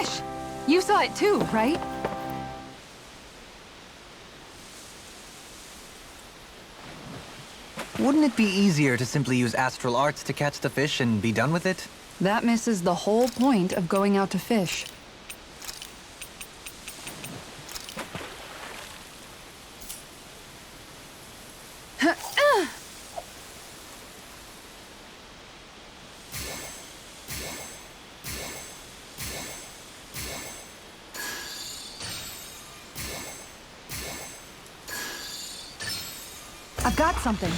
fish! You saw it too, right? Wouldn't it be easier to simply use astral arts to catch the fish and be done with it? That misses the whole point of going out to fish. I've got something.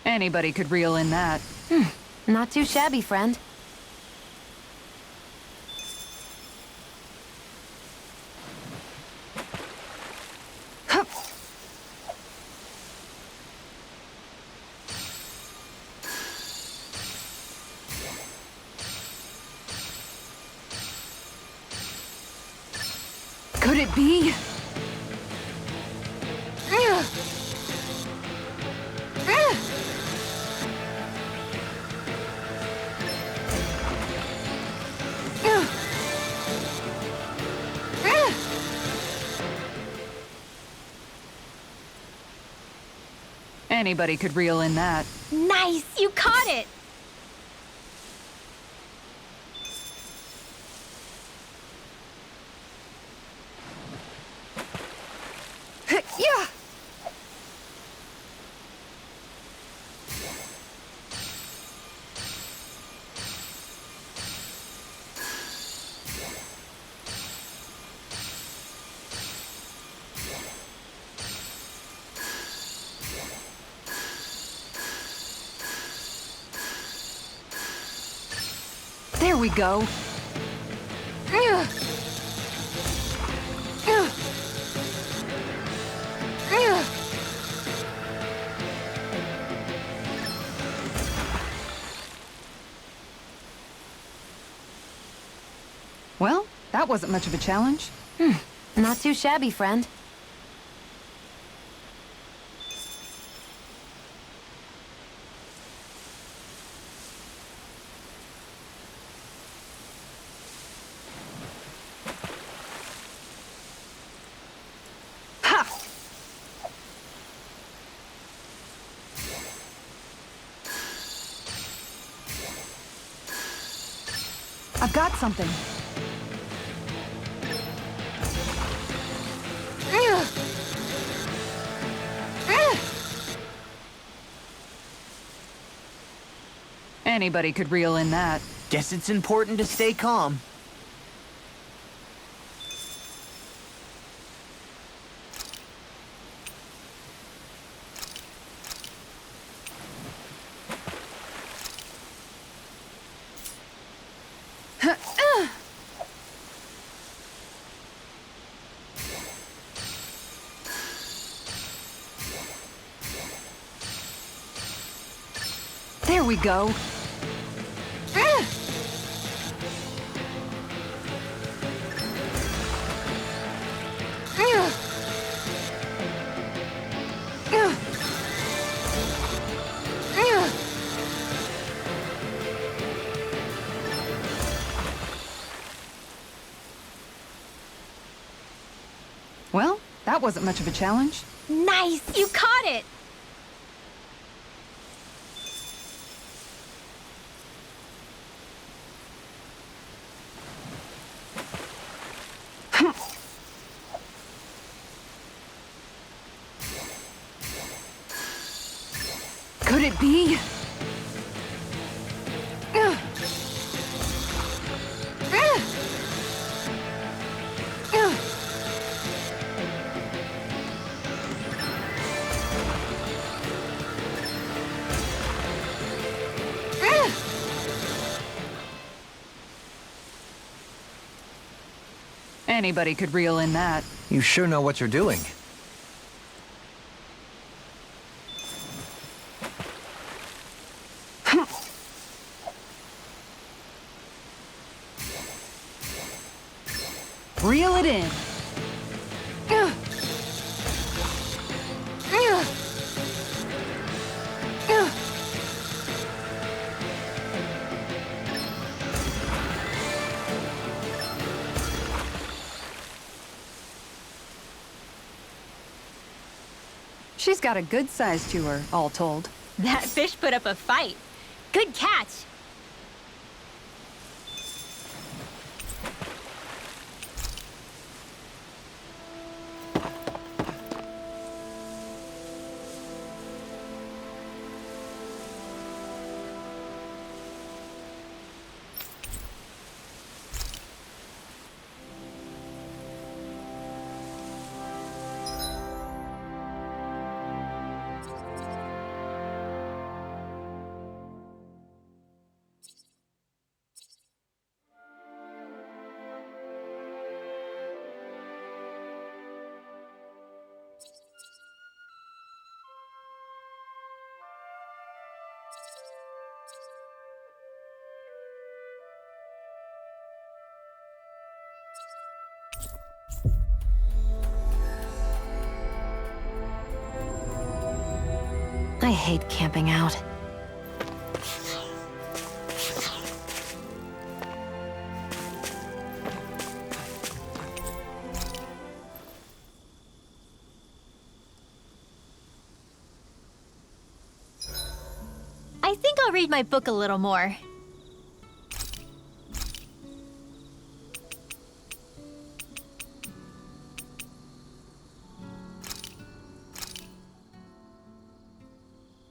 Anybody could reel in that. Not too shabby, friend. Could it be? Anybody could reel in that. Nice! You caught it! Yeah! There we go. Well, that wasn't much of a challenge. Not too shabby, friend. Ha! I've got something. Anybody could reel in that. Guess it's important to stay calm. There we go. Well, that wasn't much of a challenge. Nice! You caught it! Could it be? Anybody could reel in that. You sure know what you're doing. Reel it in. Ugh. Ugh. Ugh. She's got a good size to her, all told. That fish put up a fight. Good catch. I hate camping out. I think I'll read my book a little more.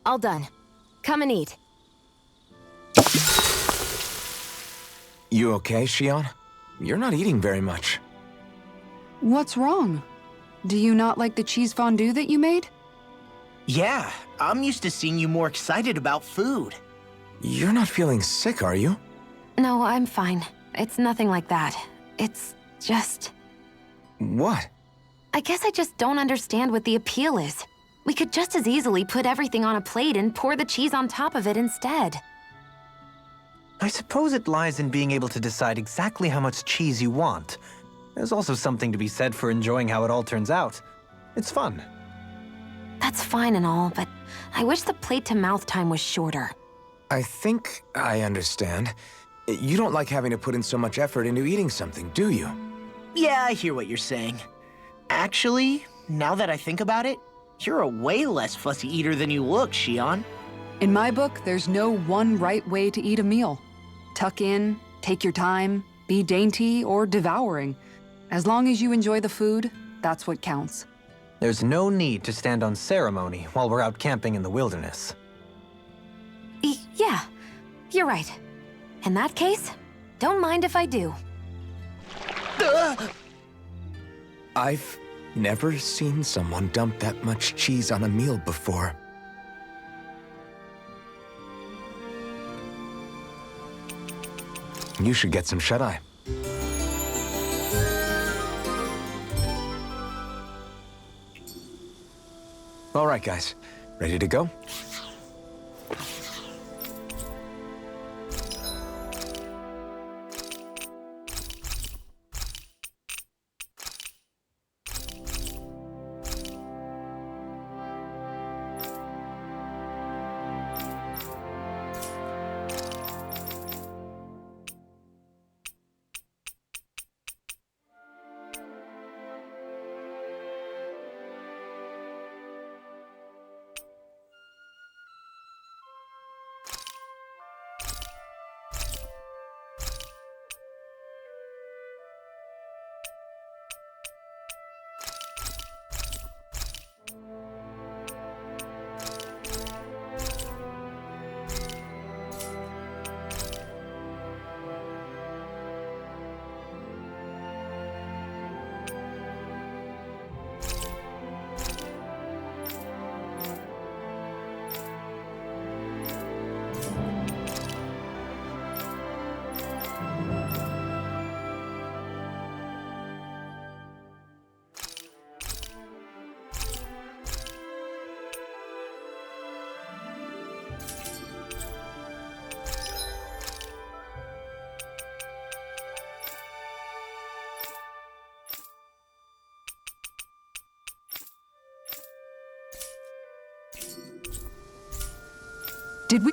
All done. Come and eat. You okay, Shion? You're not eating very much. What's wrong? Do you not like the cheese fondue that you made? Yeah, I'm used to seeing you more excited about food. You're not feeling sick, are you? No, I'm fine. It's nothing like that. It's just... What? I guess I just don't understand what the appeal is. We could just as easily put everything on a plate and pour the cheese on top of it instead. I suppose it lies in being able to decide exactly how much cheese you want. There's also something to be said for enjoying how it all turns out. It's fun. That's fine and all, but I wish the plate-to-mouth time was shorter. I think I understand. You don't like having to put in so much effort into eating something, do you? Yeah, I hear what you're saying. Actually, now that I think about it, you're a way less fussy eater than you look, Shion. In my book, there's no one right way to eat a meal. Tuck in, take your time, be dainty or devouring. As long as you enjoy the food, that's what counts. There's no need to stand on ceremony while we're out camping in the wilderness. Yeah, you're right. In that case, don't mind if I do. I've never seen someone dump that much cheese on a meal before. You should get some shut-eye. All right, guys. Ready to go? Did we...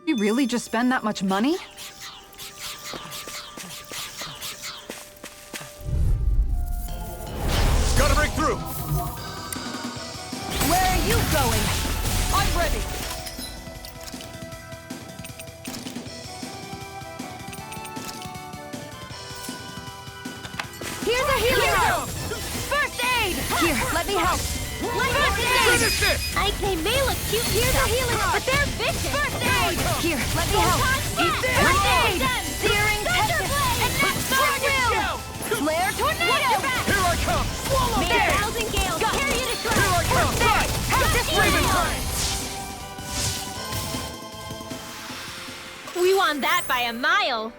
You really just spend that much money? Gotta break through! Where are you going? I'm ready. Here's a healer! First aid! Here, let me help. First aid! Finish it! They may look cute Here's a healer, but they're vicious. First aid! Here, let me help. First aid! Searing tempest! And that's my will! Flare tornado! Here I come! Swallow May a thousand gales carry you to shore. Here I come! First aid! Have this Raven way! time! We won that by a mile.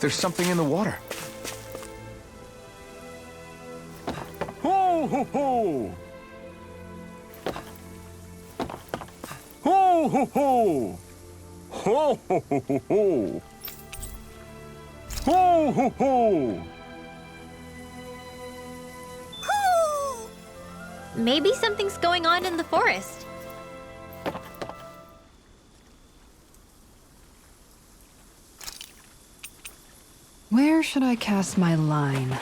There's something in the water. Ho ho ho! Ho ho ho! Ho ho ho ho ho! Ho ho ho! Maybe something's going on in the forest. Where should I cast my line?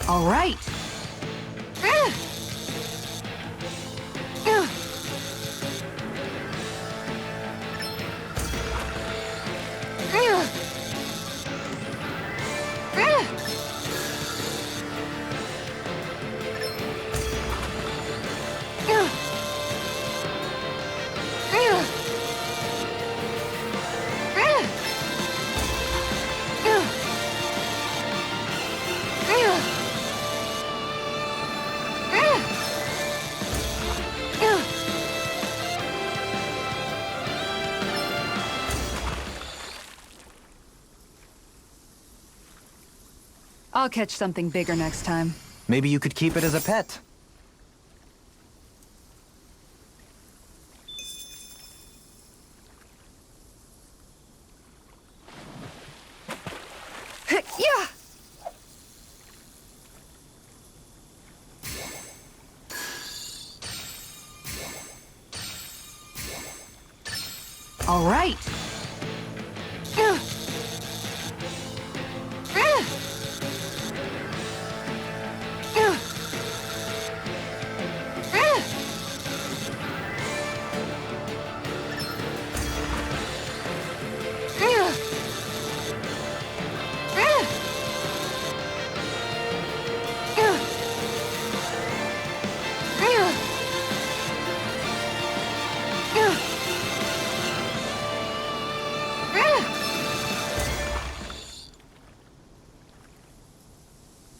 All right. I'll catch something bigger next time. Maybe you could keep it as a pet. Yeah! All right.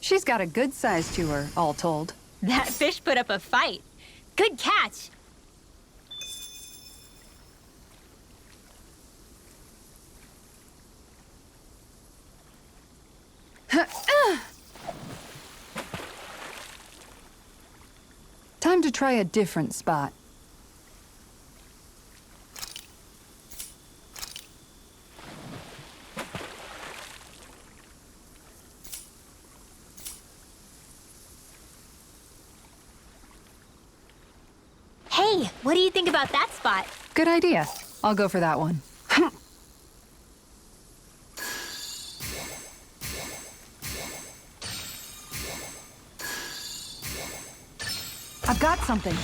She's got a good size to her, all told. That fish put up a fight. Good catch. Time to try a different spot. Hey, what do you think about that spot? Good idea. I'll go for that one. I've got something.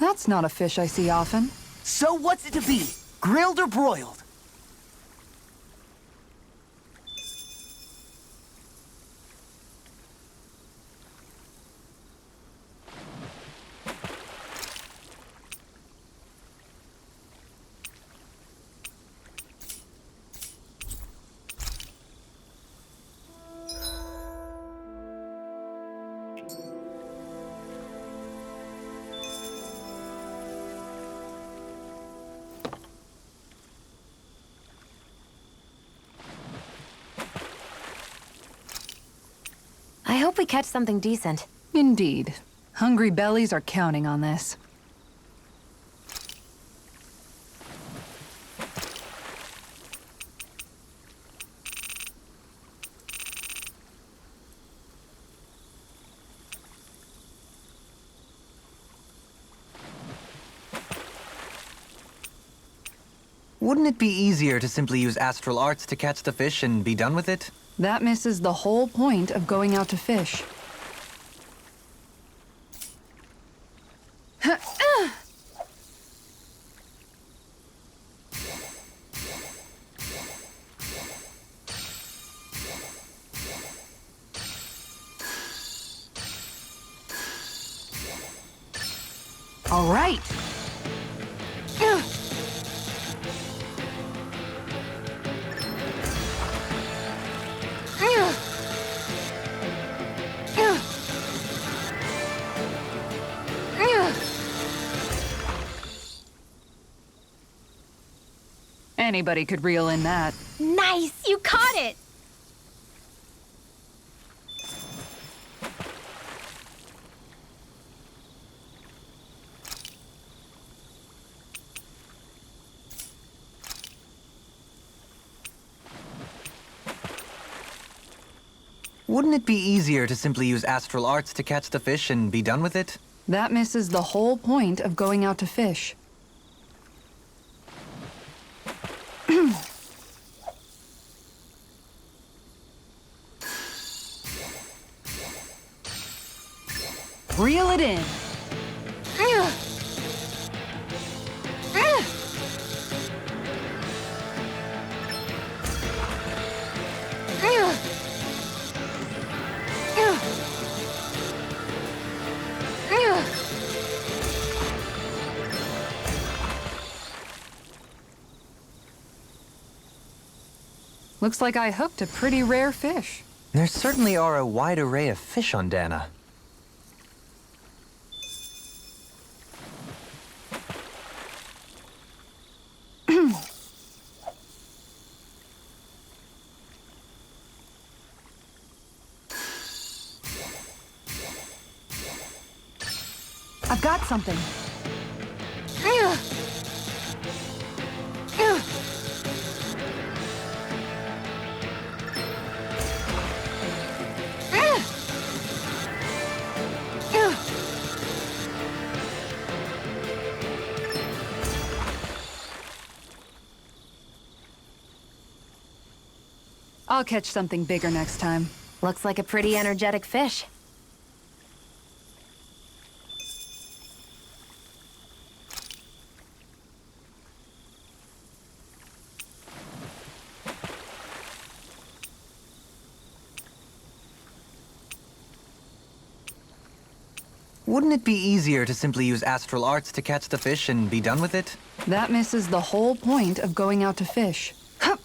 That's not a fish I see often. So what's it to be? Grilled or broiled? I hope we catch something decent. Indeed. Hungry bellies are counting on this. Wouldn't it be easier to simply use astral arts to catch the fish and be done with it? That misses the whole point of going out to fish. All right. Anybody could reel in that. Nice! You caught it! Wouldn't it be easier to simply use astral arts to catch the fish and be done with it? That misses the whole point of going out to fish. Reel it in. Looks like I hooked a pretty rare fish. There certainly are a wide array of fish on Dana. I've got something. I'll catch something bigger next time. Looks like a pretty energetic fish. Wouldn't it be easier to simply use astral arts to catch the fish and be done with it? That misses the whole point of going out to fish. Hup!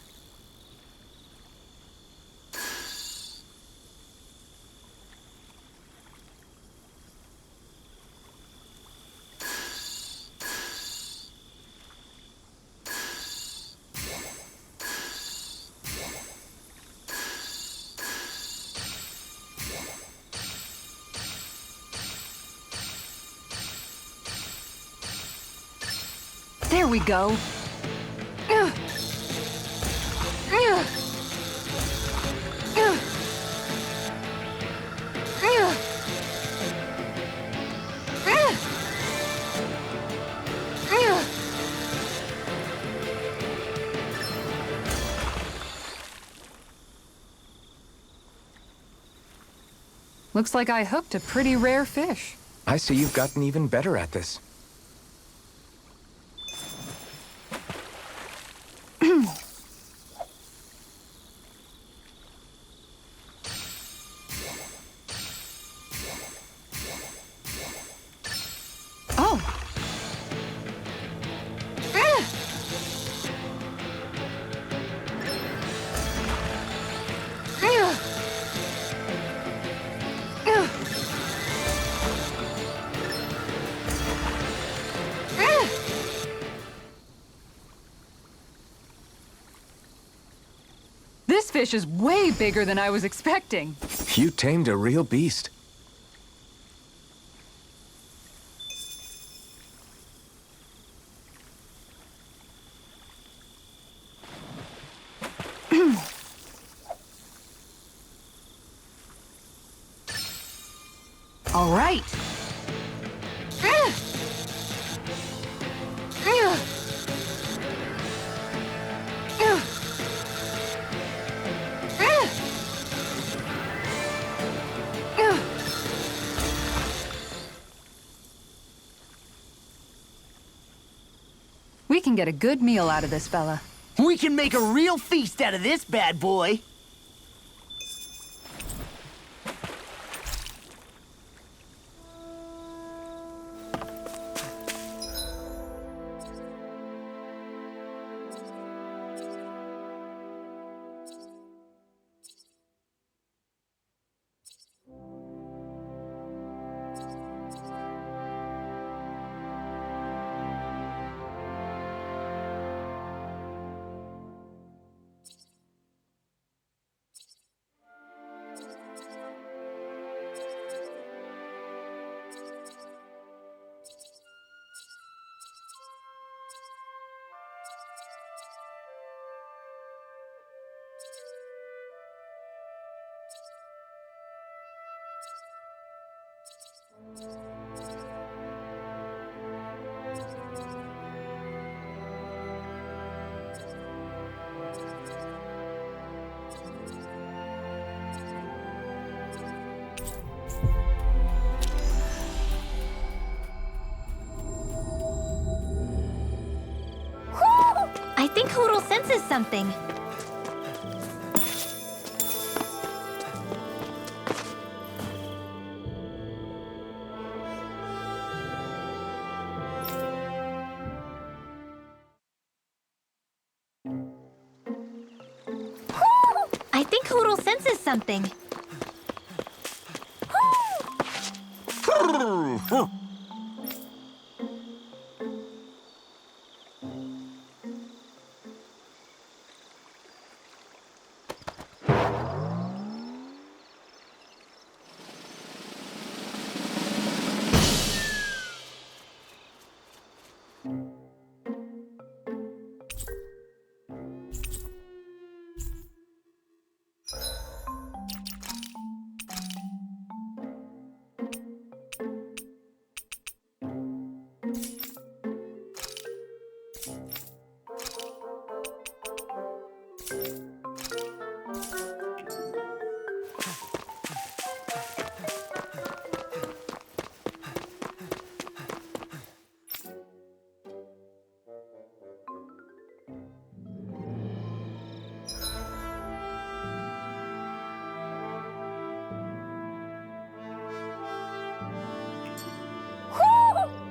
There we go. Looks like I hooked a pretty rare fish. I see you've gotten even better at this. This fish is way bigger than I was expecting. You tamed a real beast. All right. We can get a good meal out of this fella. We can make a real feast out of this bad boy. I think Hoodle senses something. I think Hoodle senses something.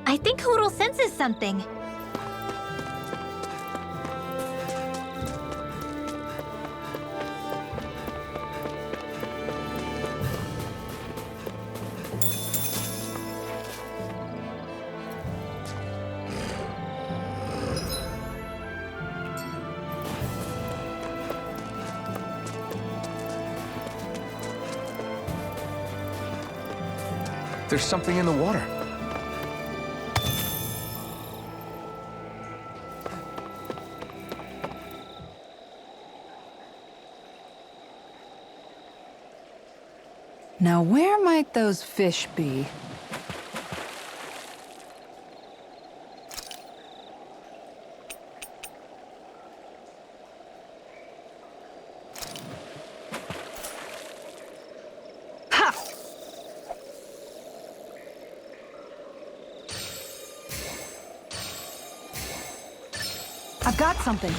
I think Hoodle senses something. There's something in the water. Now, where might those fish be? Ha! I've got something.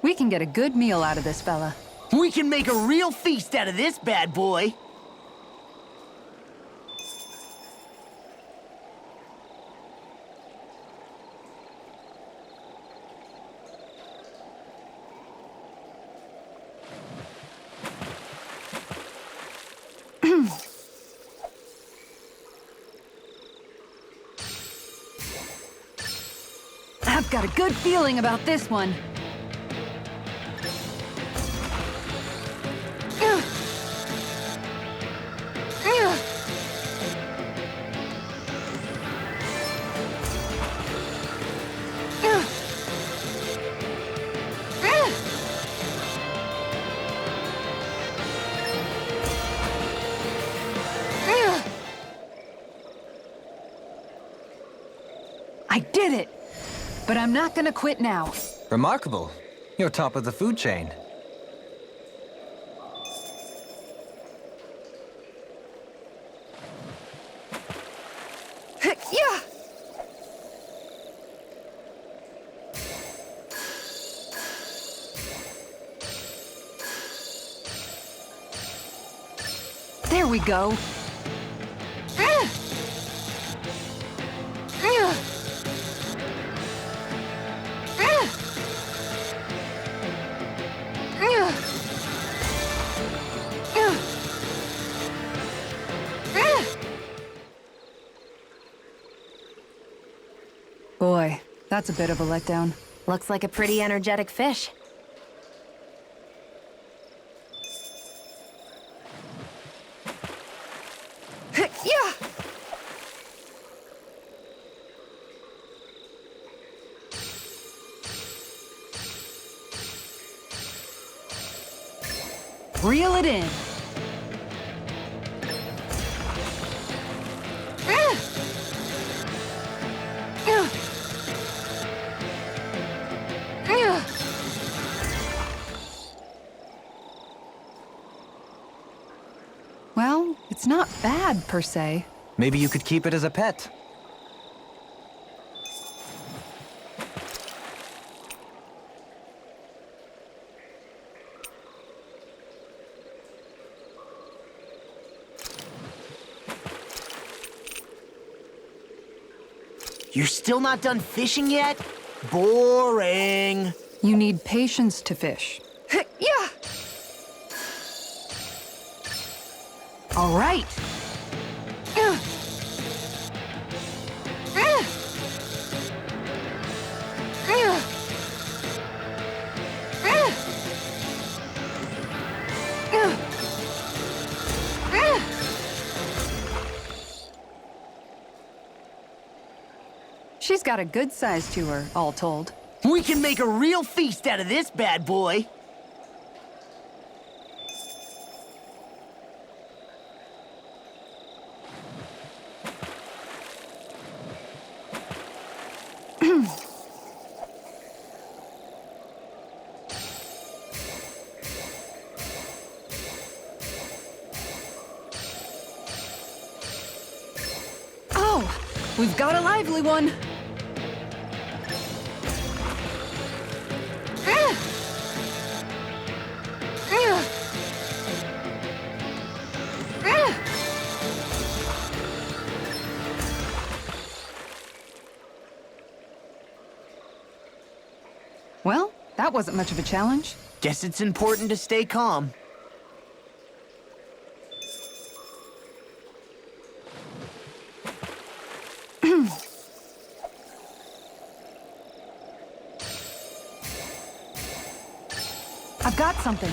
We can get a good meal out of this fella. We can make a real feast out of this bad boy. I've got a good feeling about this one. I did it! But I'm not gonna quit now. Remarkable. You're top of the food chain. Yeah! There we go. Boy, that's a bit of a letdown. Looks like a pretty energetic fish. Yeah! Reel it in. Well, it's not bad, per se. Maybe you could keep it as a pet. You're still not done fishing yet? Boring. You need patience to fish. Yeah! All right. She's got a good size to her, all told. We can make a real feast out of this bad boy. Oh, we've got a lively one. Well, that wasn't much of a challenge. Guess it's important to stay calm. I've got something.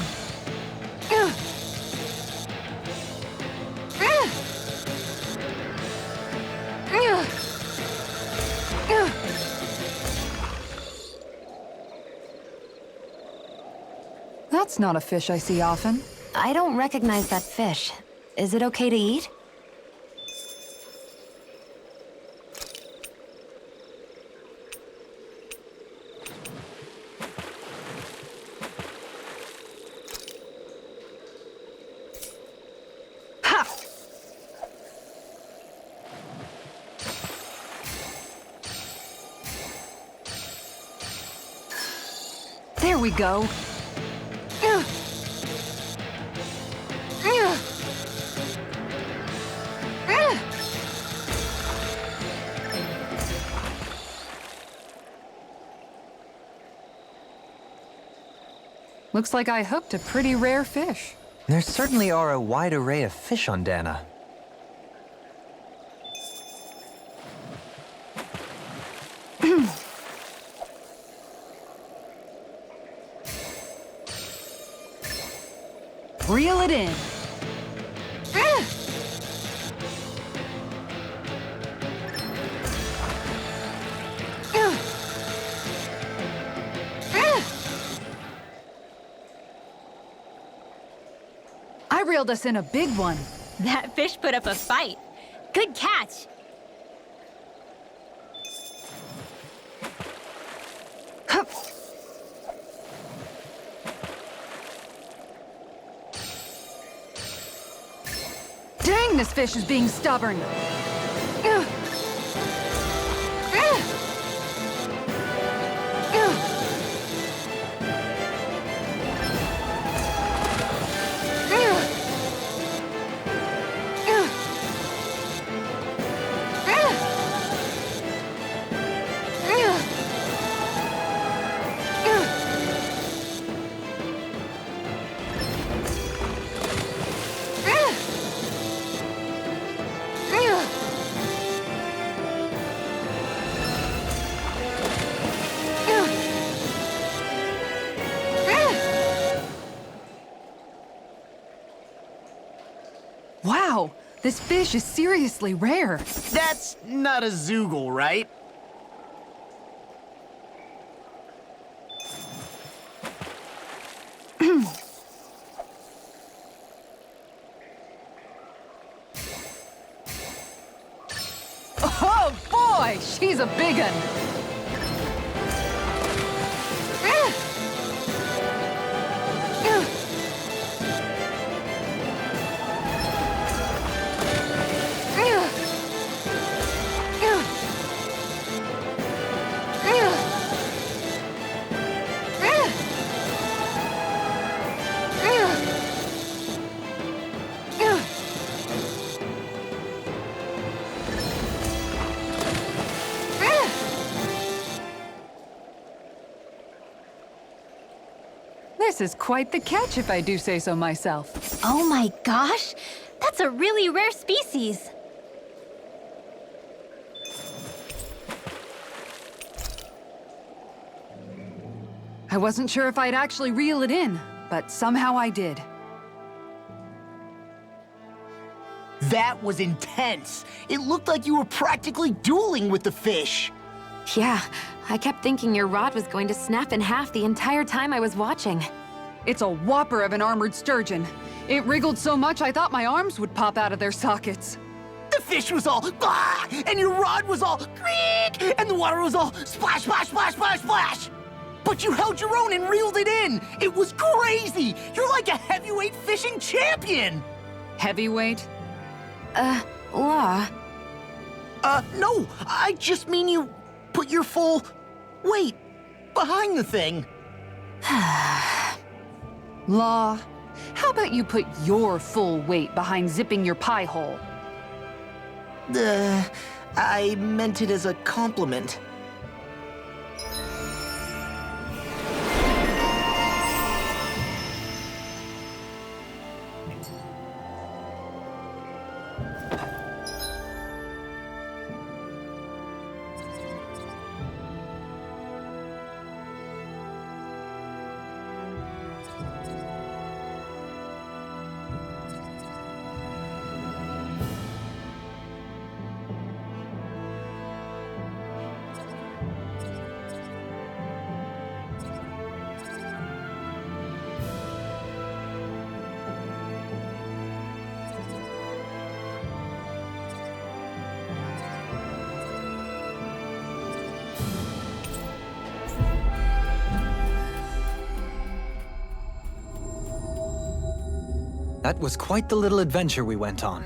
That's not a fish I see often. I don't recognize that fish. Is it okay to eat? Ha! There we go. Looks like I hooked a pretty rare fish. There certainly are a wide array of fish on Dana. Reel it in. I reeled us in a big one. That fish put up a fight. Good catch. Hup. Dang, this fish is being stubborn. Wow, this fish is seriously rare. That's not a Zoogle, right? Oh boy, she's a big un. This is quite the catch, if I do say so myself. Oh my gosh, that's a really rare species. I wasn't sure if I'd actually reel it in, but somehow I did. That was intense. It looked like you were practically dueling with the fish. Yeah, I kept thinking your rod was going to snap in half the entire time I was watching. It's a whopper of an armored sturgeon. It wriggled so much I thought my arms would pop out of their sockets. The fish was all "Ah!" and your rod was all creak, and the water was all splash, splash, splash, splash, splash. But you held your own and reeled it in. It was crazy. You're like a heavyweight fishing champion. Heavyweight? Law. No, I just mean you put your full weight behind the thing. Law, how about you put your full weight behind zipping your pie hole? I meant it as a compliment. That was quite the little adventure we went on.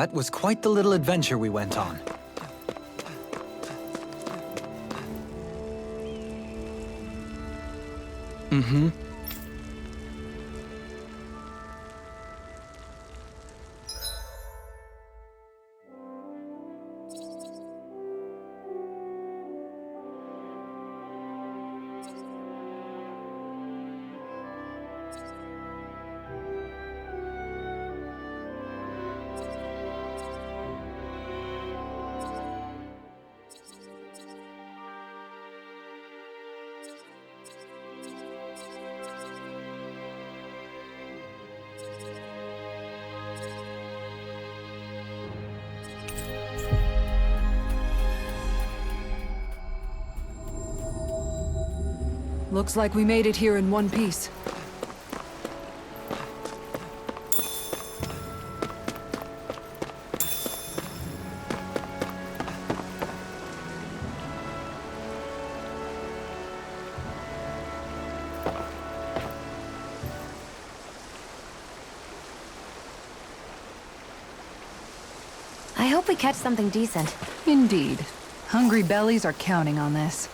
That was quite the little adventure we went on. Mm-hmm. Looks like we made it here in one piece. I hope we catch something decent. Indeed. Hungry bellies are counting on this.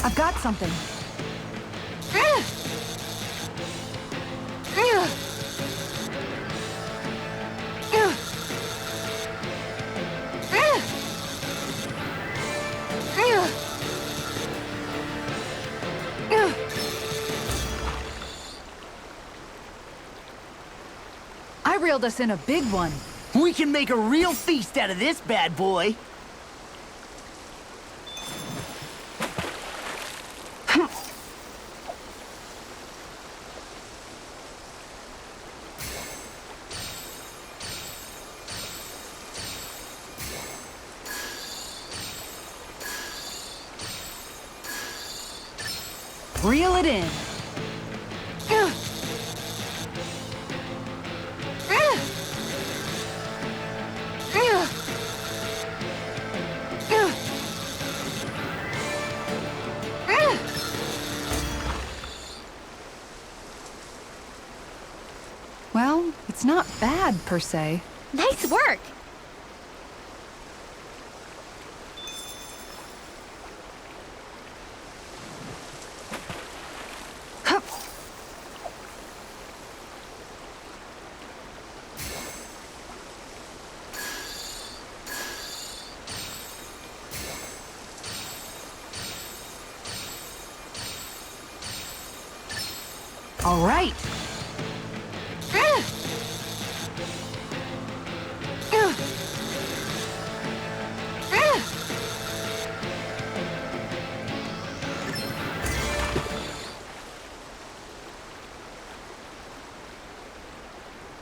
I've got something. I reeled us in a big one. We can make a real feast out of this bad boy. Reel it in. Well, it's not bad, per se. Nice work! Hup. All right.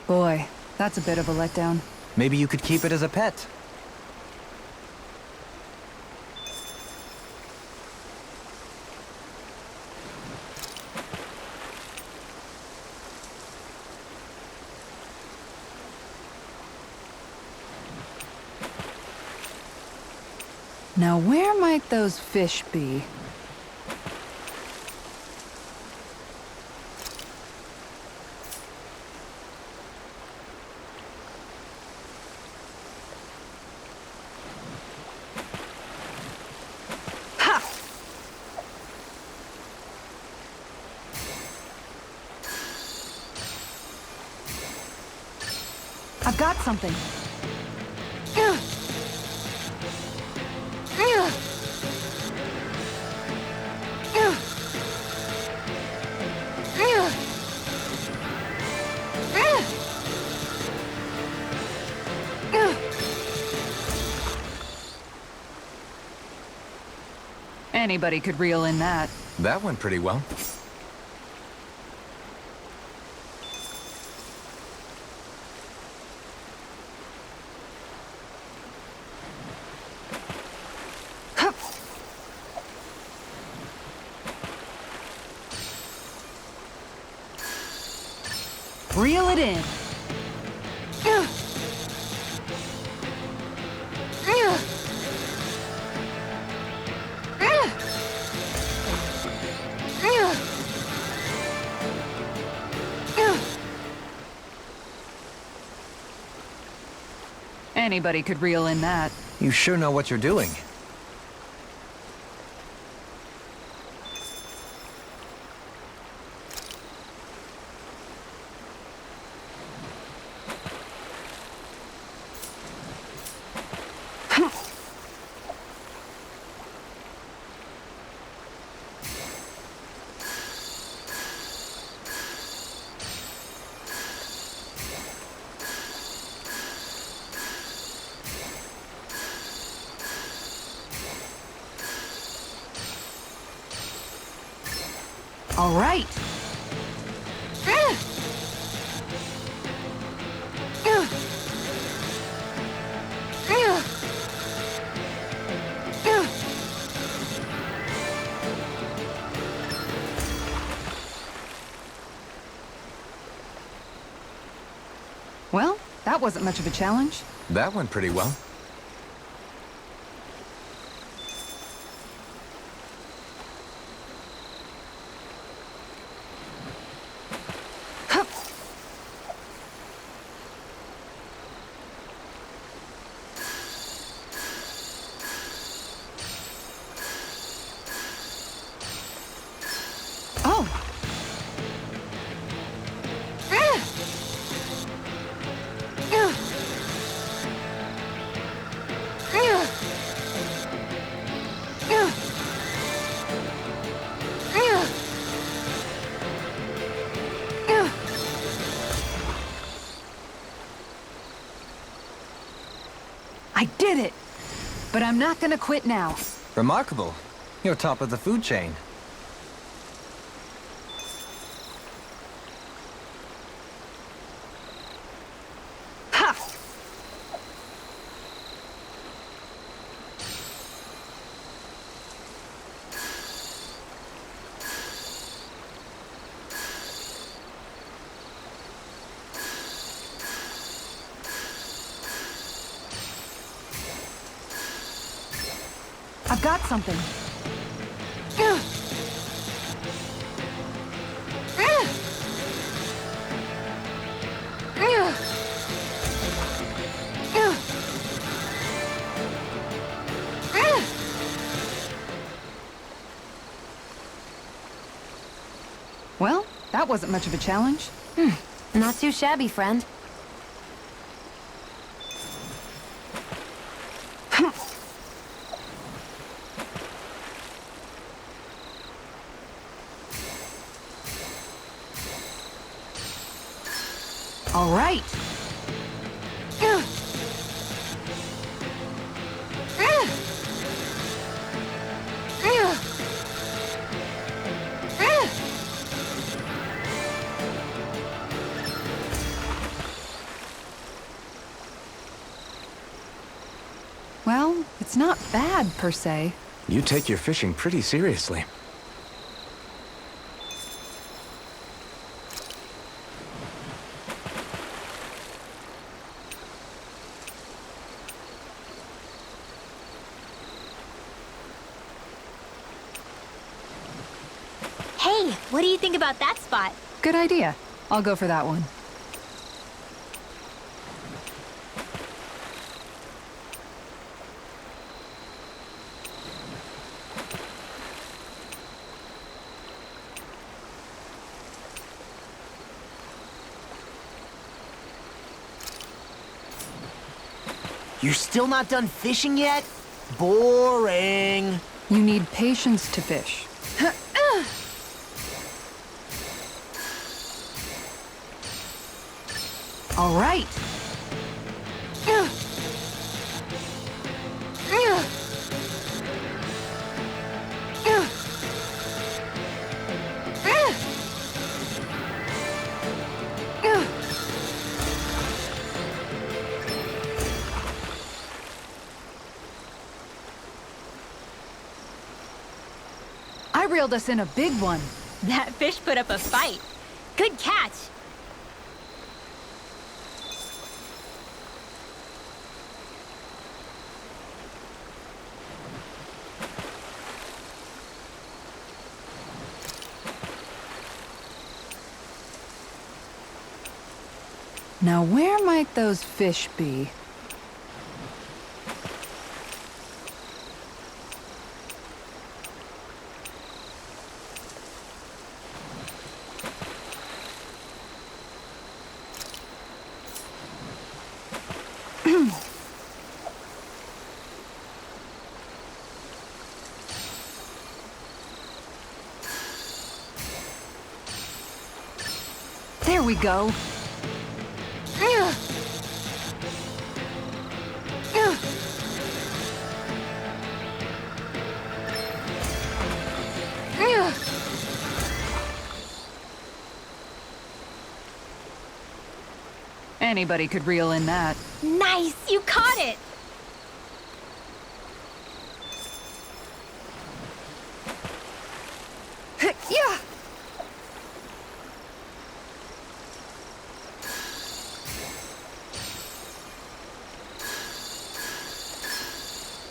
Boy, that's a bit of a letdown. Maybe you could keep it as a pet. Now where might those fish be? Ha! I've got something. Anybody could reel in that. That went pretty well. Hup. Reel it in. Anybody could reel in that. You sure know what you're doing. All right. Well, that wasn't much of a challenge. That went pretty well. Oh. I did it! But I'm not gonna quit now. Remarkable. You're top of the food chain. Ha! I've got something. Well, that wasn't much of a challenge. Not too shabby, friend. All right. Well, it's not bad, per se. You take your fishing pretty seriously. Hey, what do you think about that spot? Good idea. I'll go for that one. You're still not done fishing yet? Boring. You need patience to fish. All right. I reeled us in a big one. That fish put up a fight. Good catch. Now where might those fish be? we go. Anybody could reel in that. Nice! You caught it! Yeah!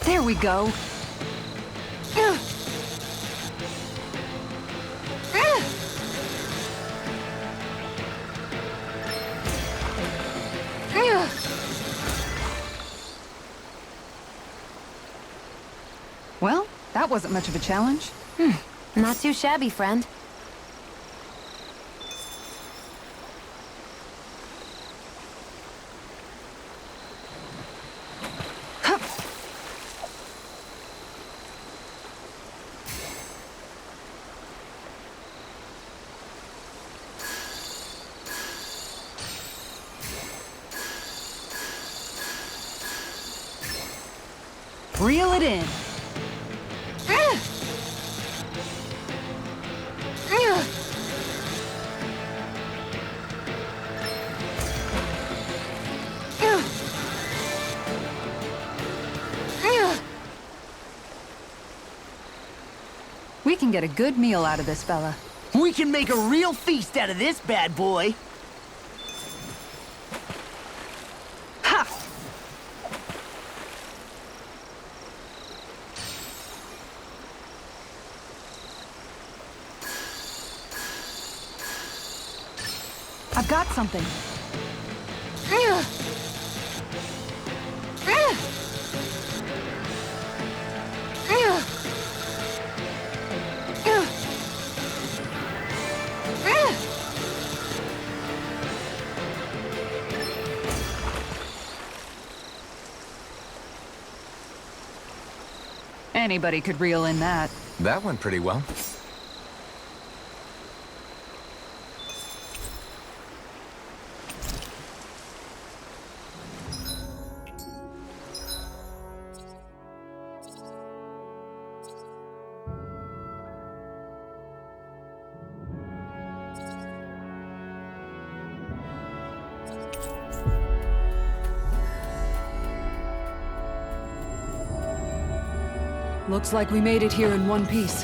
There we go. Well, that wasn't much of a challenge. Not too shabby, friend. Reel it in. We can get a good meal out of this fella. We can make a real feast out of this bad boy. Ha! I've got something. Anybody could reel in that. That went pretty well. Looks like we made it here in one piece.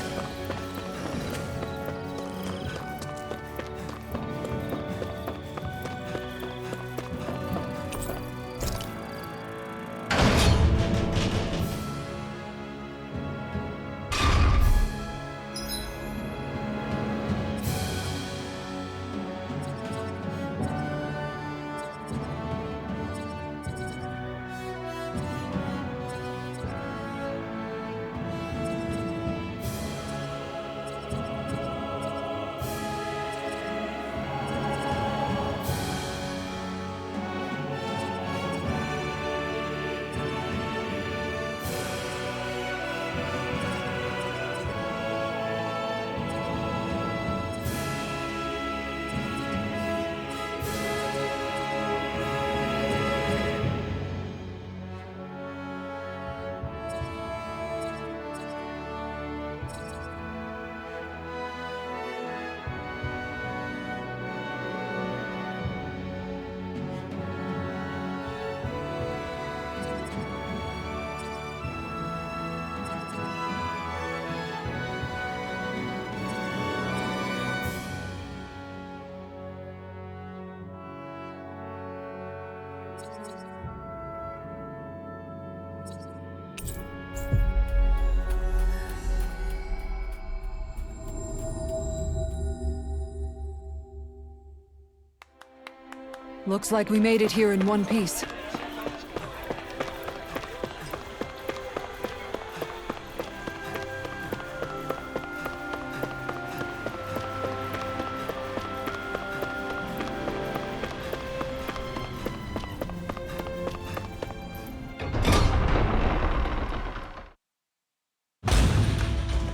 Looks like we made it here in one piece.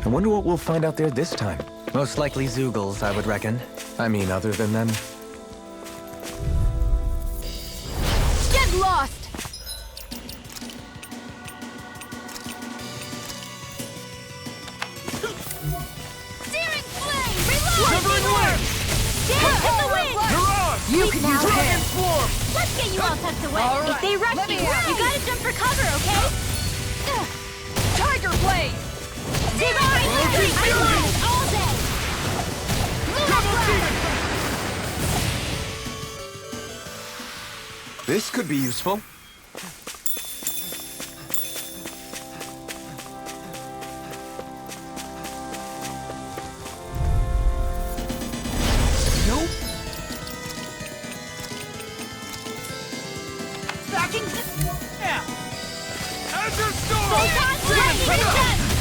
I wonder what we'll find out there this time. Most likely Zoogles, I would reckon. I mean, other than them. get you all tucked away. All If right, they rush let you, me at you it. gotta jump for cover, okay? Tiger Blade! Zero, I'm on it all day. This could be useful. Nope. Backing. Yeah.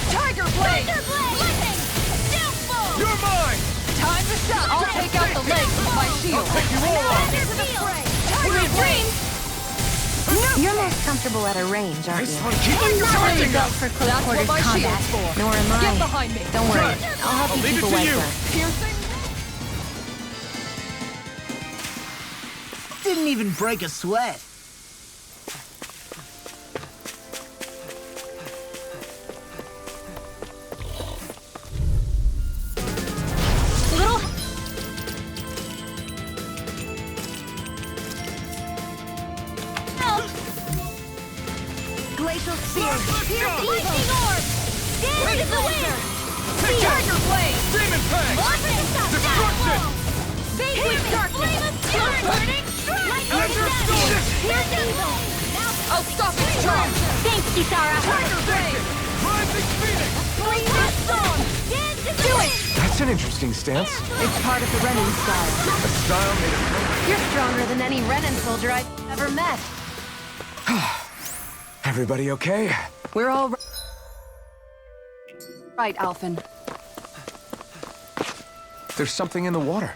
Tiger Blade! Lightning! Downfall! You're mine! Time to shut! I'll take out the legs with my shield! Tiger Flame! You're most comfortable at a range, aren't you? I'm not really built for close That's what quarters my combat. shield's for. Nor am Get I. behind me! Don't worry. I'll help you leave keep it a to white you. glove. Piercing? Didn't even break a sweat. Little... Glacial Spear! Lightning Orb! Stand is the winner! Tiger Blade! Demon Fang! Destruction! Vanquish Darkness! Flame of Fury! Burning Strike! Understood! Here's evil! I'll stop its charge! Thanks, Kisara! Tiger Blade! Rising Phoenix! Flame Storm! Do it! That's an interesting stance. It's part of the Renin style. A style made of... You're stronger than any Renin soldier I've ever met. Everybody okay? We're all right, Alphen. There's something in the water.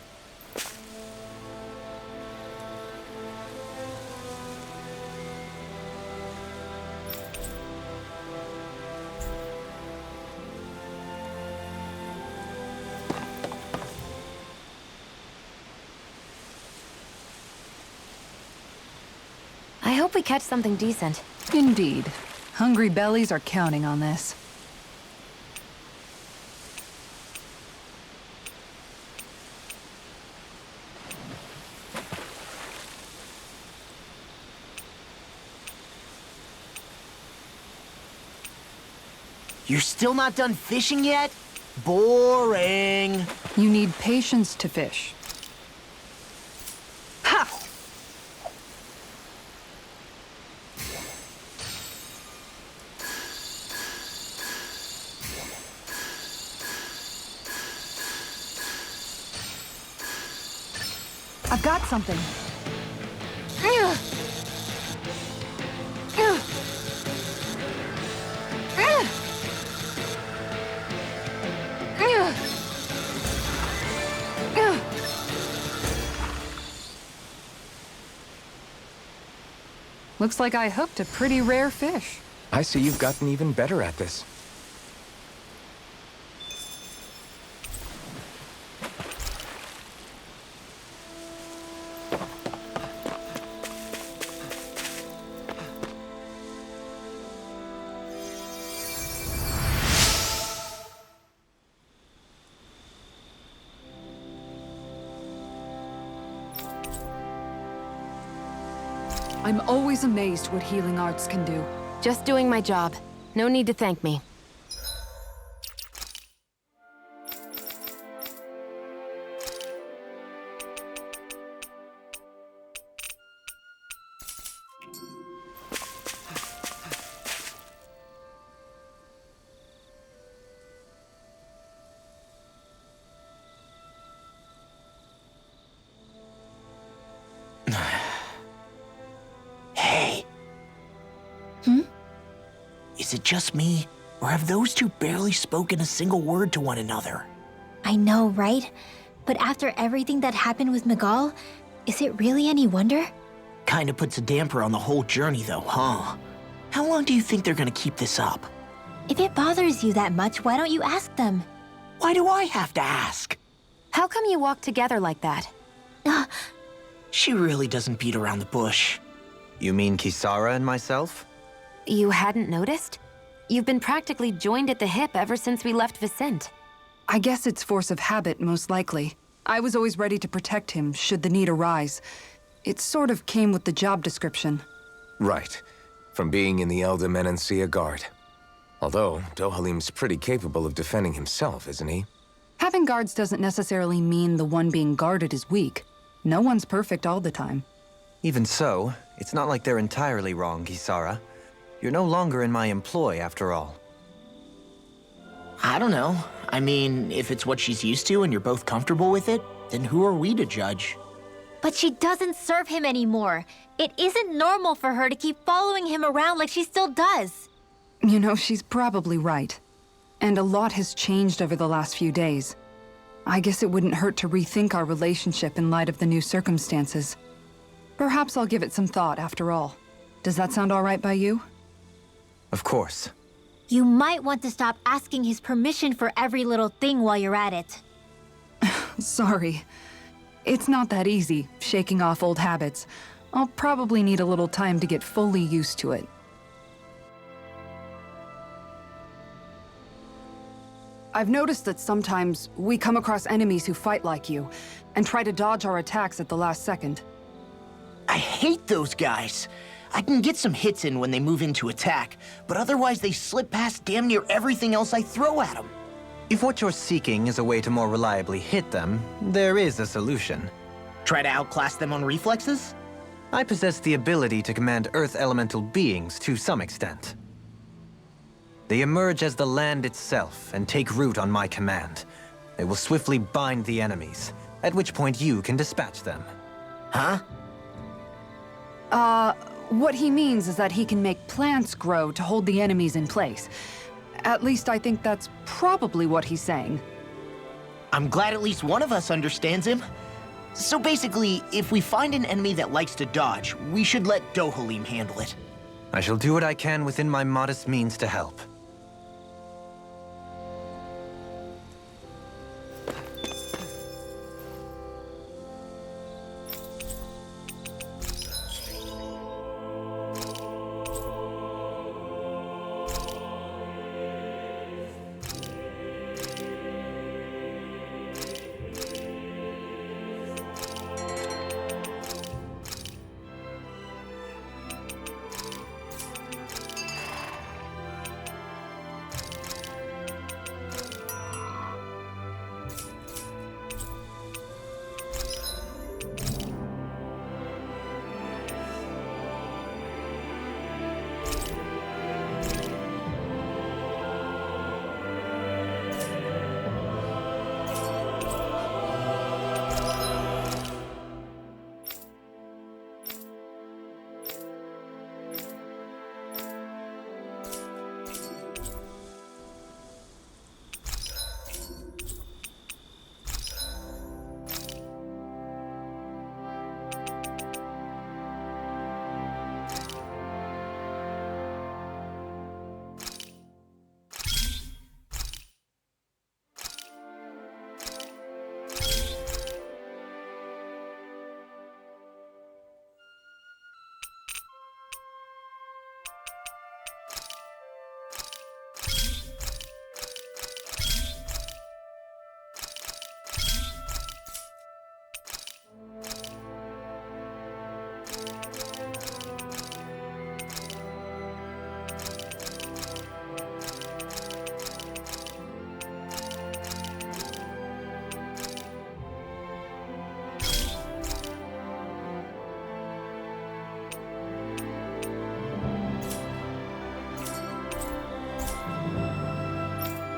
I hope we catch something decent. Indeed. Hungry bellies are counting on this. You're still not done fishing yet? Boring. You need patience to fish. Ha! I've got something. Looks like I hooked a pretty rare fish. I see you've gotten even better at this. I'm always amazed what healing arts can do. Just doing my job. No need to thank me. Hey. Is it just me, or have those two barely spoken a single word to one another? I know, right? But after everything that happened with Miguel, is it really any wonder? Kinda puts a damper on the whole journey, though, huh? How long do you think they're gonna keep this up? If it bothers you that much, why don't you ask them? Why do I have to ask? How come you walk together like that? She really doesn't beat around the bush. You mean Kisara and myself? You hadn't noticed? You've been practically joined at the hip ever since we left Vicente. I guess it's force of habit, most likely. I was always ready to protect him, should the need arise. It sort of came with the job description. Right. From being in the Elda Menancia Guard. Although, Dohalim's pretty capable of defending himself, isn't he? Having guards doesn't necessarily mean the one being guarded is weak. No one's perfect all the time. Even so, it's not like they're entirely wrong, Kisara. You're no longer in my employ, after all. I don't know. I mean, if it's what she's used to and you're both comfortable with it, then who are we to judge? But she doesn't serve him anymore. It isn't normal for her to keep following him around like she still does. You know, she's probably right. And a lot has changed over the last few days. I guess it wouldn't hurt to rethink our relationship in light of the new circumstances. Perhaps I'll give it some thought after all. Does that sound all right by you? Of course. You might want to stop asking his permission for every little thing while you're at it. Sorry. It's not that easy, shaking off old habits. I'll probably need a little time to get fully used to it. I've noticed that sometimes we come across enemies who fight like you, and try to dodge our attacks at the last second. I hate those guys. I can get some hits in when they move into attack, but otherwise they slip past damn near everything else I throw at them. If what you're seeking is a way to more reliably hit them, there is a solution. Try to outclass them on reflexes? I possess the ability to command Earth elemental beings to some extent. They emerge as the land itself and take root on my command. They will swiftly bind the enemies, at which point you can dispatch them. Huh? What he means is that he can make plants grow to hold the enemies in place. At least I think that's probably what he's saying. I'm glad at least one of us understands him. So basically, if we find an enemy that likes to dodge, we should let Dohalim handle it. I shall do what I can within my modest means to help.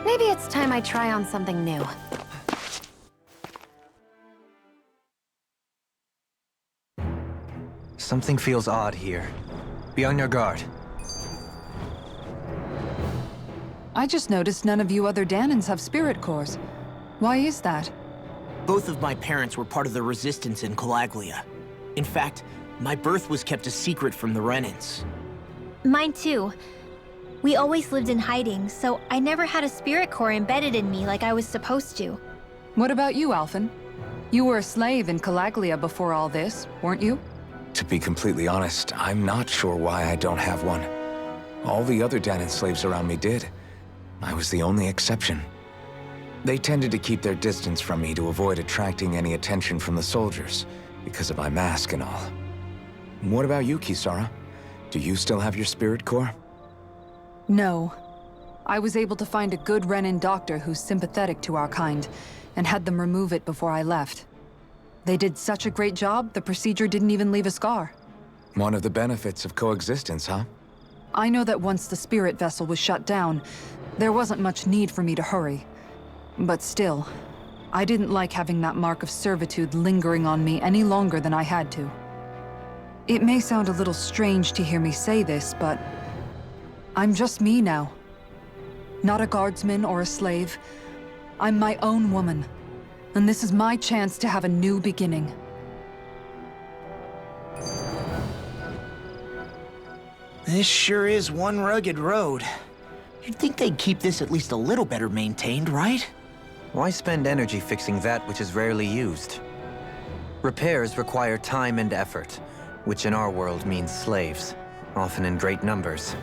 Maybe it's time I try on something new. Something feels odd here. Be on your guard. I just noticed none of you other Danans have spirit cores. Why is that? Both of my parents were part of the resistance in Calaglia. In fact, my birth was kept a secret from the Renans. Mine too. We always lived in hiding, so I never had a spirit core embedded in me like I was supposed to. What about you, Alphen? You were a slave in Calaglia before all this, weren't you? To be completely honest, I'm not sure why I don't have one. All the other Danan slaves around me did. I was the only exception. They tended to keep their distance from me to avoid attracting any attention from the soldiers. because of my mask and all. What about you, Kisara? Do you still have your spirit core? No. I was able to find a good Renin doctor who's sympathetic to our kind, and had them remove it before I left. They did such a great job, the procedure didn't even leave a scar. One of the benefits of coexistence, huh? I know that once the spirit vessel was shut down, there wasn't much need for me to hurry. But still, I didn't like having that mark of servitude lingering on me any longer than I had to. It may sound a little strange to hear me say this, but I'm just me now. Not a guardsman or a slave. I'm my own woman, and this is my chance to have a new beginning. This sure is one rugged road. You'd think they'd keep this at least a little better maintained, right? Why spend energy fixing that which is rarely used? Repairs require time and effort, which in our world means slaves, often in great numbers.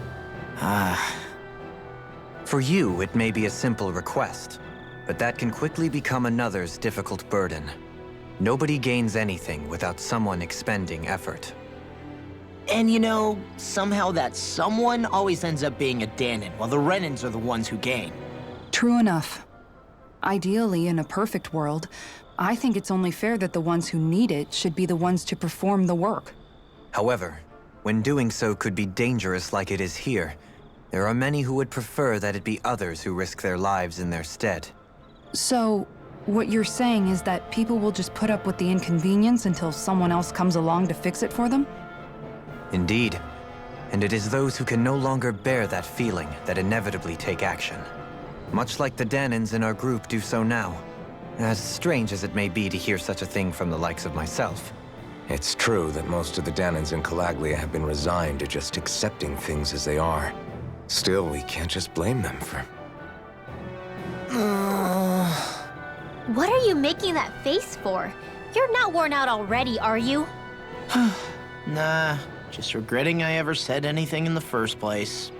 For you, it may be a simple request, but that can quickly become another's difficult burden. Nobody gains anything without someone expending effort. And you know, somehow that someone always ends up being a Danon, while the Renins are the ones who gain. True enough. Ideally, in a perfect world, I think it's only fair that the ones who need it should be the ones to perform the work. However, when doing so could be dangerous like it is here, there are many who would prefer that it be others who risk their lives in their stead. So, what you're saying is that people will just put up with the inconvenience until someone else comes along to fix it for them? Indeed. And it is those who can no longer bear that feeling that inevitably take action. Much like the Danons in our group do so now. As strange as it may be to hear such a thing from the likes of myself. It's true that most of the Danons in Calaglia have been resigned to just accepting things as they are. Still, we can't just blame them for... What are you making that face for? You're not worn out already, are you? Nah, just regretting I ever said anything in the first place.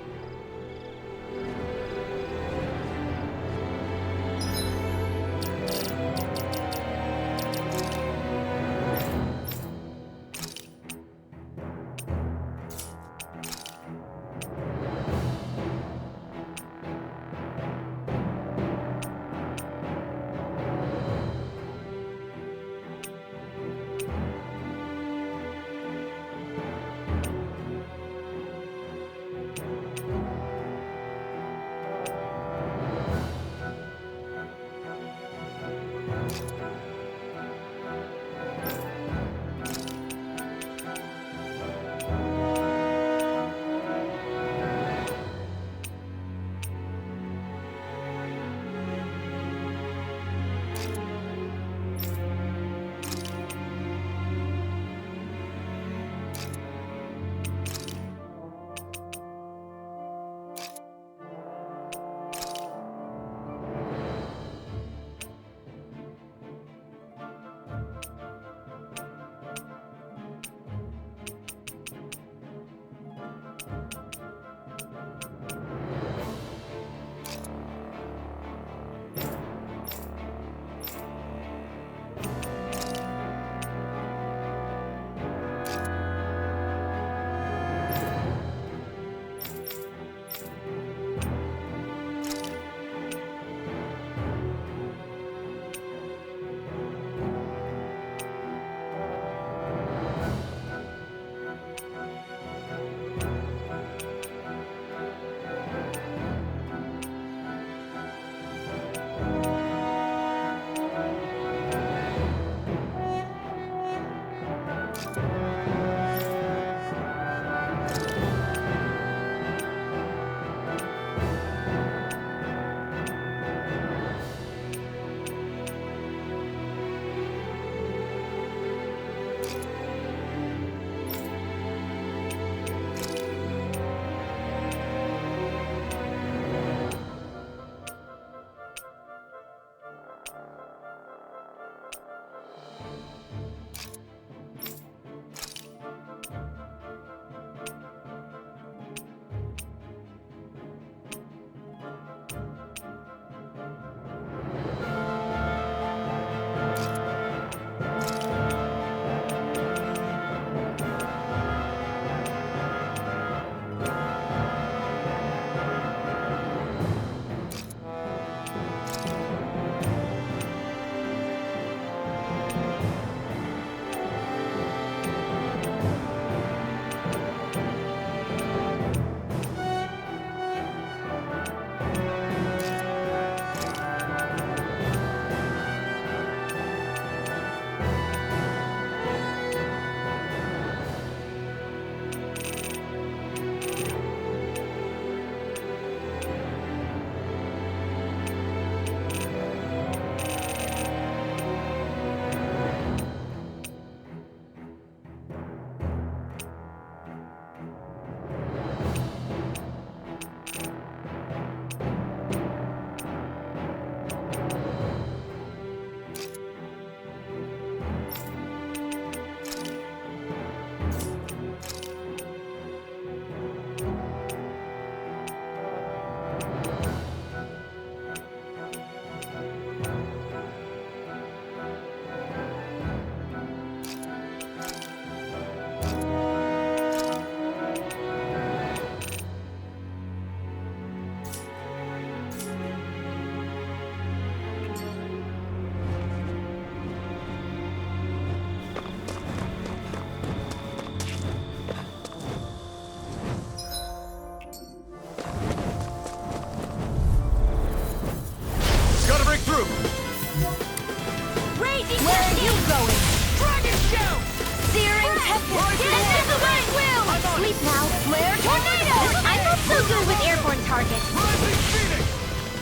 target.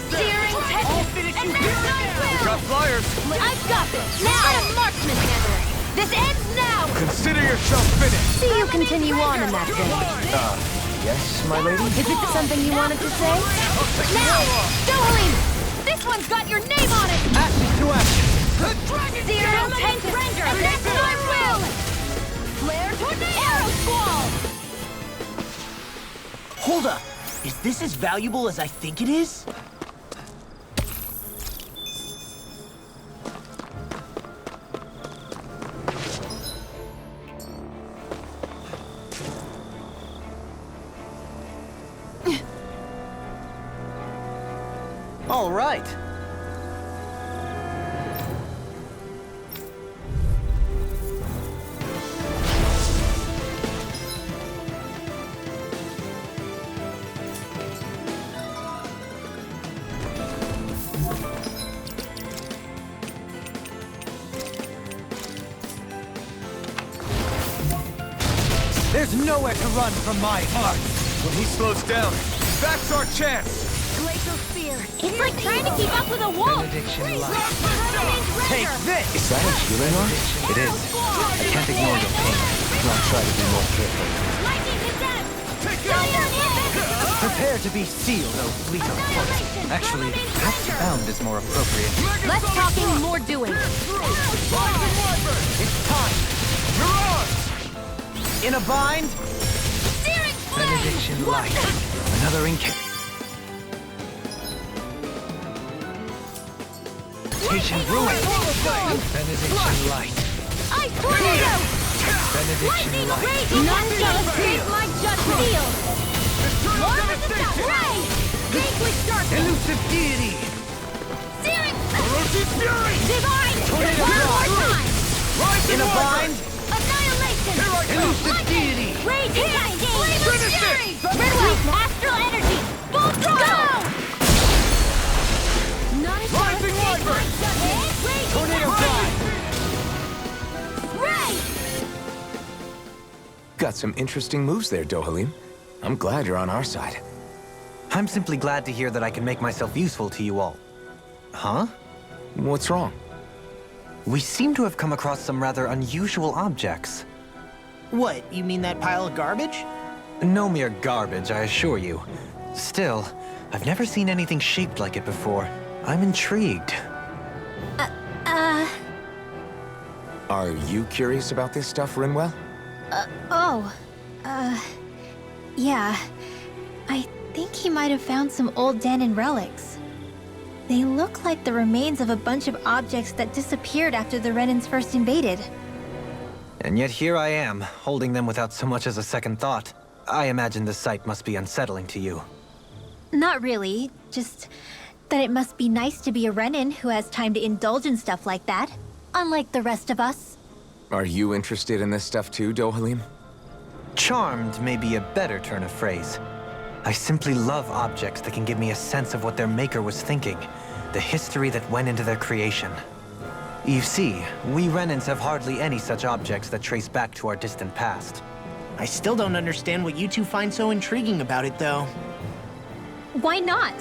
Searing tempest, and there's no will! Got flyers! I've got this! Now a marksman hammer! This ends now! Consider yourself finished! See you continue on in that vein. Yes, my lady? Is it something you wanted to say? Now! Dohalim! This one's got your name on it! To action! Searing tempest, and there's no will! Flare tornado! Arrow squall! Hold up. Is this as valuable as I think it is? All right. There's nowhere to run from my heart. When he slows down, that's our chance! Glacial spear. It's like trying to keep up with a wolf! Take this! Is that a healing art? It is. I can't ignore your pain. I'll try to be more careful. Lightning to death! Prepare to be sealed, O fleet of foot. Actually, perhaps bound is more appropriate. Less talking, more doing. It's time! You're on! In a bind? Benediction light. Another incantation ruin. Benediction light. Ice tornado! Benediction light. None shall escape my judgment! Field! More resistance! Ray! Vanquish darkness! Elusive deity. Searing! Corrosive fury! Divine! Tornado One more drive. time! In a bind? Annihilation! Here I come! Elusive deity. Rage cascade! Flame of Finish it! fury! Ridwell! Astral energy! Full throttle! None shall Rising escape my Wyvern! judgment! Rage Tornado cascade! drive. Ray! Got some interesting moves there, Dohalim. I'm glad you're on our side. I'm simply glad to hear that I can make myself useful to you all. Huh? What's wrong? We seem to have come across some rather unusual objects. What, you mean that pile of garbage? No mere garbage, I assure you. Still, I've never seen anything shaped like it before. I'm intrigued. Are you curious about this stuff, Rinwell? Yeah. I think he might have found some old Danon relics. They look like the remains of a bunch of objects that disappeared after the Renans first invaded. And yet here I am, holding them without so much as a second thought. I imagine the sight must be unsettling to you. Not really, just that it must be nice to be a Renan who has time to indulge in stuff like that, unlike the rest of us. Are you interested in this stuff too, Dohalim? Charmed may be a better turn of phrase. I simply love objects that can give me a sense of what their maker was thinking, the history that went into their creation. You see, we Renans have hardly any such objects that trace back to our distant past. I still don't understand what you two find so intriguing about it, though. Why not?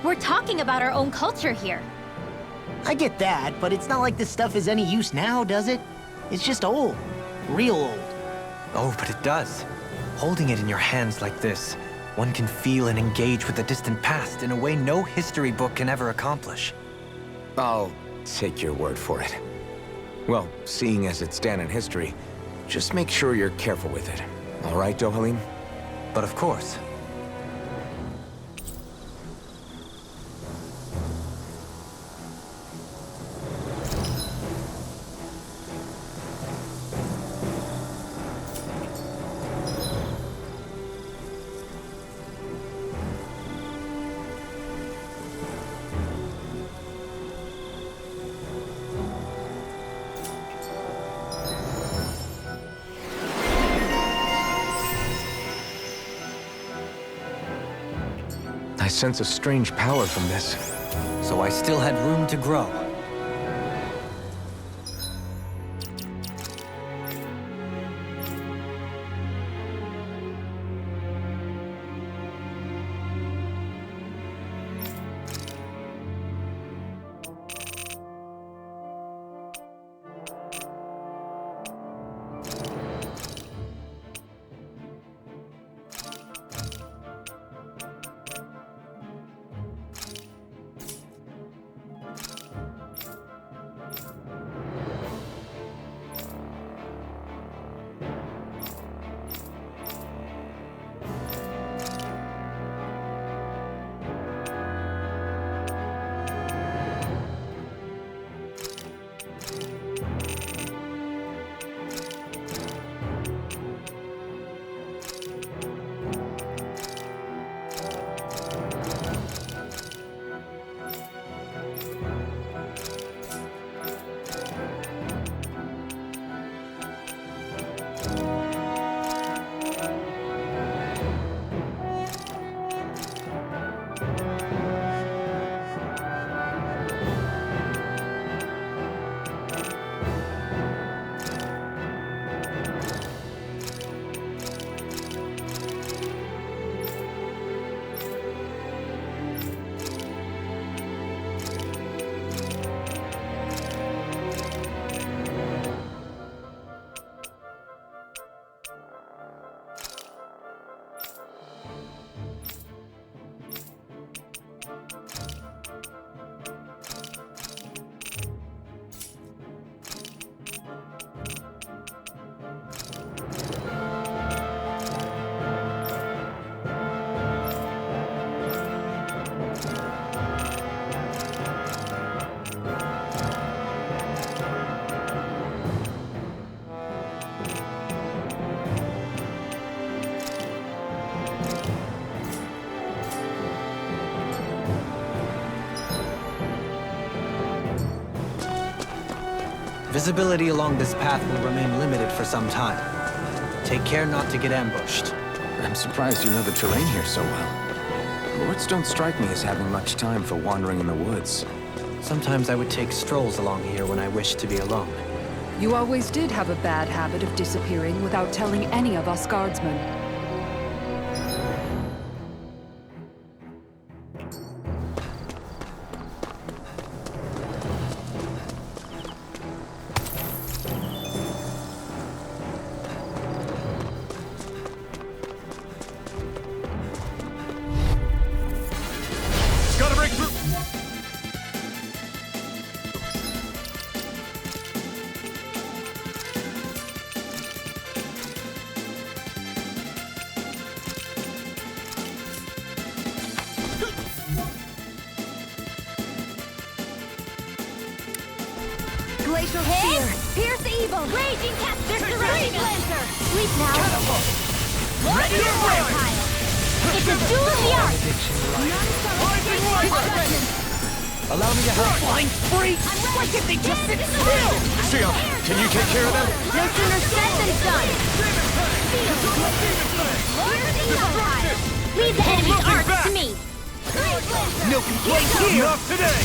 We're talking about our own culture here. I get that, but it's not like this stuff is any use now, does it? It's just old. Real old. Oh, but it does. Holding it in your hands like this, one can feel and engage with the distant past in a way no history book can ever accomplish. I'll take your word for it. Well, seeing as it's Danon history, just make sure you're careful with it. All right, Dohalim? But of course. I sense a strange power from this. So I still had room to grow. Visibility along this path will remain limited for some time. Take care not to get ambushed. I'm surprised you know the terrain here so well. Lords don't strike me as having much time for wandering in the woods. Sometimes I would take strolls along here when I wished to be alone. You always did have a bad habit of disappearing without telling any of us guardsmen. Gotta break through! Glacial Spear! Pierce evil! Raging Cat! They're surrounding us! Sleep now! Ready to reptile! It's a duel of the arts! Allow me to help. Flying freak! Why can't they just sit still? Sia, can you take care of them? No sooner said than done! Pierce the Empire! Leave the enemy's looking arts back. to me! No complaints here! Not today!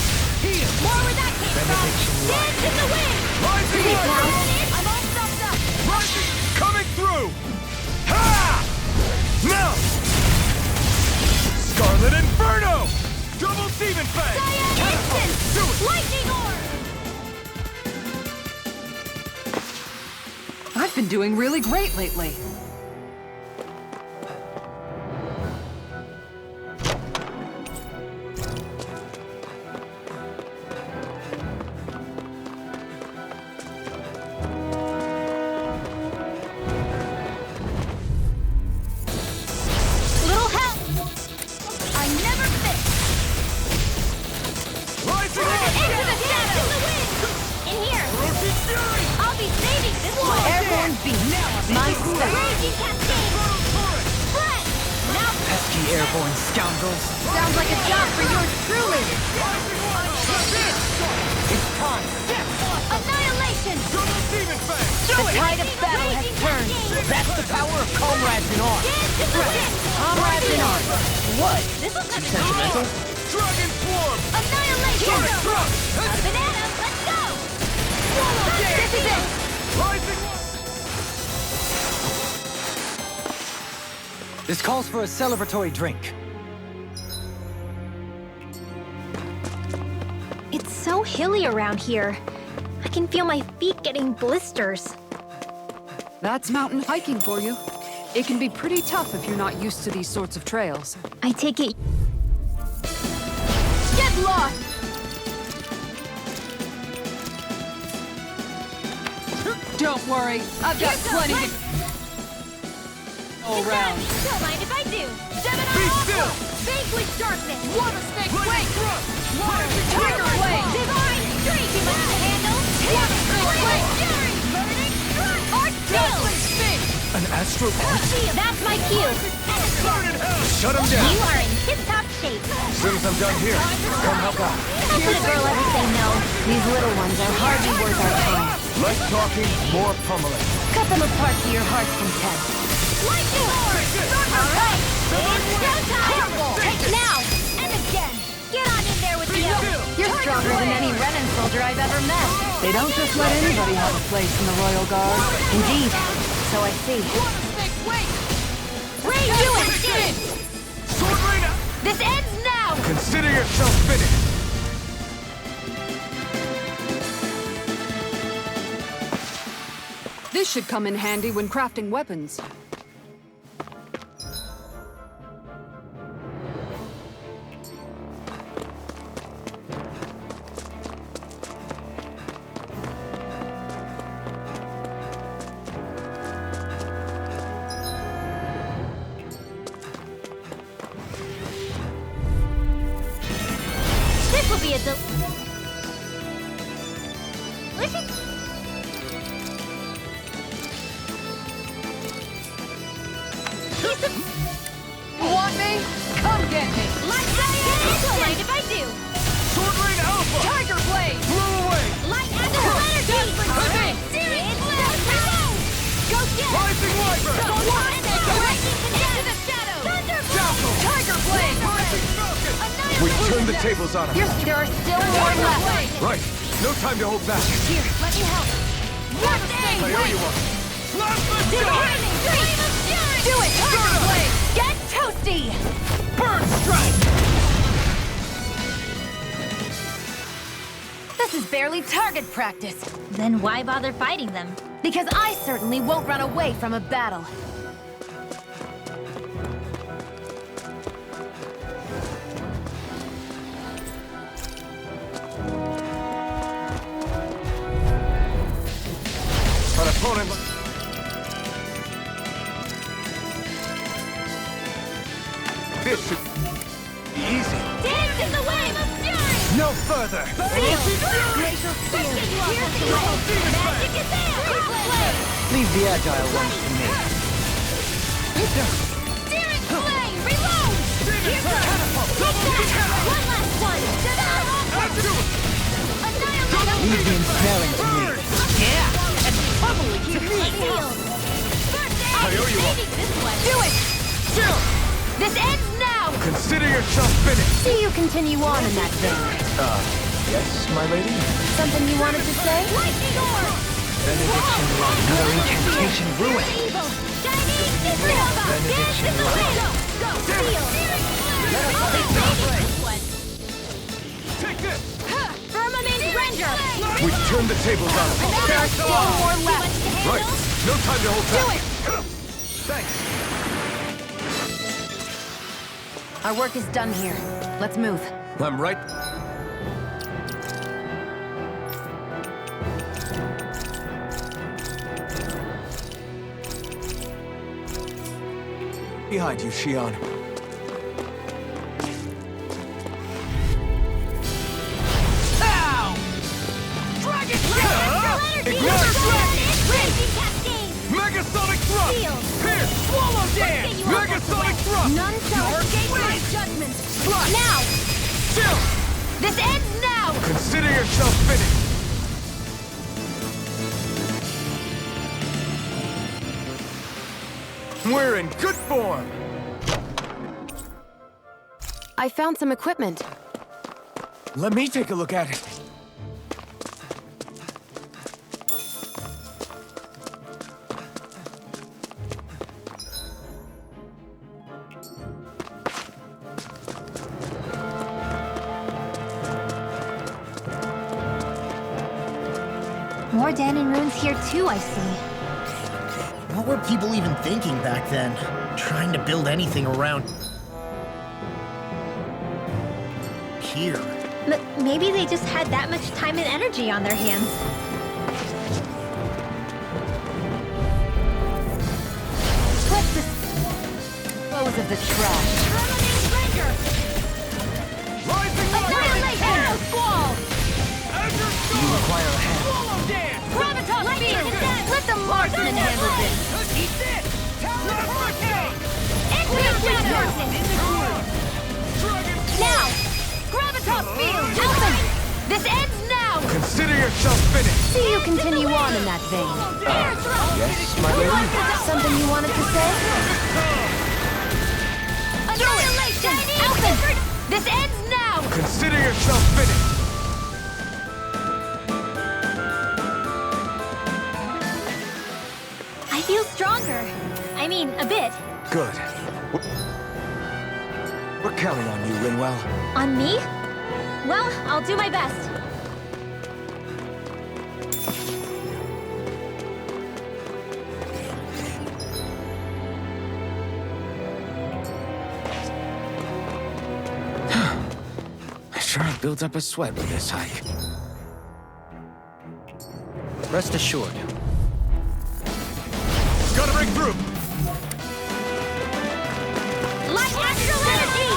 More where that came from! Dance in the wind! Rising Sleep Lightning! now! I'm all stuffed up! Rising! Coming through! Ha! Now! Scarlet Inferno! Double Demon Fang! Cyan Instant! Lightning Orb! I've been doing really great lately. Little help! I never miss! Rising Into the shadows! In the wind! In here! Roasted Fury! I'll be saving this one! Airborne beast! My step! Raging Cascade! Spread! Now Pesky airborne scoundrels. sounds like a job for yours truly! It's time! Annihilation! Double Demon Fang! The tide of battle has turned! That's the power of comrades in arms! Dance in the wind! Comrades in arms! What? This was not Sentimental? Dragon Swarm! Annihilation! Truck! Banana, let's go! This is it! Rising! This calls for a celebratory drink. It's so hilly around here. I can feel my feet getting blisters. That's mountain hiking for you. It can be pretty tough if you're not used to these sorts of trails. I take it Get lost! Don't worry, I've got plenty to go around. Don't mind if I do! Be still! Vanquish darkness! Water snake Blade wait! Thrust! Tiger blade! Divine streak! Too much to handle! Water snake wait! Fury! Burning strike! Art kill! an astral art. That's my cue! Burn in hell! Shut him down. You are in tip-top shape! As soon as I'm done here, come help out. How could a girl ever say no? These little ones are hardly worth our time. Less talking, more pummeling. Cut them apart to your heart's content. Lightning Lord! All right! It's showtime! Take now! And again! Get on in there with the elves! You're stronger than any Renan soldier I've ever met. They don't just let anybody have a place in the Royal Guard. Indeed. So I see. Ray you instead! Sword Rain out! This ends now! Consider yourself finished. This should come in handy when crafting weapons. This will be a Listen. Want me? Come get me! Light Don't mind if I do! Sword Rain Alpha! Tiger blade! Blow away! Light Astral Energy! We turned the tables on him. There are still more left. Right. No time to hold back. Here, let me help. One thing! I owe you one. Do it! Get toasty! Burn strike! This is barely target practice. Then why bother fighting them? Because I certainly won't run away from a battle. An opponent. This should be easy. Dance in the wave of fury! No further. Glacial spear! Magic is there! Replay! Leave the agile ones to me. Searing flame! Reload! Here goes! Take that! One last one! Annihilate! Leave the ensnaring to me. Yeah! And pummeling to me! I owe you one. Do it! Chill! This ends now! Consider yourself finished. See you continue on in that vein. Yes, my lady? Something you wanted to say? Lightning orb! Benediction light. Another incantation ruin. Evil! Shining Dislova! Dance in the wind! Go! Seal! Take this. Firmament Render! We turned the tables on him. There are still more left. Right. No time to hold back. Thanks. Our work is done here. Let's move. I'm right. Behind you, Xion. Ow! Dragon Shot! Ignite Blast! Raging Cascade! Megasonic Thrust! Seal! Pierce! Swallow Dance! Megasonic Thrust! None shall escape my judgment! Now! Chill! This ends now! Consider yourself finished. We're in good form. I found some equipment. Let me take a look at it. More Danon runes here too, I see. What were people even thinking back then? Trying to build anything around here. Maybe they just had that much time and energy on their hands. Let's dispose of the trash. Firmament Render! Rising Annihilate Arrow Squall! You require a hand. Swallow Dance! Graviton Spear! Let the marksman handle this. Eat this! Talon Hurricane! Now! Graviton Field! Alvin! This ends now! Consider yourself finished. See you continue on in that vein. Air Thrust! Yes, my lady? Something you wanted to say? Annihilation! Alvin! This ends now! Consider yourself finished. I feel stronger. I mean, a bit. Good. We're counting on you, Linwell. On me? Well, I'll do my best. I sure have built up a sweat with this hike. Rest assured. Gotta break through! Light Astral Energy!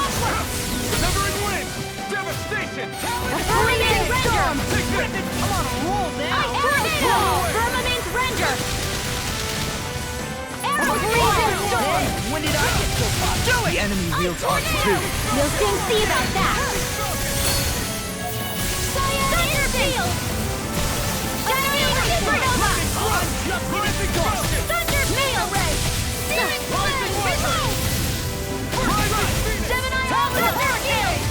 Severing wind! Devastation! Firmament Render! Take this! I'm on a roll now! Arrow Squall! Firmament Render! Arrow Storm! When did I get so far? Do it! The enemy wields arts too. We'll soon see about that! Thunder Field! Annihilate Supernova! Thunder Mail Ray! Searing Flame! Reload! Gemini Alpha Hurricane!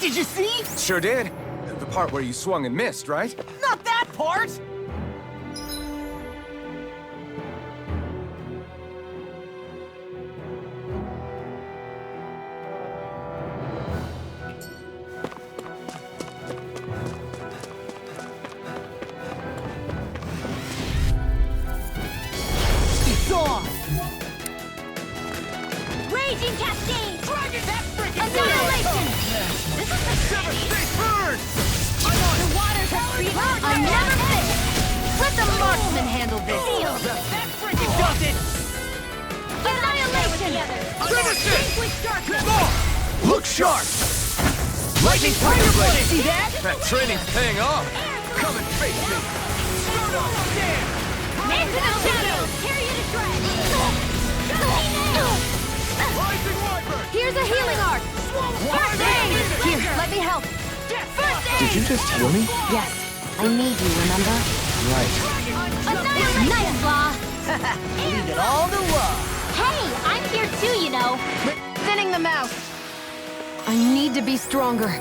Did you see? Sure did. The part where you swung and missed, right? Not that part! It's on! Raging Cascade! Dragon! That freaking Annihilation! This is the Devastate burn! The waters have freed I'm never finished! Let the marksman handle this! Seal! That freaking does it! Annihilation! Vanquish darkness! Look sharp! Lightning Fire Blade! See that? That training's paying off! Come and face me! Start off! Stand! Into the shadows! Tear you to shreds! Rising Wyvern! Here's a healing arc! First aid! Here, let me help! First aid! Did you just heal me? Yes, I need you, remember? Right. Annihilation! Nice, Law! Leave it all to love! Hey, I'm here too, you know! Thinning them out. I need to be stronger.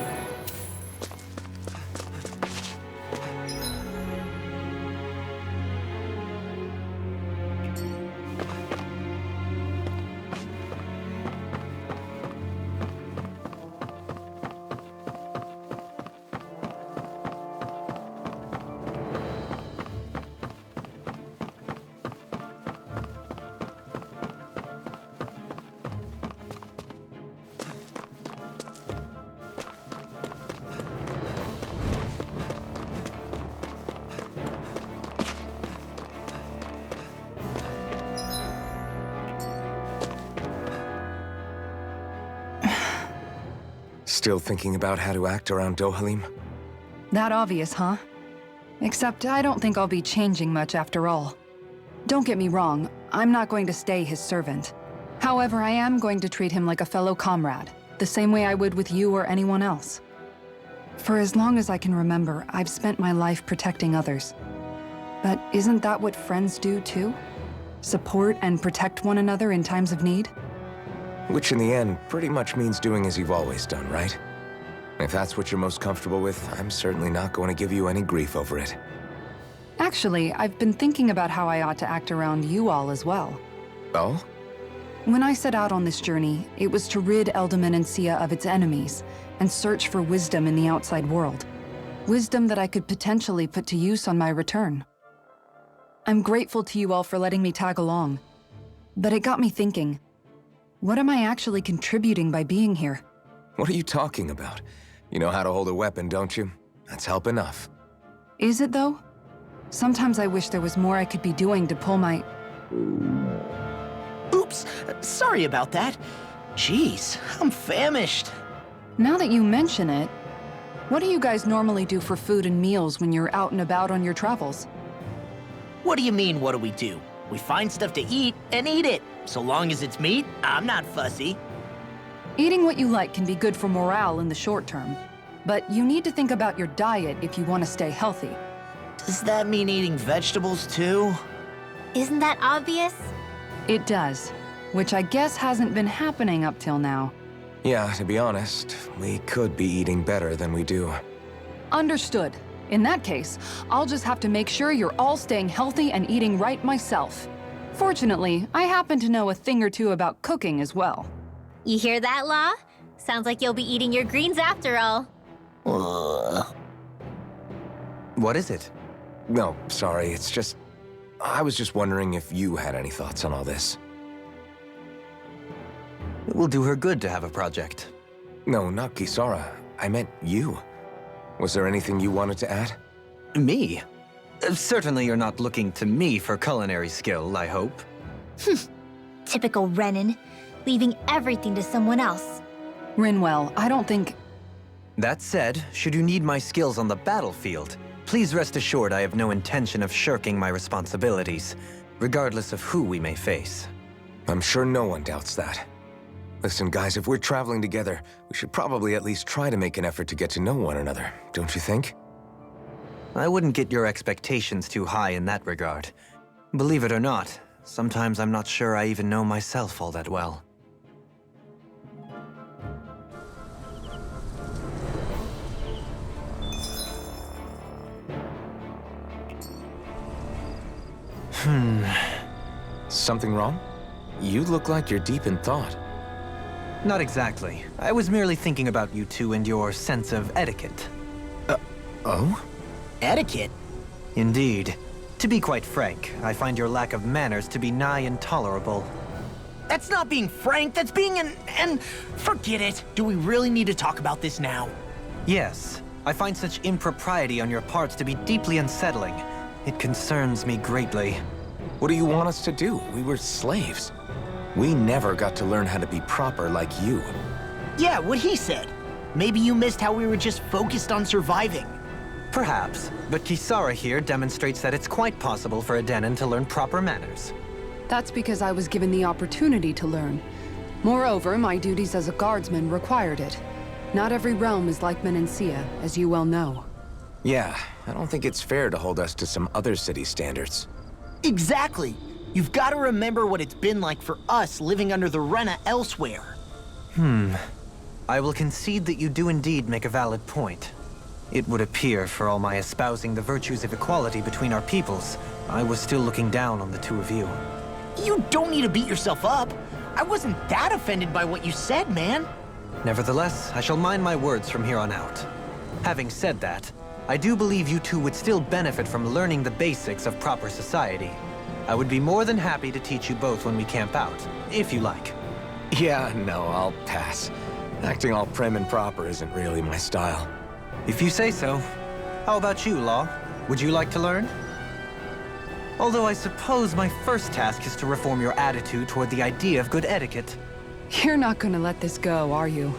Still thinking about how to act around Dohalim? That obvious, huh? Except I don't think I'll be changing much after all. Don't get me wrong, I'm not going to stay his servant. However, I am going to treat him like a fellow comrade, the same way I would with you or anyone else. For as long as I can remember, I've spent my life protecting others. But isn't that what friends do too? Support and protect one another in times of need? Which in the end pretty much means doing as you've always done, right? If that's what you're most comfortable with, I'm certainly not going to give you any grief over it. Actually, I've been thinking about how I ought to act around you all as well. Oh? When I set out on this journey, it was to rid Eldaman and Sia of its enemies and search for wisdom in the outside world. Wisdom that I could potentially put to use on my return. I'm grateful to you all for letting me tag along, but it got me thinking. What am I actually contributing by being here? What are you talking about? You know how to hold a weapon, don't you? That's help enough. Is it though? Sometimes I wish there was more I could be doing to pull my... Oops, sorry about that. Jeez, I'm famished. Now that you mention it, what do you guys normally do for food and meals when you're out and about on your travels? What do you mean, what do we do? We find stuff to eat and eat it. So long as it's meat, I'm not fussy. Eating what you like can be good for morale in the short term, but you need to think about your diet if you want to stay healthy. Does that mean eating vegetables too? Isn't that obvious? It does, which I guess hasn't been happening up till now. Yeah, to be honest, we could be eating better than we do. Understood. In that case, I'll just have to make sure you're all staying healthy and eating right myself. Fortunately, I happen to know a thing or two about cooking as well. You hear that, Law? Sounds like you'll be eating your greens after all. What is it? No, sorry, it's just... I was just wondering if you had any thoughts on all this. It will do her good to have a project. No, not Kisara. I meant you. Was there anything you wanted to add? Me? Certainly you're not looking to me for culinary skill, I hope. Typical Renan, leaving everything to someone else. Rinwell, I don't think... That said, should you need my skills on the battlefield, please rest assured I have no intention of shirking my responsibilities, regardless of who we may face. I'm sure no one doubts that. Listen, guys, if we're traveling together, we should probably at least try to make an effort to get to know one another, don't you think? I wouldn't get your expectations too high in that regard. Believe it or not, sometimes I'm not sure I even know myself all that well. Something wrong? You look like you're deep in thought. Not exactly. I was merely thinking about you two and your sense of etiquette. Oh? Etiquette? Indeed. To be quite frank, I find your lack of manners to be nigh intolerable. That's not being frank, that's being and forget it. Do we really need to talk about this now? Yes, I find such impropriety on your parts to be deeply unsettling. It concerns me greatly. What do you want us to do? We were slaves. We never got to learn how to be proper like you. Yeah, what he said. Maybe you missed how we were just focused on surviving. Perhaps, but Kisara here demonstrates that it's quite possible for a Denon to learn proper manners. That's because I was given the opportunity to learn. Moreover, my duties as a guardsman required it. Not every realm is like Menancia, as you well know. Yeah, I don't think it's fair to hold us to some other city standards. Exactly. You've got to remember what it's been like for us living under the Rena elsewhere. I will concede that you do indeed make a valid point. It would appear, for all my espousing the virtues of equality between our peoples, I was still looking down on the two of you. You don't need to beat yourself up. I wasn't that offended by what you said, man. Nevertheless, I shall mind my words from here on out. Having said that, I do believe you two would still benefit from learning the basics of proper society. I would be more than happy to teach you both when we camp out, if you like. Yeah, no, I'll pass. Acting all prim and proper isn't really my style. If you say so. How about you, Law? Would you like to learn? Although I suppose my first task is to reform your attitude toward the idea of good etiquette. You're not gonna let this go, are you?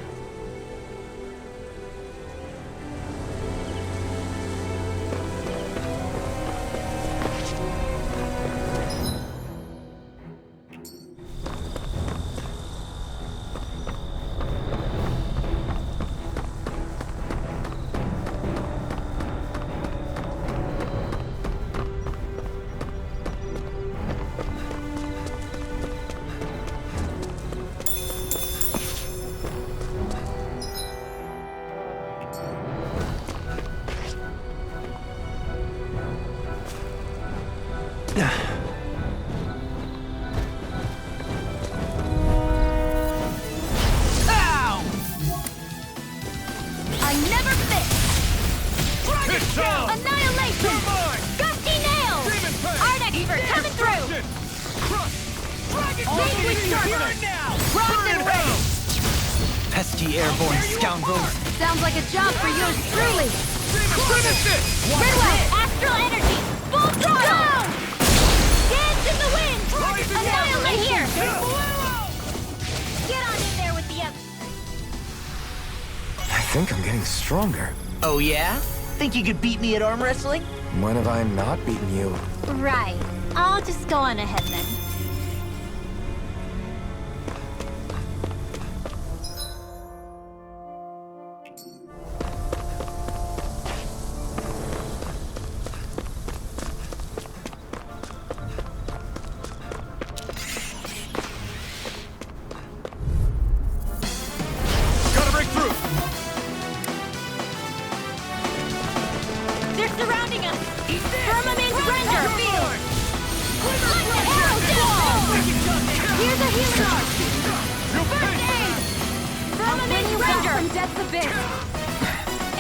I never miss! Annihilation! Gusty nails! Art expert coming through! Language serpent! Rocked and ready! Pesky airborne scoundrels! Sounds like a job for yours truly! Redwell, astral energy! Full throttle! Dance in the wind! Annihilate here! Get on in there with the others! I think I'm getting stronger. Oh yeah? Think you could beat me at arm wrestling? When have I not beaten you? Right. I'll just go on ahead then. Gotta break through! They're surrounding us! Firmament render! Arrow down! Here's a healing art! First aid! Firmament render! From depths abyss!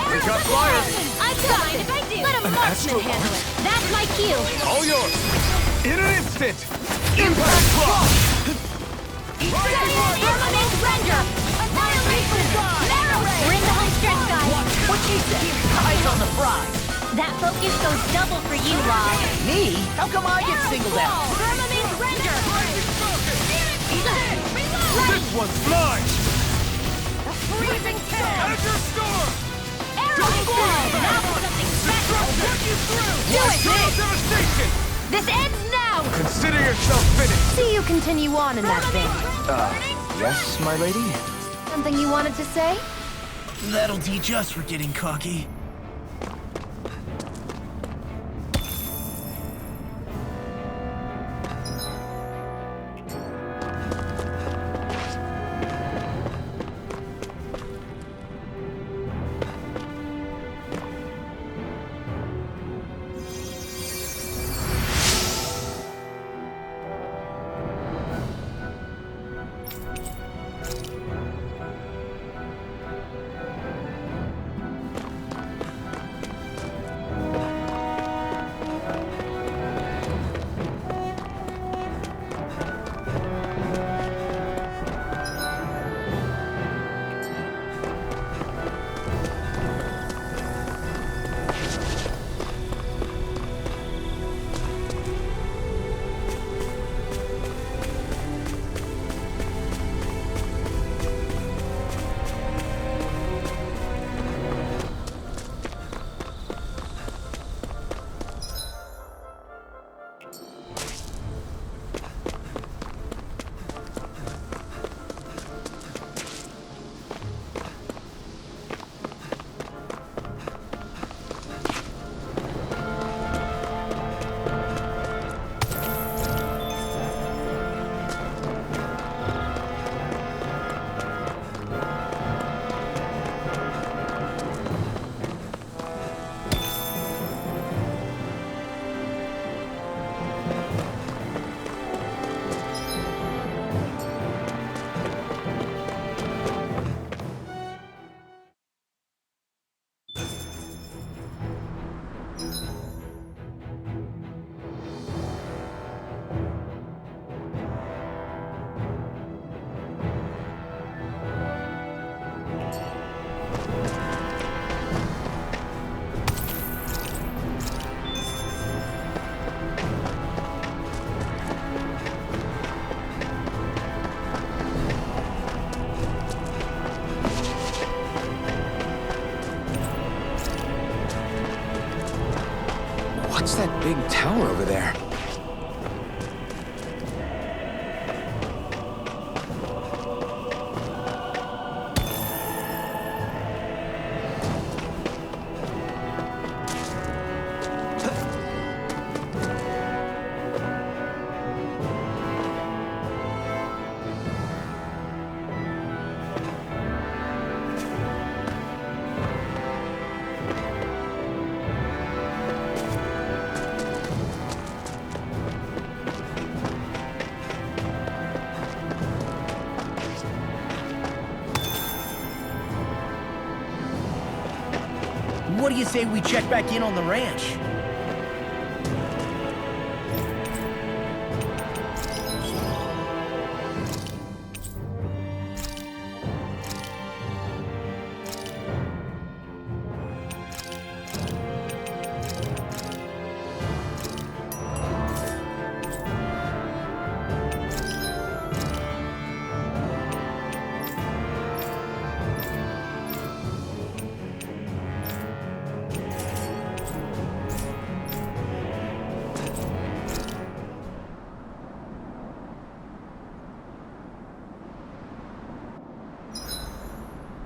We got flyers! I'm fine if I do! Let a marksman handle it! That's my cue! All yours! In an instant! Impact block! Firmament render! Annihilation! Marrow ray! We're in the home stretch, guys! What she said? Eyes on the prize. That focus goes double for you, Law. Me? How come I get singled out? Firmament render! This one's mine! Freezing tail! Out of your storm! Arrow ball! Now for something special! Put you through! Do it, Total Nick! devastation! This ends now! Consider yourself finished! See you continue on in that vein. Yes, my lady? Something you wanted to say? That'll teach us for getting cocky. What's that big tower over there? What do you say we check back in on the ranch?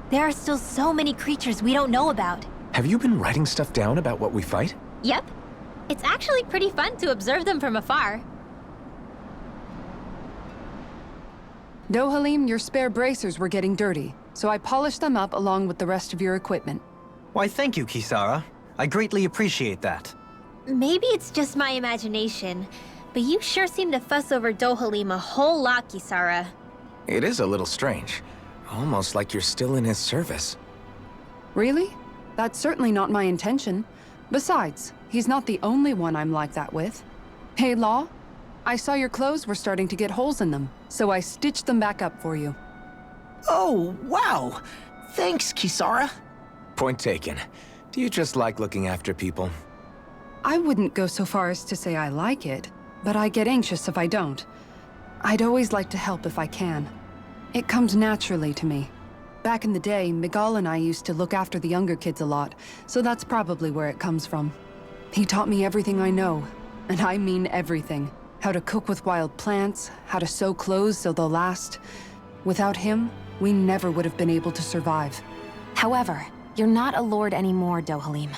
There are still so many creatures we don't know about. Have you been writing stuff down about what we fight? Yep. It's actually pretty fun to observe them from afar. Dohalim, your spare bracers were getting dirty, so I polished them up along with the rest of your equipment. Why, thank you, Kisara. I greatly appreciate that. Maybe it's just my imagination, but you sure seem to fuss over Dohalim a whole lot, Kisara. It is a little strange. Almost like you're still in his service. Really? That's certainly not my intention. Besides, he's not the only one I'm like that with. Hey, Law, I saw your clothes were starting to get holes in them, so I stitched them back up for you. Oh, wow. Thanks, Kisara. Point taken. Do you just like looking after people? I wouldn't go so far as to say I like it, but I get anxious if I don't. I'd always like to help if I can. It comes naturally to me. Back in the day, Miguel and I used to look after the younger kids a lot, so that's probably where it comes from. He taught me everything I know, and I mean everything. How to cook with wild plants, how to sew clothes so they'll last. Without him, we never would have been able to survive. However, you're not a lord anymore, Dohalim.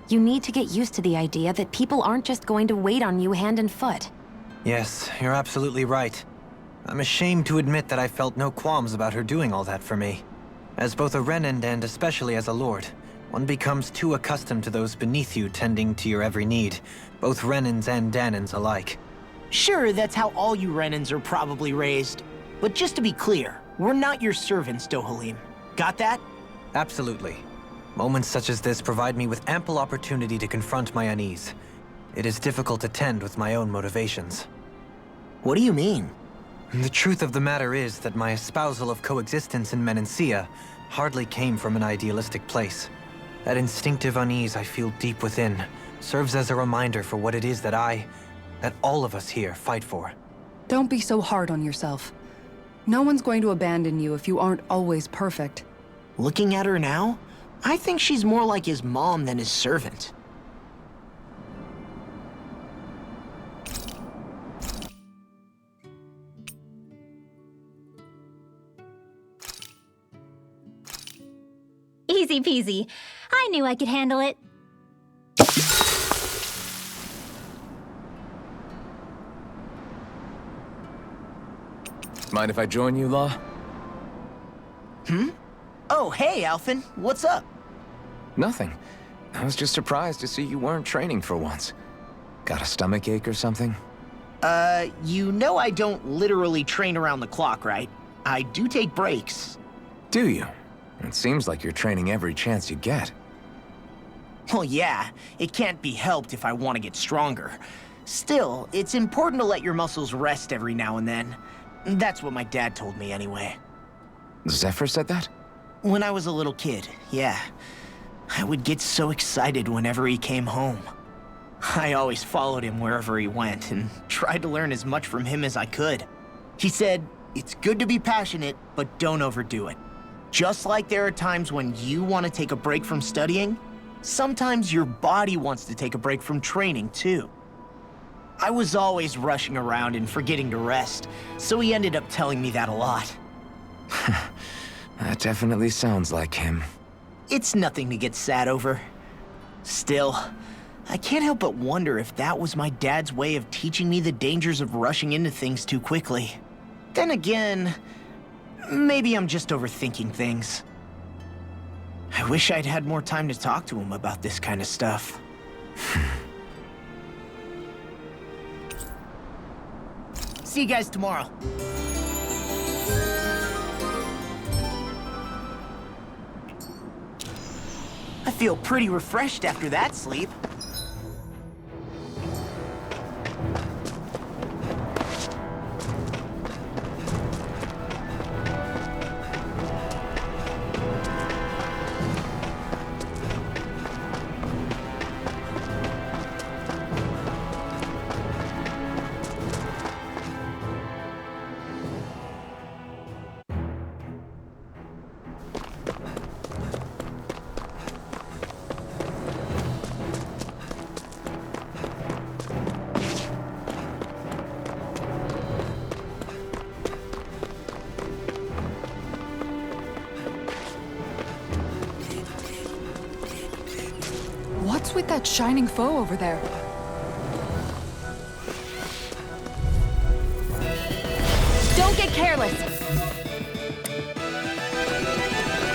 You need to get used to the idea that people aren't just going to wait on you hand and foot. Yes, you're absolutely right. I'm ashamed to admit that I felt no qualms about her doing all that for me. As both a Renan and especially as a lord, one becomes too accustomed to those beneath you tending to your every need, both Renans and Danans alike. Sure, that's how all you Renans are probably raised. But just to be clear, we're not your servants, Dohalim. Got that? Absolutely. Moments such as this provide me with ample opportunity to confront my unease. It is difficult to tend with my own motivations. What do you mean? The truth of the matter is that my espousal of coexistence in Menancia hardly came from an idealistic place. That instinctive unease I feel deep within serves as a reminder for what it is that all of us here fight for. Don't be so hard on yourself. No one's going to abandon you if you aren't always perfect. Looking at her now, I think she's more like his mom than his servant. Easy peasy. I knew I could handle it. Mind if I join you, Law? Oh, hey, Alphen. What's up? Nothing. I was just surprised to see you weren't training for once. Got a stomach ache or something? You know I don't literally train around the clock, right? I do take breaks. Do you? It seems like you're training every chance you get. Well, yeah, it can't be helped if I want to get stronger. Still, it's important to let your muscles rest every now and then. That's what my dad told me anyway. Zephyr said that? When I was a little kid, yeah. I would get so excited whenever he came home. I always followed him wherever he went and tried to learn as much from him as I could. He said, it's good to be passionate, but don't overdo it. Just like there are times when you want to take a break from studying, sometimes your body wants to take a break from training too. I was always rushing around and forgetting to rest, so he ended up telling me that a lot. That definitely sounds like him. It's nothing to get sad over. Still, I can't help but wonder if that was my dad's way of teaching me the dangers of rushing into things too quickly. Then again, maybe I'm just overthinking things. I wish I'd had more time to talk to him about this kind of stuff. See you guys tomorrow. I feel pretty refreshed after that sleep. What's with that shining foe over there? Don't get careless.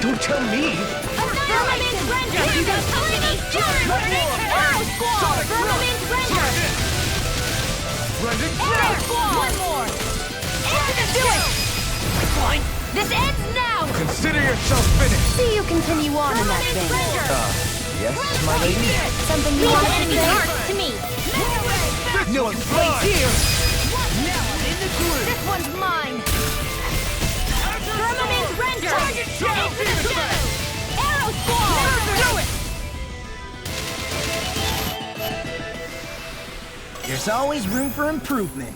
Don't tell me! Firmament render! You got company! Arrow squall! Firmament render! Arrow squall! One more! Do it! Fine. This ends now! Consider yourself finished! See you continue on in that Firmament vein. render! Yes, my lady? Something you want to Enemy convey? heart to me! No complaints here! Now I'm in the groove! This one's mine! Firmament render! Into the shadows! Arrow squall! Do it! There's always room for improvement.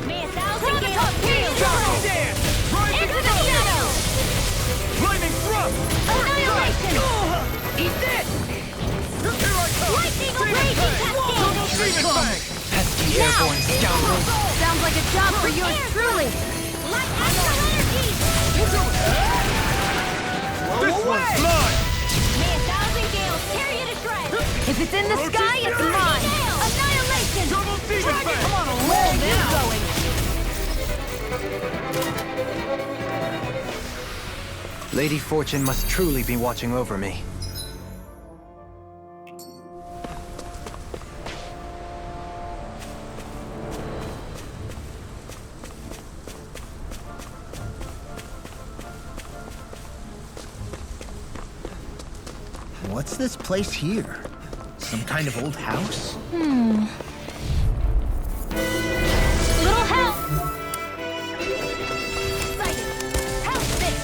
May a thousand gales pierce! Into the shadows! Flaming thrust! Annihilation! Eat this! Lightning raging cascade! Demon Fang! Pesky airborne scoundrel! Sounds like a job for yours truly! Light astral energy! This one's mine! May a thousand gales tear you to shreds! If it's in the sky, it's mine! Annihilation! Double Demon Fang! Come on, roll now! Going. Lady Fortune must truly be watching over me. What's this place here? Some kind of old house? Little help! Sighted! Help this!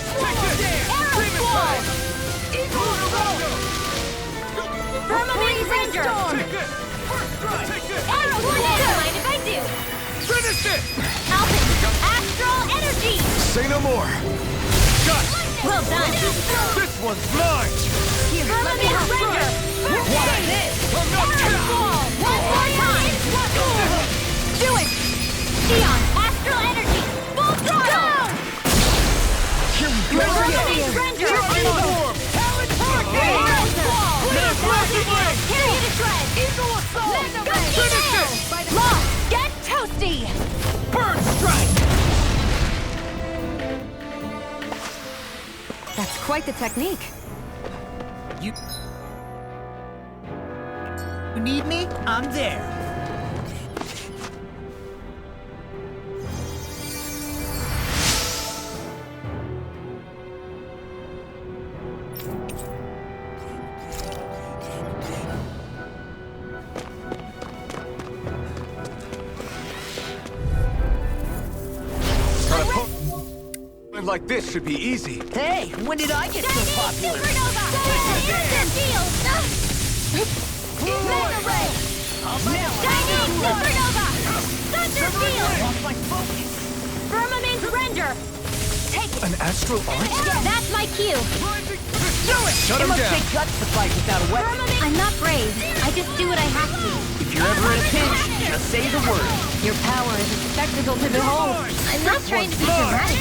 Arrow squall! Eagle Firmament Ranger! Arrow tornado! Mind if I do? Finish it! Alpin! Astral energy! Say no more. Well done! This one's mine. Firmament Ranger! What a hit! I'm not Arrow squall! One more time! Do it! Neon! Astral energy! Full throttle! Here we go! Firmament Ranger! Arrow squall! Carry it to shred! Eagle assault! Finish it! Lost! Get toasty! Bird strike! That's quite the technique. You need me? I'm there. Like this should be easy. Hey, when did I get so popular? Supernova! Shield! Mega Ray! Shining Supernova! Thunder Field! Lost my focus. Firmament Render! Take it! An astral arch? That's my cue! Do it! Shut it him must down. take guts to fight without a weapon. I'm not brave. I just do what I have to. If you're ever in a pinch, just say the word. Your power is a spectacle to behold. I'm not trying to be dramatic.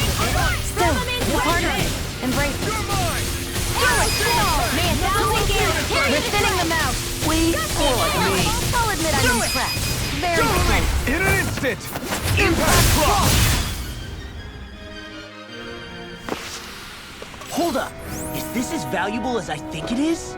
Still, you're part of it. Embrace it. May a thousand gears carry We're the thinning them out. We, I'll admit I'm impressed. Very impressed. In an instant! Impact block! Hold up. Is this as valuable as I think it is?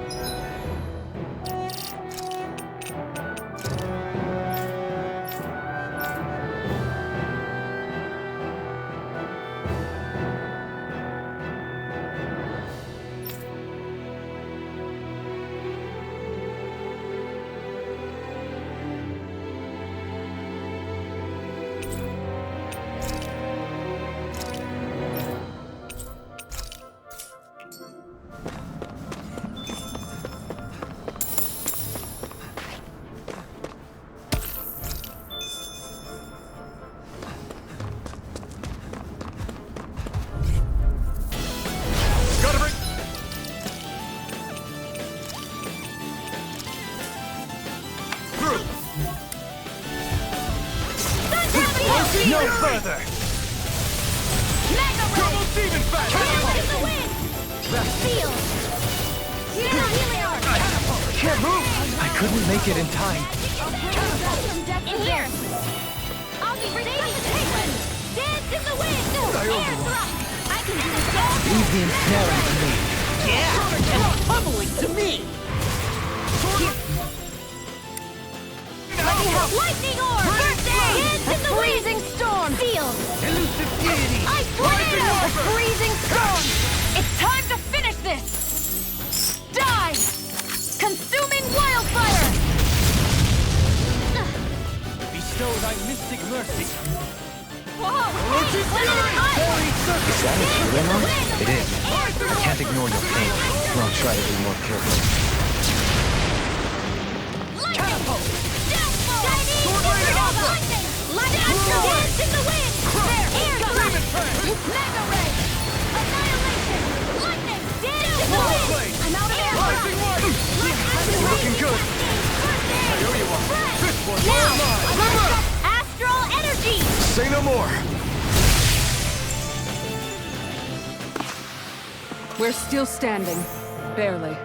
Gotta bring... Through! No further! Double demon fast! Can't move! I couldn't make it in time. In here! I'll be saving Penguin! Dance in the wind! Air thrust! I can dissolve Leave the ensnaring to me. Yeah, and pummeling to me. Let me help! Lightning orb! Birthday! Dance in the freezing storm! Field! Elusive deity. Ice tornado! A freezing storm! It's time to finish this! Die! Consuming wildfire! Bestow thy mystic mercy. Whoa! Is that a healing arm? It is. I can't ignore your pain. I'll try to be more careful. Catapult! Chinese supernova! Lightning! Dance in the wind! Air thrust! Mega ray! Annihilation! Lightning! Dance in the wind! I'm out of air! You're looking good. I owe you one. This one's all mine. Astral energy! Say no more. We're still standing. Barely.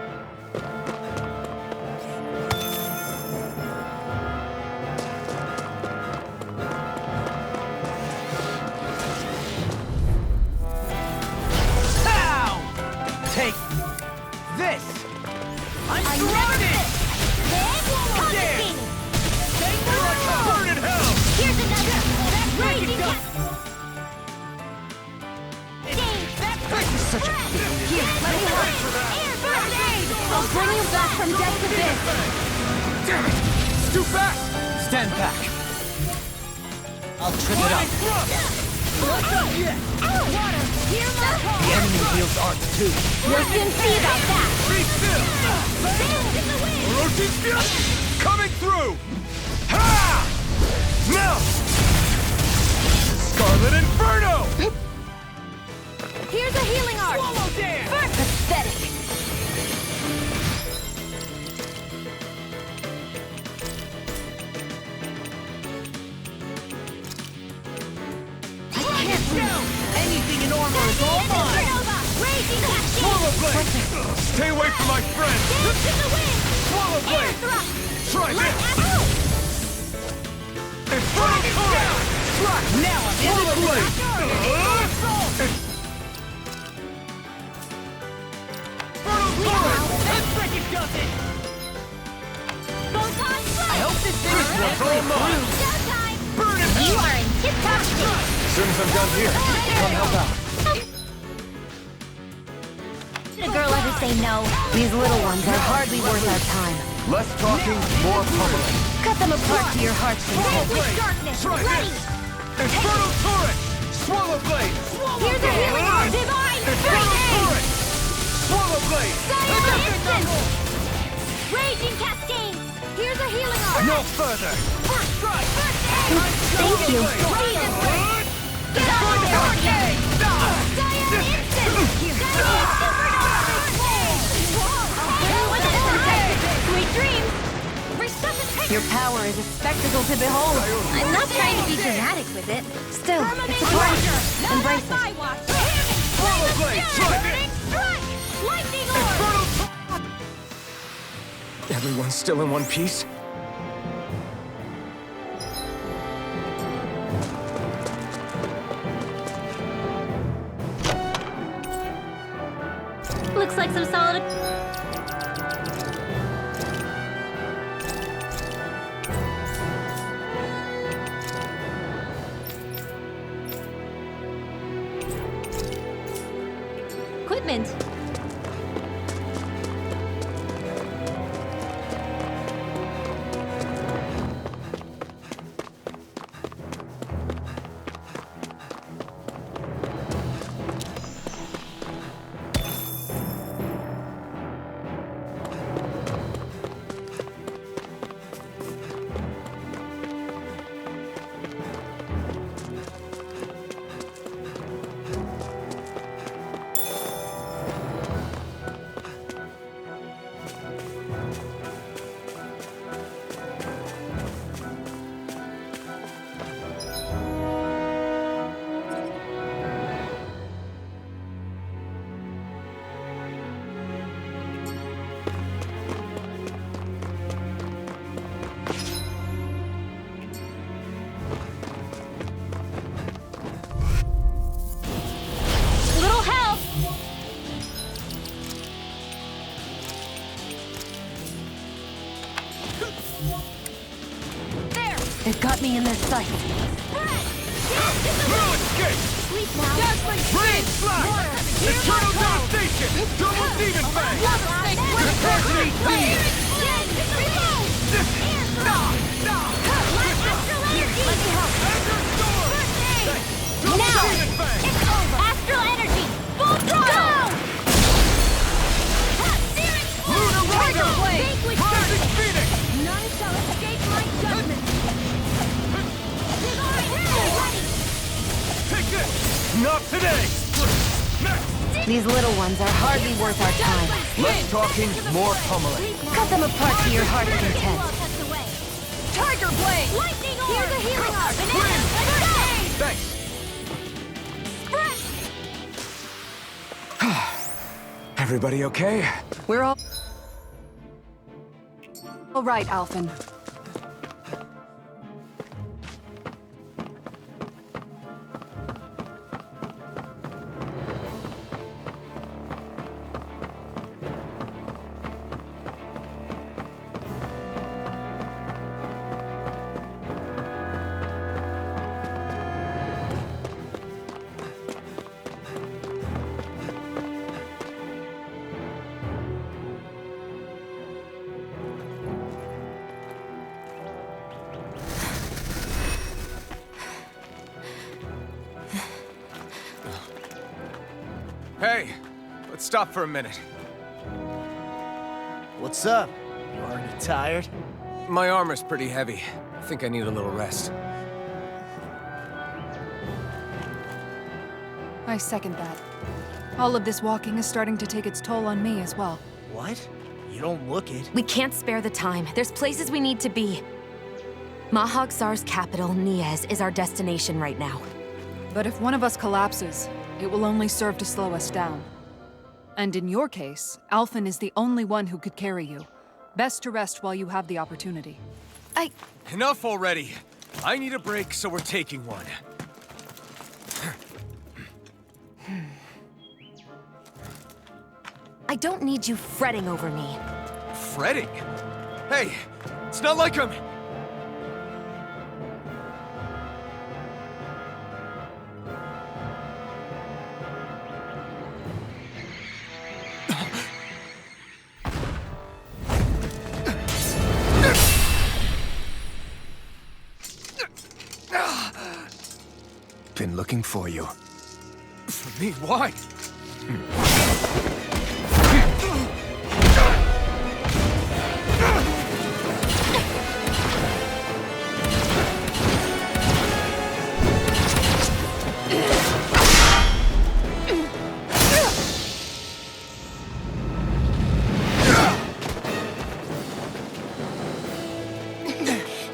Pow! Such a here, let me help. I'll bring you back from death to this. Damn it! It's too fast! Stand back. I'll trim it up. What's up yet? Water, hear my call. The enemy wields art too. We'll soon see about that. Be still! Sails in the wind. Orochi coming through! Ha! Now! Scarlet Inferno! Here's a healing art. Swallow dance! First, pathetic. Anything in armor is all mine! Raging cascade. Swallow Blade! Stay away from my friend! Dance in the wind. Swallow Air Blade! thrust. Try Light this! arrow. Inferno Torrent! Struck! Now I'm in Swallow the Blade! Inferno Torrent! Let's break it, does it! Photon I hope this finish This one's will all mine. Showtime. Burn it! You are in tip-top shape. As soon as I'm done here, come help out. Did a girl ever say no? These little ones are hardly worth our time. Less talking, more pummeling. Cut them apart to your heart's content. With darkness. Try Ready. this! Inferno Torrent! Swallow Blade! Here's a healing art. Divine. Inferno Free Torrent! Swallow Blade! Fire instant. Raging cascades. Here's a healing art. No further! First strike! Thank you. Sweet dreams. Your power is a spectacle to behold. I'm not trying to be dramatic with it. Still, it's a part. Embrace it. Swallow Blade! Try this! Lightning orb. Inferno Everyone's still in one piece? Looks like some solid. Equipment. Little help. There. They've got me in their sights. No escape! Sleep now. Rain Slash! Eternal Devastation! Double Demon Fang! Prepare to eat thieves! Double Now. Demon Fang! Astral energy. Full throttle. Lunar Rider! Vanquish Rising Phoenix! None shall escape my judgment. Divine ready. Take this! Not today! Next! These little ones are hardly worth our time. Less talking, more pummeling. Cut them apart to your heart's content. Tiger blade. Lightning orb. Here's a healing art. Thanks! Everybody okay? We're all right, Alphen. Hey, let's stop for a minute. What's up? You already tired? My armor's pretty heavy. I think I need a little rest. I second that. All of this walking is starting to take its toll on me as well. What? You don't look it. We can't spare the time. There's places we need to be. Mahag Sar's capital, Niez, is our destination right now. But if one of us collapses, it will only serve to slow us down. And in your case, Alphen is the only one who could carry you. Best to rest while you have the opportunity. Enough already! I need a break, so we're taking one. I don't need you fretting over me. Fretting? Hey, it's not like I'm... Been looking for you. For me? Why?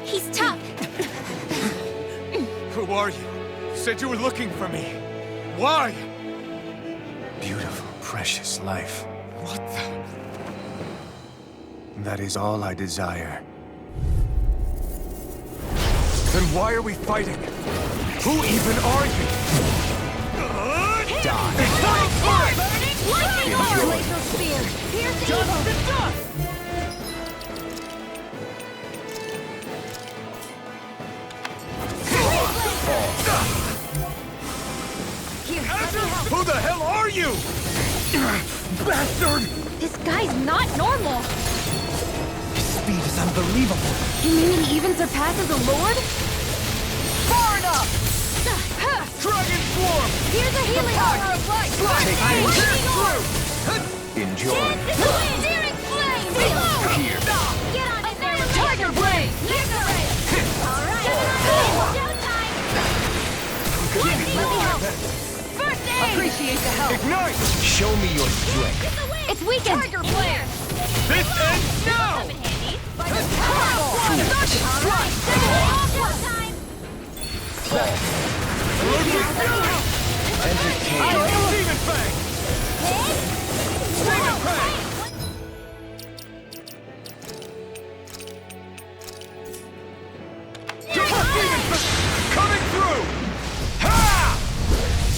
He's tough. Who are you? You said you were looking for me. Why? Beautiful, precious life. What the... That is all I desire. Then why are we fighting? Who even are you? Die. Lightning Enjoy. laser spear. Pierce evil. Who the hell are you? Bastard! This guy's not normal. Speed is unbelievable. You mean he even surpasses the Lord? Far enough! Dragon Swarm! Here's a healing power of light. Enjoy. Searing flame. Reload. Here. Get on it. Tiger blade. Laser ray. All right. Showtime. Lightning bolt. First aid. Appreciate the help. Ignite! Show me your strength. It's weakened! Tiger blade. This ends now! Demon Fang! Demon Fang! Demon Fang! Coming through! Ha!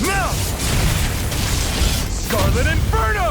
Now! Scarlet Inferno!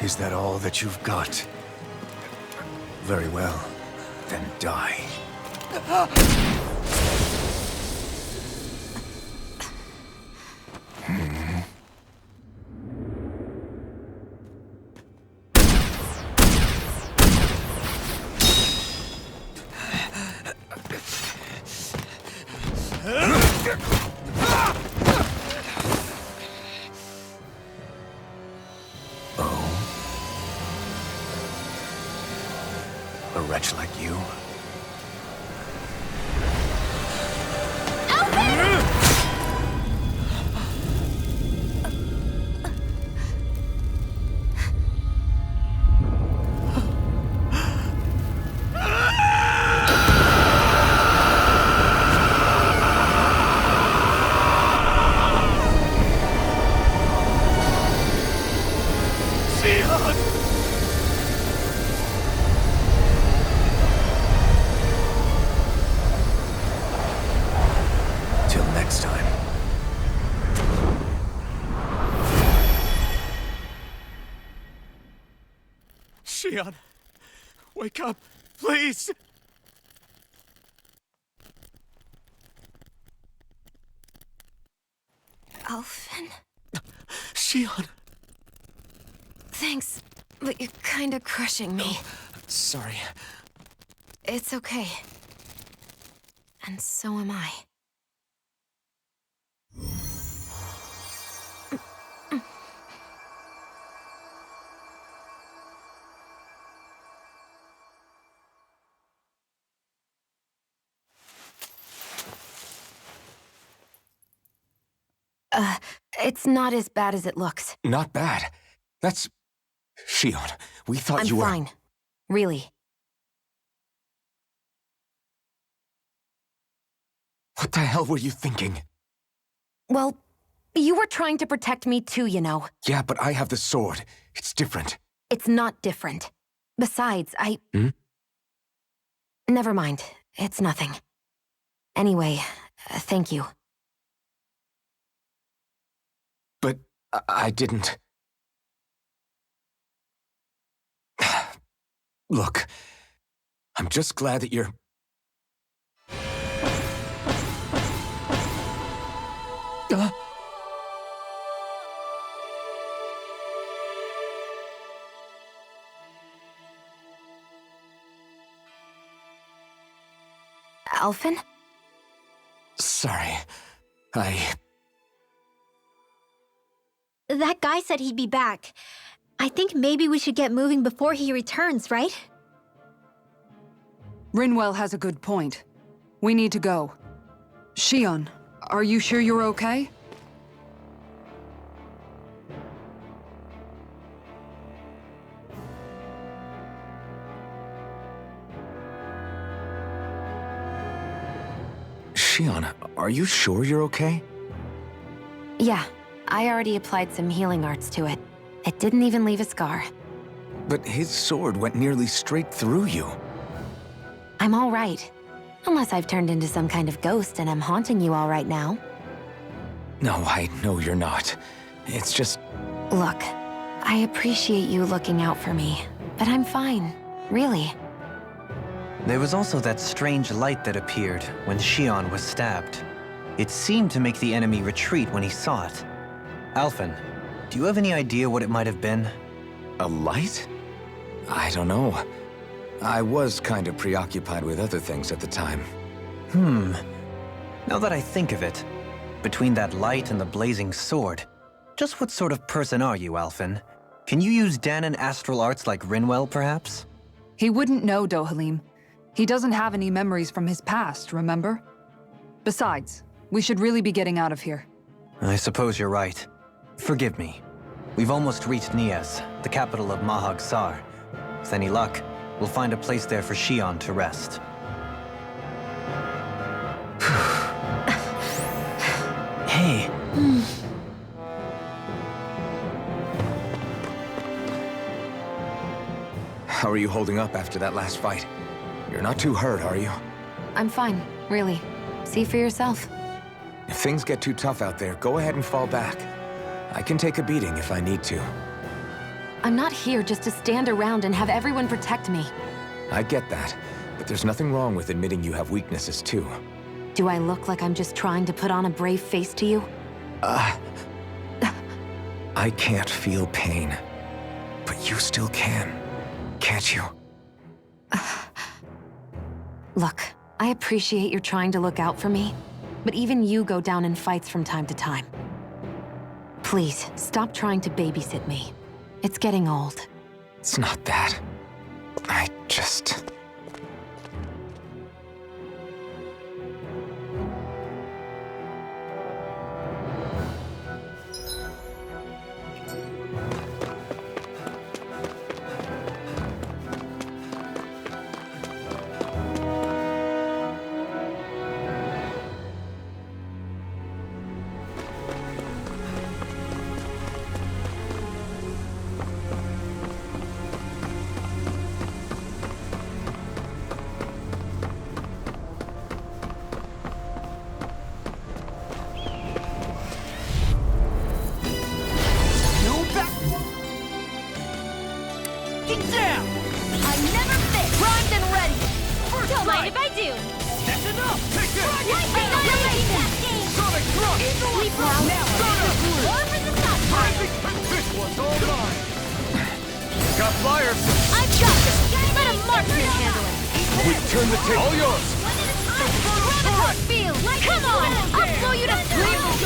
Is that all that you've got? Very well. Then die. Oh? A wretch like you? Till next time. Shion, wake up, please! Alphen? Shion! Thanks, but you're kinda crushing me. Sorry. It's okay. And so am I. It's not as bad as it looks. Not bad. That's... Shion, we thought I'm you were... fine. Really. What the hell were you thinking? Well, you were trying to protect me too, you know. Yeah, but I have the sword. It's different. It's not different. Besides, Hmm? Never mind. It's nothing. Anyway, thank you. But I didn't... Look, I'm just glad that you're... Alphen? Sorry. That guy said he'd be back. I think maybe we should get moving before he returns, right? Rinwell has a good point. We need to go. Shion, are you sure you're okay? Shion, are you sure you're okay? Yeah, I already applied some healing arts to it. It didn't even leave a scar. But his sword went nearly straight through you. I'm all right. Unless I've turned into some kind of ghost and I'm haunting you all right now. No, I know you're not. It's just... Look, I appreciate you looking out for me, but I'm fine. Really. There was also that strange light that appeared when Shion was stabbed. It seemed to make the enemy retreat when he saw it. Alphen, do you have any idea what it might have been? A light? I don't know. I was kind of preoccupied with other things at the time. Now that I think of it, between that light and the blazing sword, just what sort of person are you, Alphen? Can you use Dahnan astral arts like Rinwell, perhaps? He wouldn't know, Dohalim. He doesn't have any memories from his past, remember? Besides, we should really be getting out of here. I suppose you're right. Forgive me. We've almost reached Nias, the capital of Mahag Sar. With any luck, we'll find a place there for Shion to rest. Hey. How are you holding up after that last fight? You're not too hurt, are you? I'm fine, really. See for yourself. If things get too tough out there, go ahead and fall back. I can take a beating if I need to. I'm not here just to stand around and have everyone protect me. I get that, but there's nothing wrong with admitting you have weaknesses too. Do I look like I'm just trying to put on a brave face to you? I can't feel pain, but you still can, can't you? Look, I appreciate you're trying to look out for me, but even you go down in fights from time to time. Please, stop trying to babysit me. It's getting old. It's not that. I just... Get down! I'm never fit. Primed and ready! First Don't mind strike! if I do. That's enough! Take this! Lightning annihilation. Sonic thrust! Easily broke. Now, Sonic! Or for the stockpile. This one's all mine! Got fire! I've got this. Let a marksman handle it. We turn the table. All yours! Chronicles field. Come on. I'll blow you to pieces.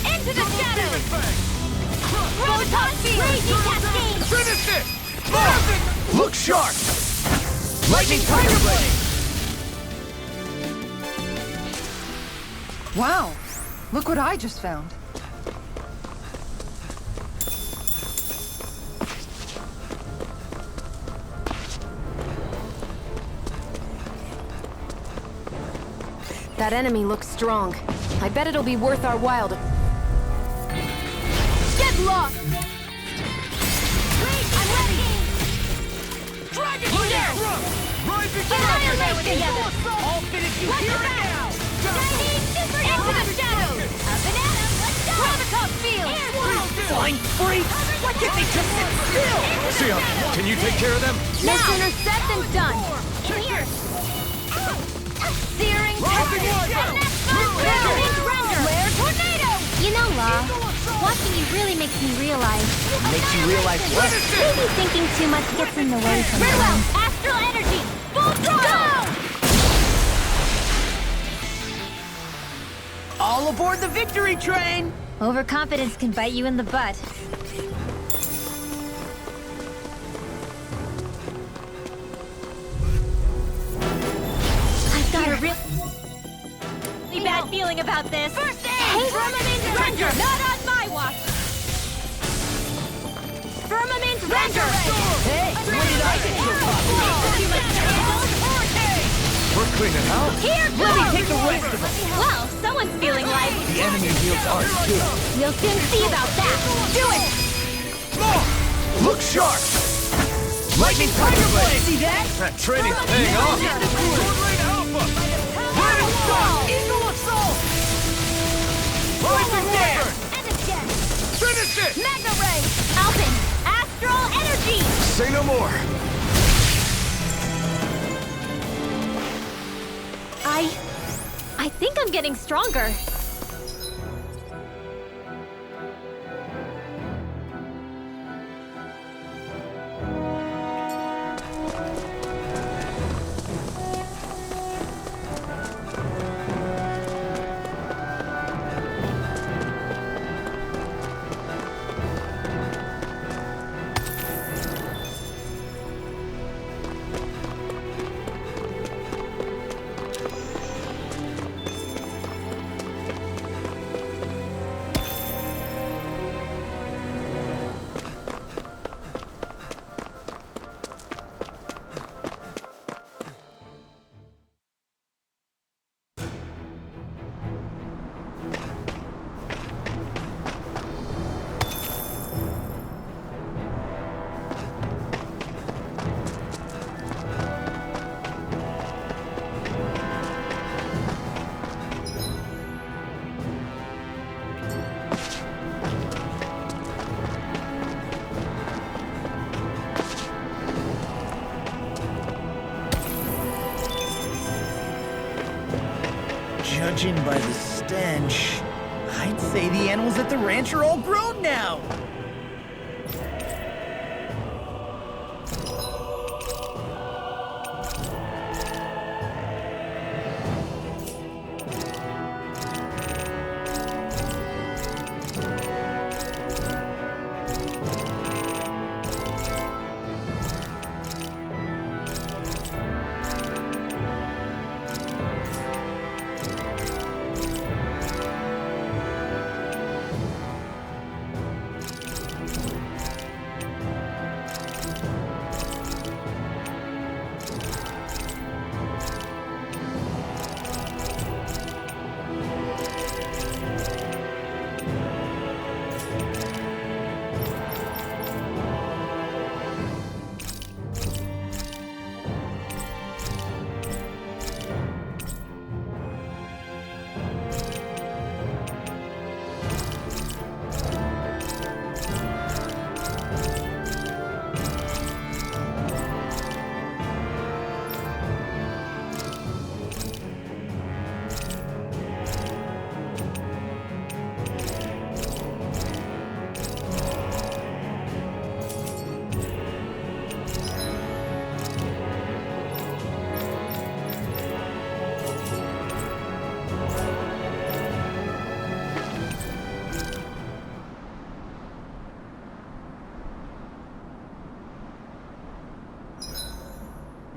Into the shadows. Chronicles field. Crazy cascade. Finish it! Look sharp! Lightning Tiger Blade! Wow, look what I just found. That enemy looks strong. I bet it'll be worth our while to... Get lost. Wait, I'm ready. Dragon Here. Rising Annihilation. I'll finish you Watch here your and back. now! Shining super into the shadows. Up and at 'em. Let's go. Chronicles field. Flying freak! Why can't they just sit still? Sion, can you take care of them? No sooner said than done. In here. Searing tempest. Flare tornado. You know, Law, watching you really makes me realize. Makes you realize what? Maybe thinking too much gets in the way sometimes. Astral energy. Full throttle. All aboard the victory train! Overconfidence can bite you in the butt. I've got a really bad feeling about this. First aid. Firmament render. Not on my watch. Firmament render. Hey, when did I get your We're cleaning house. Here Let me goes. take the rest of them! Well, someone's feeling like. The enemy heals ours too. We'll soon see about that. Do it. Look sharp! Lightning Tiger Blade! See that? That training's paying off! Eagle Assault! Rising Dare! And again. Finish it! Mega Ray. Alpin. Astral energy. Say no more. I think I'm getting stronger. Judging by the stench, I'd say the animals at the ranch are all grown now.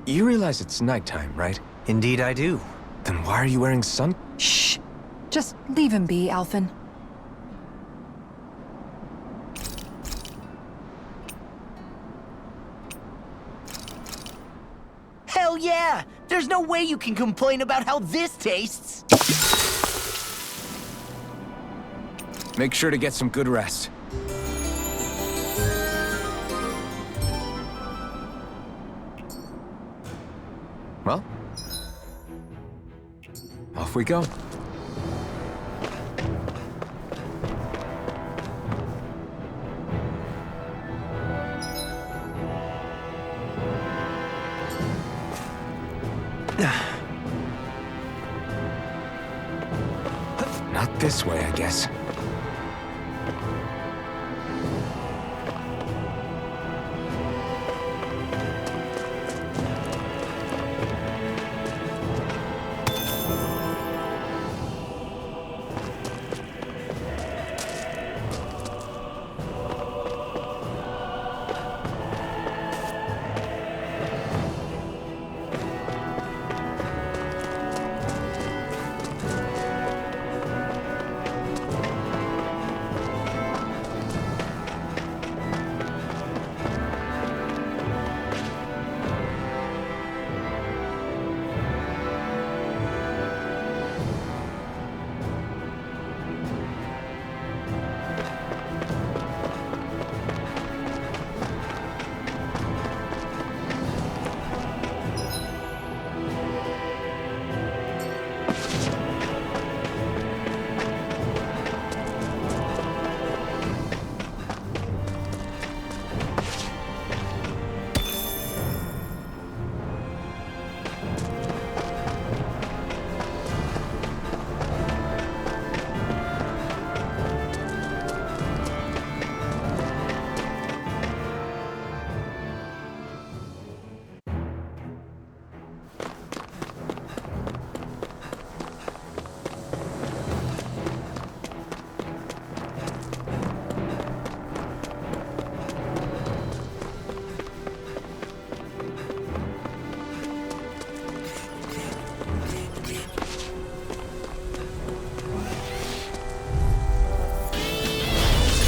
You realize it's nighttime, right? Indeed I do. Then why are you wearing sun... Shh! Just leave him be, Alphen. Hell yeah! There's no way you can complain about how this tastes! Make sure to get some good rest. Well, off we go. Not this way, I guess.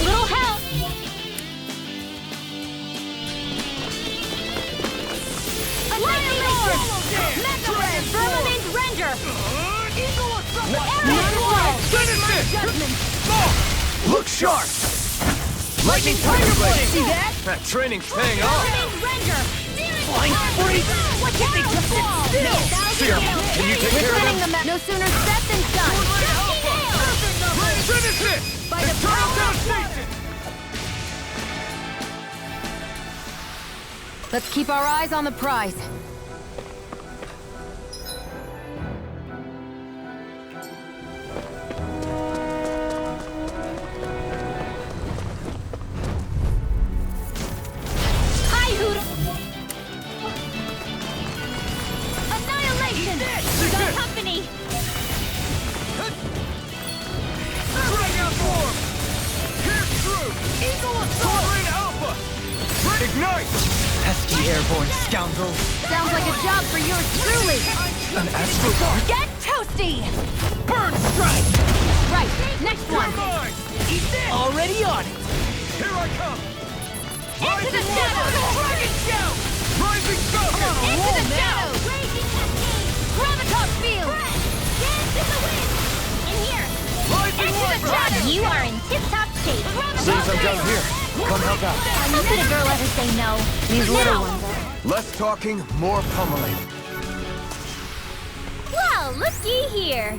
Little help! Annihilation! Mega Red! Firmament Render! Look sharp! Lightning Tiger Blade! See that? That training's paying off! Firmament Render! Flying freak! What if they just sit still? Seer, can you take care of Returning them? the no sooner said than done! Finish it! By the power of God! Let's keep our eyes on the prize. Hi, Hoodle! Annihilation! The company! Dragon form! Pierce through! Eagle Assault! Alpha! Ignite! Pesky airborne scoundrel! Sounds like a job for yours truly. An astral guard? Get toasty! Burn strike! Right, next one. Mine! Eat this! Already on it! Here I come! Into the shadows! Dragon shout! Rising Falcon! Into the shadows! Raging Cascade! Graviton Field! Dance in the wind! In here! Rising Into the Lightning! shadows! You are in tip-top shape! Seems I'm done here. Come help out. How could a girl ever say no? These little Now. ones are... Less talking, more pummeling. Well, looky here!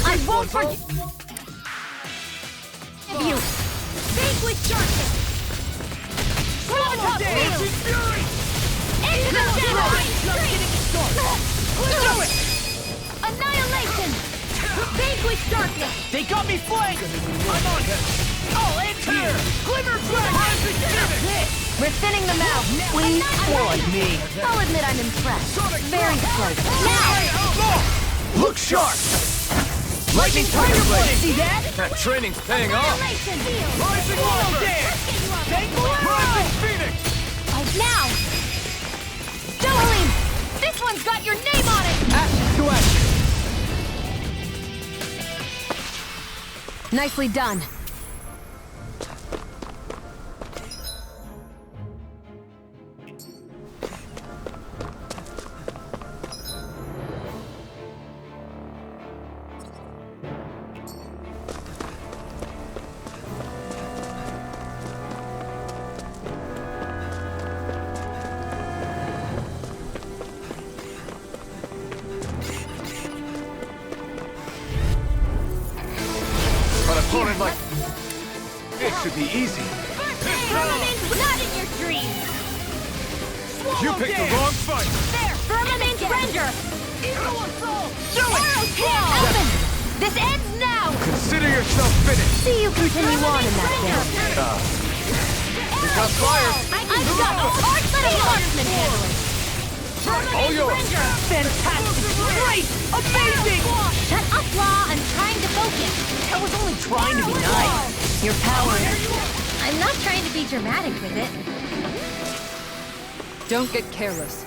I won't forgive you! Speak with justice! Graviton Field! Into the shadows! Do it! Annihilation! Vanquish darkness! They got me flanked! I'm on him! Oh, it's here! Glimmer Dragon! We're thinning them out. Please, more like me. I'll admit I'm impressed. Very close. Now! Look sharp! Lightning Tiger Blade! See that? That training's paying off! Annihilation! Rising Water! Rising Phoenix! Now! Dohalim! This one's got your name on it! Ashes to ashes! Nicely done. An opponent like... It should be easy. Firmament's not in your dreams! You picked the wrong fight! There! Firmament's render! Do it! Elvin! This ends now! Consider yourself finished! See you continue on in that vein. Got fired! I've got let a marksman handle it! All yours! Fantastic! Great! Amazing! Shut up, Law! I'm trying to focus! I was only trying to be nice. Your power. I'm not trying to be dramatic with it. Don't get careless.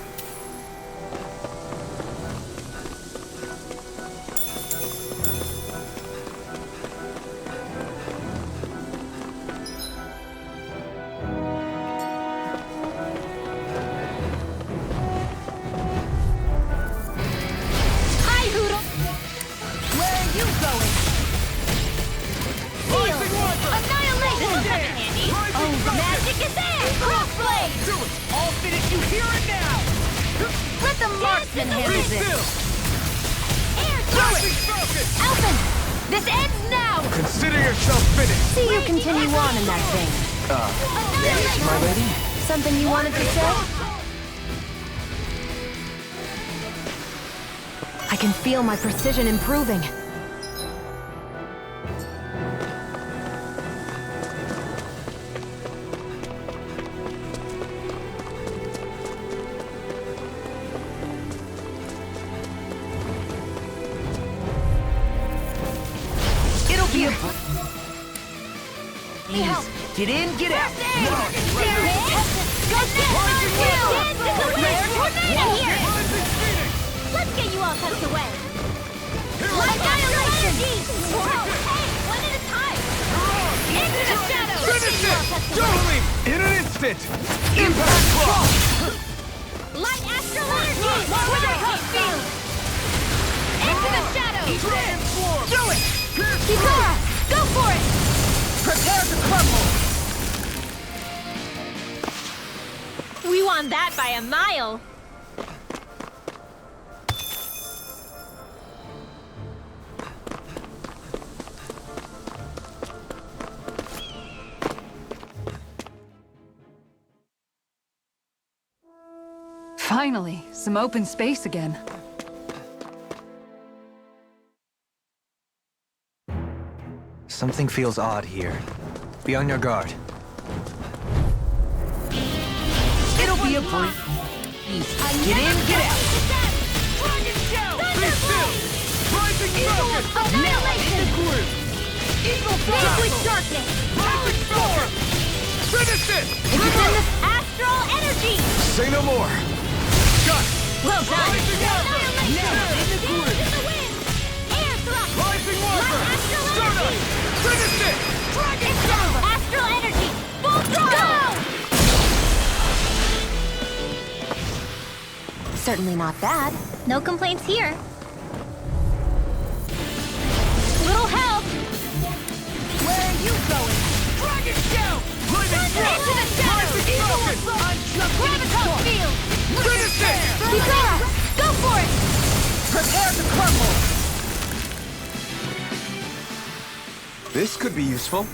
Hi, Hoodle! Where are you going? Seal! Annihilation! Oh, magic is there! Crossblade! Do it! I'll finish you here and now! Let the marksman handle Be this! still! Air Do thrust! it! Focus! Elfin! This ends now! Consider yourself finished! See you continue on in that vein. Annihilation! My lady? Something you wanted to say? I can feel my precision improving. It'll be a... Please, get in, get out! Go here! Let's get you all tucked away! Annihilation! Hey, one at a time! Into the shadows! Finish Get you all it! tucked away! Totally! In an instant! Impact Claw! Light astral energy! Wither hook field! Into the shadows! Transform! Do it! Kisara! Go for it! Prepare to crumble! We won that by a mile! Finally, some open space again. Something feels odd here. Be on your guard. It'll be a breeze. Get in, get out! Dragon Shell! Be still! Rising Focus! Now in the group! Eagle Vanquish Flash! darkness! Rising Storm! Finish it! Astral energy! Say no more! Got it! Well done! Rising Alpha! Annihilation! Now in the group! Into the wind! Air thrust! Rising Walker! Light astral Stardust! energy! Finish it! Dragon Shell! Astral energy! Full throttle! Certainly not bad. No complaints here. Little help! Where are you going? Dragon Shell! Lightning Strike! Into the shadows! Rising Focus! I'm jumping! Graviton field! Finish it! Kisara! Go for it! Prepare to crumble! This could be useful.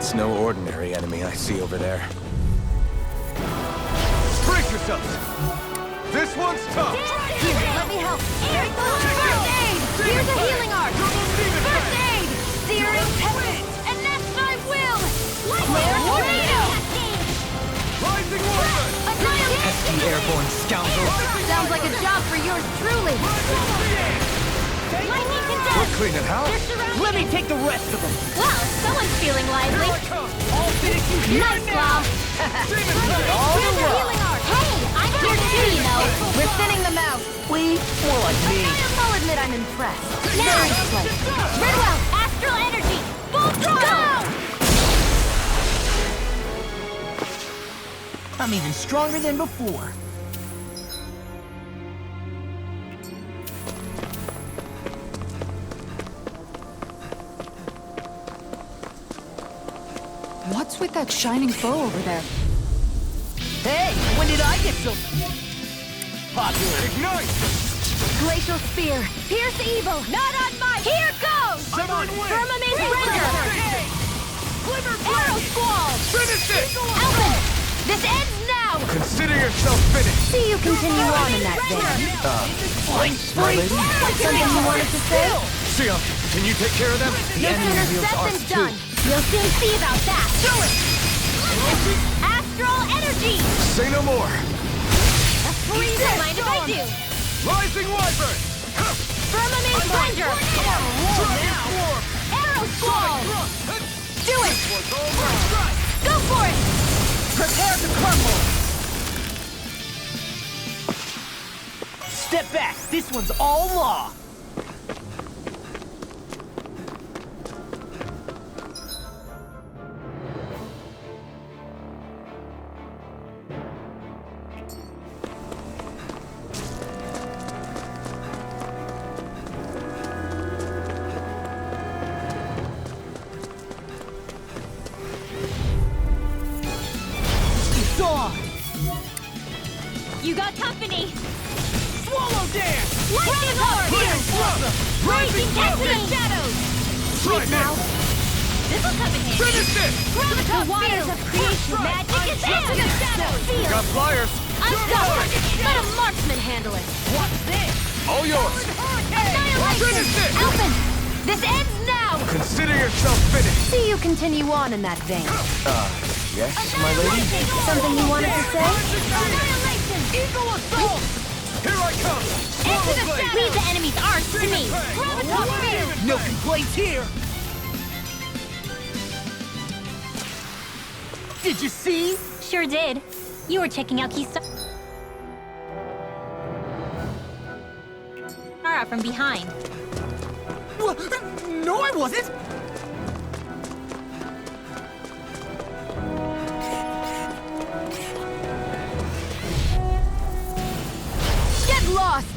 That's no ordinary enemy I see over there. Brace yourselves! This one's tough! Here, let me help. First aid! Here's a healing arc! First aid! Searing tempest! And that's my will! Flare tornado! Rising Wyvern! Pesky airborne scoundrel! Sounds like a job for yours truly! Lightning We're condemned! cleaning house! They're surrounding Let me it. take the rest of them. Well, someone's feeling lively. I'll finish you here Nice, and now. Claw! All Here's the a way. healing arc! Hey, I'm here too, you know! We're thinning them out! We? More like me. I'll admit I'm impressed. Now, Redwell, astral energy! Full throttle! I'm even stronger than before. What's with that shining foe over there? Hey, when did I get so popular? Ignite! Glacial spear, pierce evil! Not on my... Here goes! Firmament render! Arrow squall! Finish it! Alvin! This ends now! Consider yourself finished! See you continue on in that vein. My lady? Something you wanted to say? Sion, can you take care of them? No sooner said than done. You'll soon see about that. Do it! Astral energy! Say no more! Please don't mind if I do. Rising Wyvern! Firmament render! Arrow squall! Do it! Go for it! Prepare to crumble! Step back. This one's all law. You got company! Swallow dance! Lightning orb! Raging into the shadows! Try Now, this'll come in handy. Finish it! The waters of creation magic is into the shadows! Got flyers! I'm done! Let a marksman handle it! What's this? All yours! Annihilation! Finish it! Alvin! This ends now! Consider yourself finished! See you continue on in that vein. Yes, my lady? Something you wanted to say? Annihilation! Eagle assault! Here I come! Into the shadows! Leave the enemy's arms to me! Graviton field! No complaints here! Did you see? Sure did. You were checking out Kisara from behind. What? No, I wasn't! Get lost!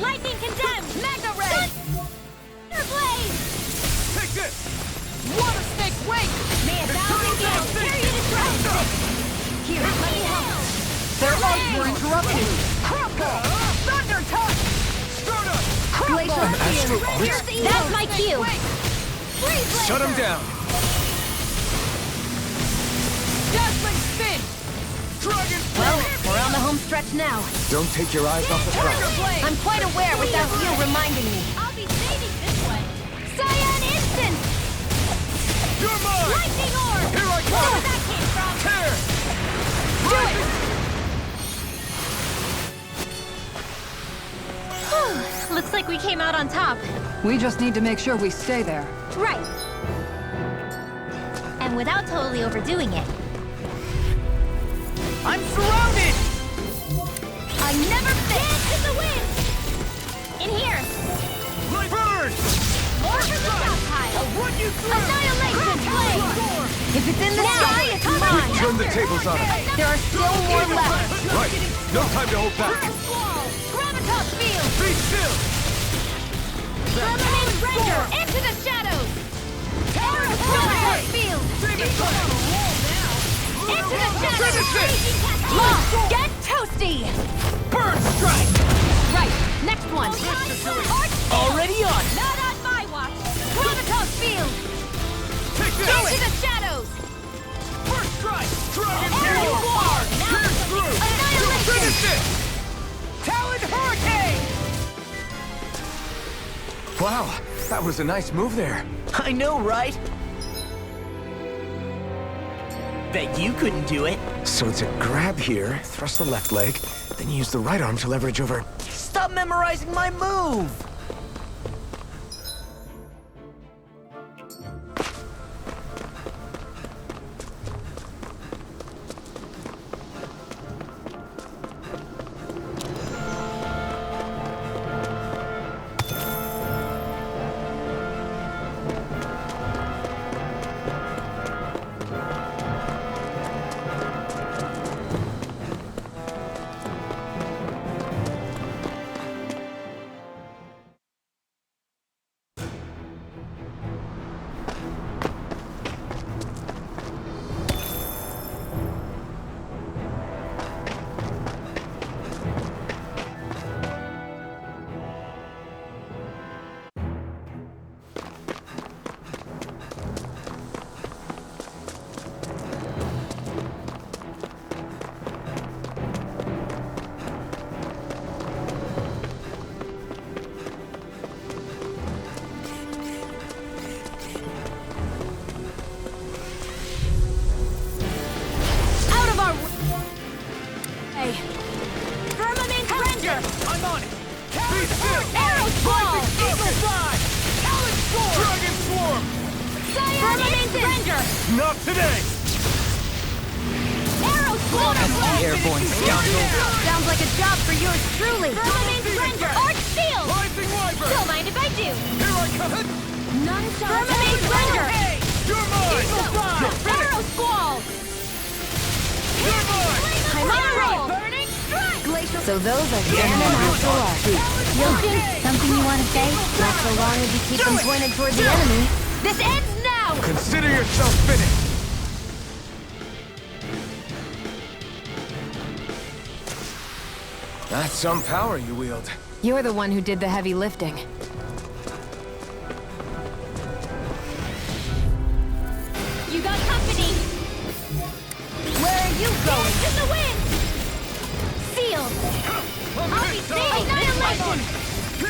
Lightning condemned! Magna Ray! Blade! Take this! Water snake wake! May a thousand gales carry you to triumph! Here, let me help! Their arms were interrupted! Crumple! Thunder touch! Glacial Astral Spear! Arts? Here's the That's my cue! Freeze Shut him down! Dazzling spin! Dragon Well, we're on the home stretch now. Don't take your eyes off the prize. I'm quite aware without you reminding me. I'll be saving this one. Cyan Instant! You're mine! Lightning Orb! Here I come! Where that came from? Tear! Do it! Looks like we came out on top. We just need to make sure we stay there. Right. And without totally overdoing it. I'm surrounded! I never dance in the wind! In here! Burn! More from the south pile! Annihilation Blade! If it's in the sky, it's mine! Turn the tables on him. There are still more left! Right! No time to hold back! Graviton Field! Be still! Firmament Render! Into the shadows! Graviton Field! Into the shadows! Finish it! Lost! Get toasty! Burn strike! Right! Next one. Already on. Not on my watch! Chronotos Field! Into the shadows! First strike! Dragon Aerial Tail! War! Pierce through! Annihilation! Finish it! Talon Hurricane! Wow, that was a nice move there. I know, right? Bet you couldn't do it. So it's a grab here, thrust the left leg, then you use the right arm to leverage over. Stop memorizing my move! Out of our way! Firmament Ranger! I'm on it! Be still! Arrow Ball! Eagle Fly! Talon Storm! Dragon Swarm! Firmament Ranger! Not today! Arrow Slaughter Blade! Airborne scoundrel! Sounds like a job for yours truly! Firmament Ranger! Arch Shield! Rising Wyvern! Don't mind if I do! Here I come! None shall Firmament Ranger! You're mine! Eagle Fly! Arrow Squall! You're mine! I'm on a roll! Burning Strike! Glacial... So those are Dan and Astral Archie. Yoshi, something you want to say? Not so long as you keep them pointed toward the enemy. This ends now! Consider yourself finished! That's some power you wield. You're the one who did the heavy lifting. You got company! Where are you going? In the wind! Sealed! I'll be safe! Annihilation!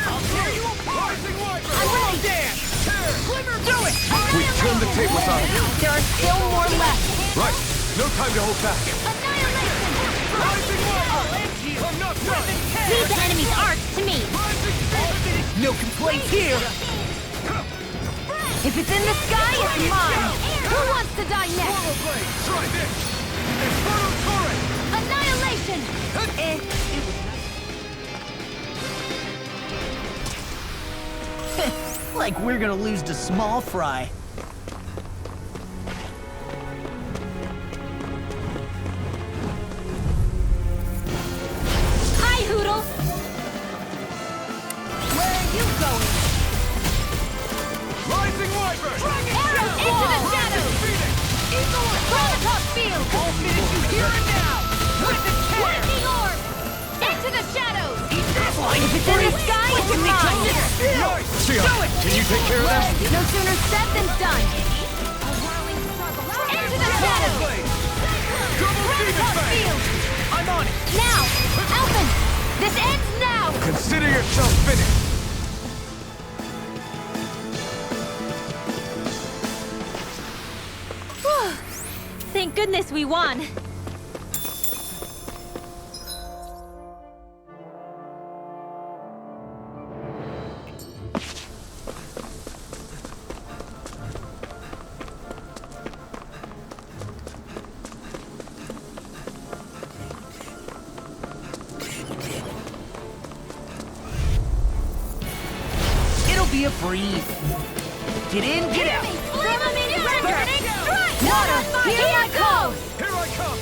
I'll tear you apart! Rising Wyvern! I'm ready! Dance! Tear! Glimmer! Do it! We turned the tables on him. There are still more left! Right, no time to hold back. Annihilation! Rising Wyvern! I'm not done! Leave the enemy's arcs to me! No complaints here! If it's in the sky, it's mine! Who wants to die next? Swallow Blade! Try this! Inferno Torrent! Annihilation! Like we're gonna lose to Small Fry. Hi, Hoodle! Where are you going? Rising Wyvern! Arrow into the shadows! Eagle Chronotos Field! I'll finish you here and now! Lightning Orb! Into the shadows! If If it's in the sky, it's mine! Shion, can you take care of them? No sooner said than done! Into the shadows! Chronotos Field! I'm on it! Now! Alphen! This ends now! Consider yourself finished. Thank goodness we won! It'll be a breeze. Get in, get out! Firmament Ranger! Water! Here I go! Here I come!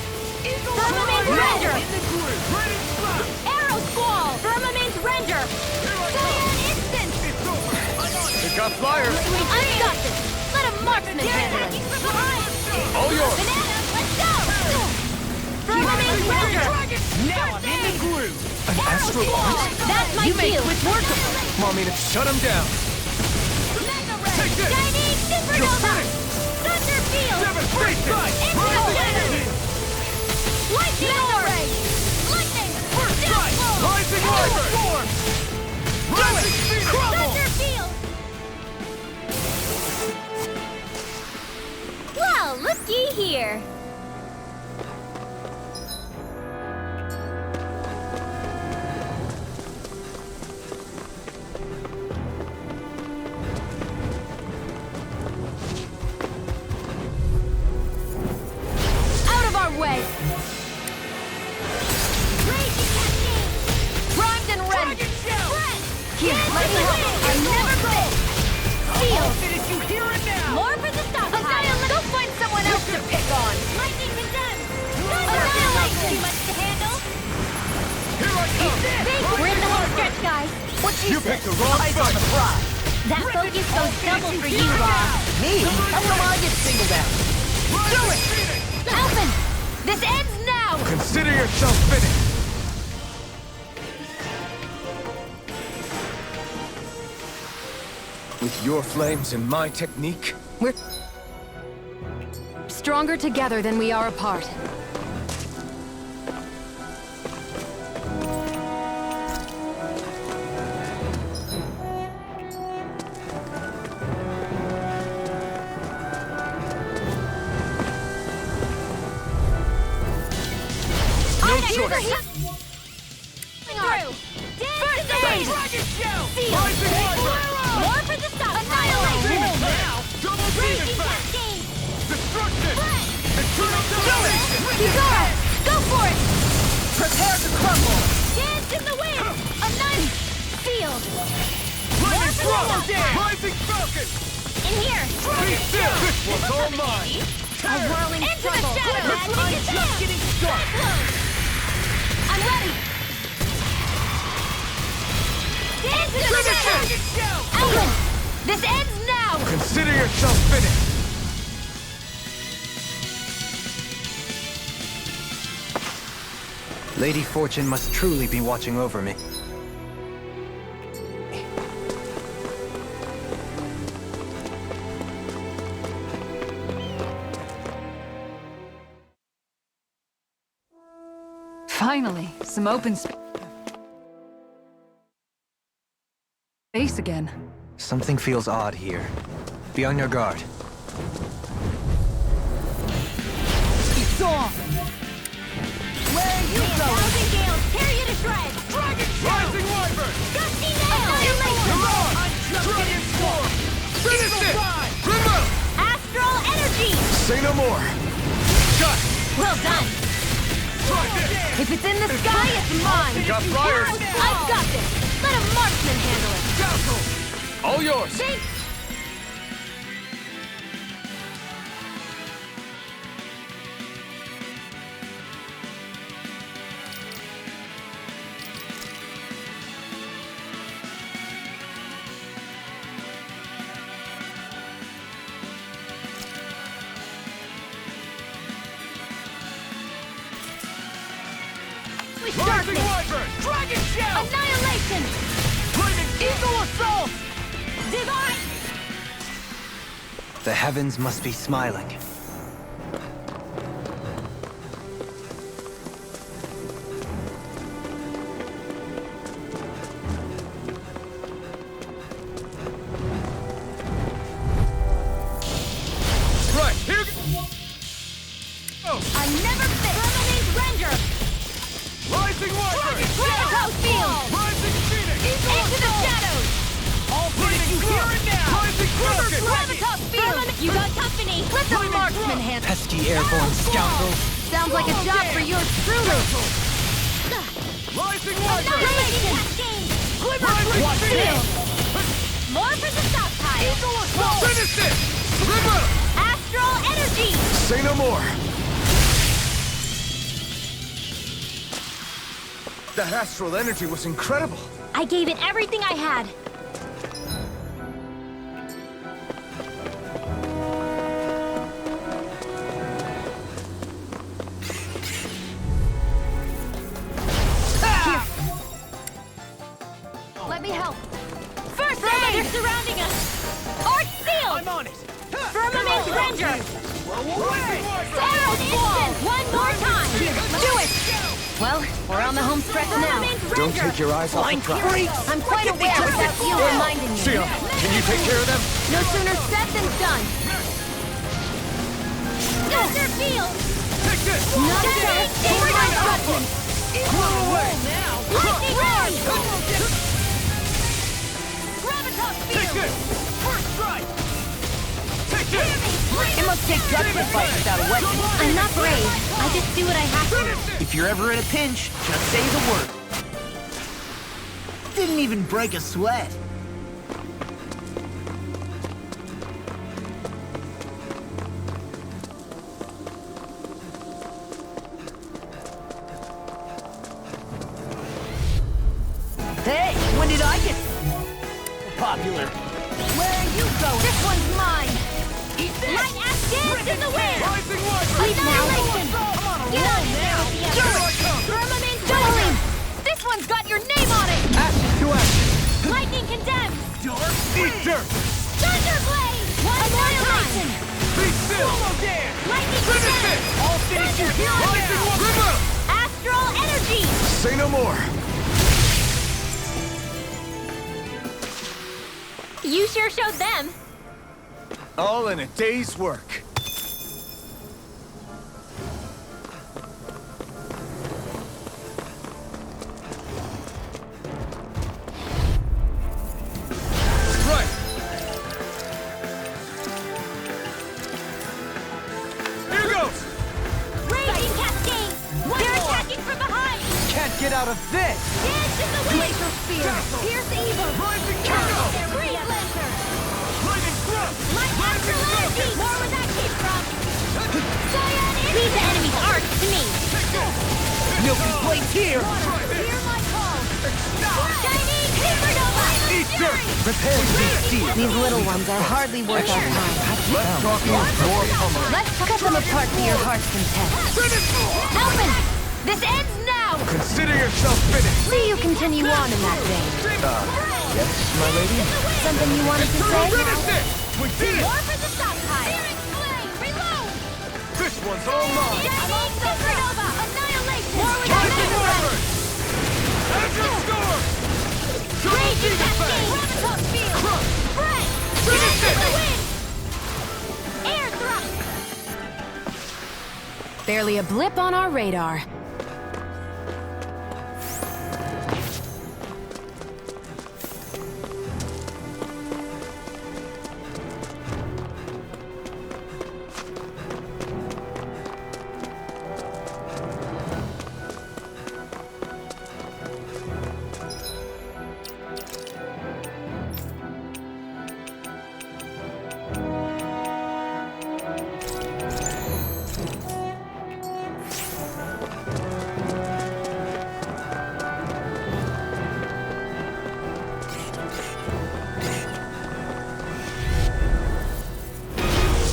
Firmament Ranger! Ready slap! Arrow Squall! Firmament Ranger! Cyan Instant! It's over! I'm on it! Pick up flyers. I've got this! Let a marksman handle it! All yours. Banana, let's go! Firmament Ranger! Now I'm in the groove! An Astral Blast! That's my cue! Want me to shut him down? Take this! Shining Supernova! Thunder Field! Devastation! Into the shadows! Lightning Orb! Lightning! First strike! Death Rising Blow! Wyvern! Rising Phoenix! Crumble! Thunder Field! Well, looky here! Out of our way! Raging Cascade! Primed and ready! Dragon Shell! Here, let me help! I never quit! Seal! Finish you here and now! More for the stockpile! Go find someone else to pick on! Lightning condemned! Annihilation! Too much to handle? Here I come! We're in the home stretch, guys! What You picked the wrong fight! That focus goes double for you, Rob! Me? How come I get singled out? Do it! Alvin! This ends now! Consider yourself finished! With your flames and my technique, We're stronger together than we are apart. No Here's choice! a hit! Through! First aid! Dragon Shell! Seal! Rising Wyvern! More for the stock! Annihilation! Demon now! Double Demon Raging Fang! Cascade! Destruction! Eternal Do Domination! it! Kizara! Go for it! Prepare to crumble! Dance in the wind! Annihilate! Field! Lightning for the Thrust! stock! Rising Falcon! In here! Be still! This one's all mine! A whirling Tear! into the shadows! I'm just getting started! I'm ready! Dance in the Dragon shadows! Shell! Alvin! This ends now! Consider yourself finished! Lady Fortune must truly be watching over me. Finally, some open space again. Something feels odd here. Be on your guard. It's on! Where are you going? Thousand gales tear you to shreds! Dragon Rising Wyvern! Gusty nail! You're on! Dragon Storm! Finish it! Remote! Astral energy! say no more. Shut! Well done! Try this! If it's in the sky, it's mine! Got flyers! I've got this! Let a marksman handle it! Dazzle! All yours. Think! We start Rising this! Wyvern! Dragon Shell! Annihilation! Flaming Eagle Assault! Divine! The heavens must be smiling. Right, here... Oh! I never fit! Permanent render! Rising Wyvern! Critical field! Rising Phoenix! Into the shadows! All flaming here and now! Rising Falcon! Gravitas field! You got company! Let the marksman handle! Pesky airborne scoundrels! Sounds like a job for yours truly! Rising Wyvern! Annihilation! Rising Watch Phoenix! More for the stockpile! Finish it! River! Astral energy! Say no more. That astral energy was incredible. I gave it everything I had. Ranger! Arrow instant! One more time! Do it! Well, we're on the home stretch now. Don't take your eyes off the prize. I'm quite aware without you reminding me. Sion, can you take care of them? No sooner said than done. Thunder Field! Take this! Not Lightning today. Judgment! Lightning Ray! Gravitas Take Field! this! First strike! Take this! It must take guts to fight without a weapon. I'm not brave. I just do what I have to. If you're ever in a pinch, just say the word. Didn't even break a sweat. Hey, when did I get popular? Where are you going? This one's mine! Light Ash Dance in the wind! Rising Wyvern! Annihilation! Get on in there, Here I come! Firmament Judgment! This one's got your name on it! Action to action! Lightning Condemned! Eat dirt! Thunderblade! Annihilation! Be still! Lightning Finish it! Condemned! I'll finish you here! Rising Wyvern! Astral Energy! Say no more. You sure showed them! All in a day's work. Right! Here goes! Raging Cascade! They're attacking from behind! Can't get out of this! Dance in the wind! Glacial Spear! Pierce Evil! Rising Shadow! Free Lantern! Lightning Thrust! Light Astral Energy! More where that came from! Cyan Energy! Leave the enemy's arc to me! No complaints here! Hear my call! Shining Supernova! Eat dirt! Prepare to be sealed. These little ones are hardly worth our time. Let's talk more pummeling. Let's cut them apart to your heart's content. Helpin! This ends now! Consider yourself finished. See you continue on in that vein. Yes, my lady? Something you wanted to say? Finish it! We did it! More for the stockpile! Flame! Reload! This one's all mine! Shining Supernova! Annihilation! More with Rising that Wyvern! Azure Storm! Raging Cascade! Gravitas Field! Spray! Finish it! The wind! Air Thrust! Barely a blip on our radar.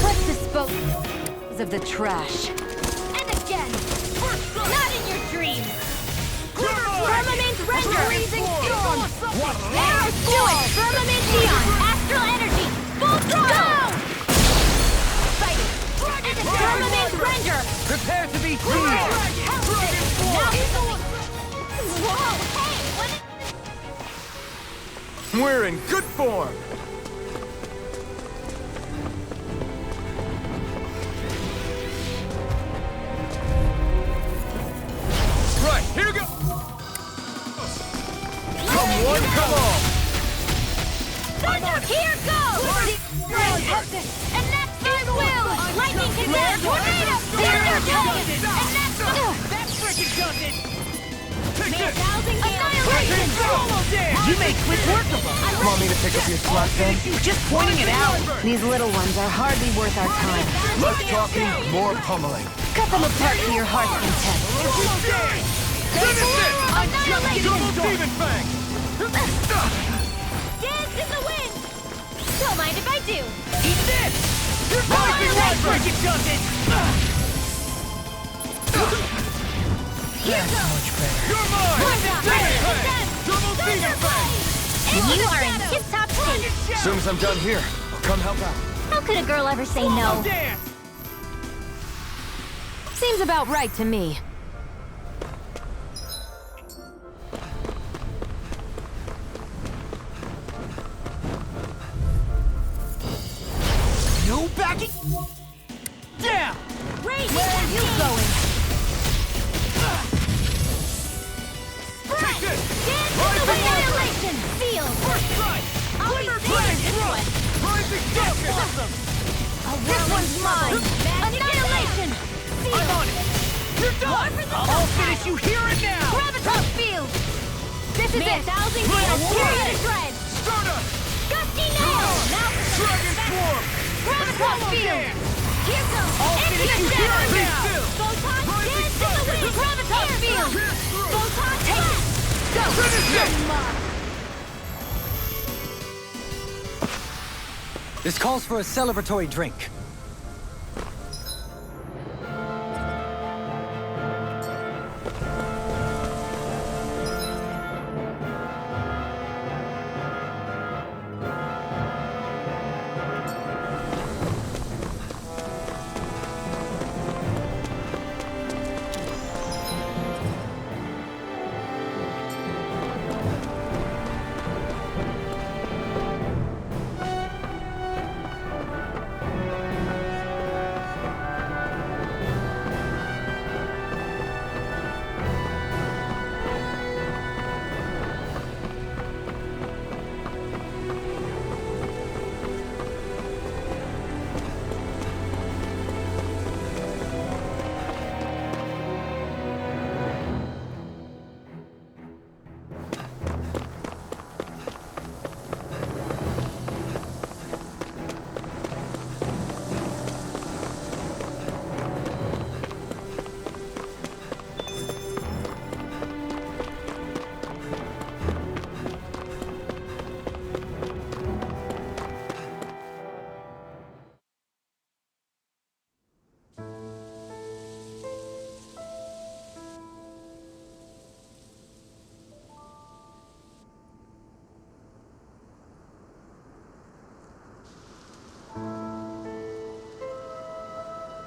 Let's dispose of the trash. And again! Not in your dreams! Firmament Render! Freezing Storm! Arrow Storm! Firmament Neon! Astral Energy! Full throttle! Fighting! And Firmament Render! Prepare to be sealed. Now Whoa! Hey! What We're in good form. Right, here goes! Come one, come all. Thunder! Here goes! And that's his will! Lightning Condemned! Tornado! Thunder Titan! And that's that freaking does it! Thousand Annihilation! You make quick work of them. Want me to pick up your slack then? Just pointing it out. These little ones are hardly worth our time. Less talking, more pummeling. Cut them apart to your heart's content. Finish it! Annihilation! Double Demon Fang! Dance in the wind! Don't mind if I do. Eat this. Rising Wyvern! Freaking does it. Here goes! You're mine! One round! Demon Fang! Condemned! Double Demon Fang! You are in tip-top shape! As soon as I'm done here, I'll come help out. How could a girl ever say no? Dance! Seems about right to me. No backing. Down. Raise Where are you going? Take this! Dance in the wind! Annihilation! Field! First strike! I'll be saving this one! Rising focus! This one's mine! Annihilation! I'm Field! on it! You're done! I'll finish you here and now. Gravitas Field! This is it! Thousand Gale! Period of Dread! Stardust! Gusty Nail! Now Dragon Swarm! Gravitas Field! Here goes! I'll finish you here and now. Photon dance in the wind! Gravitas Field! Photon blast! Go! Finish it! This calls for a celebratory drink.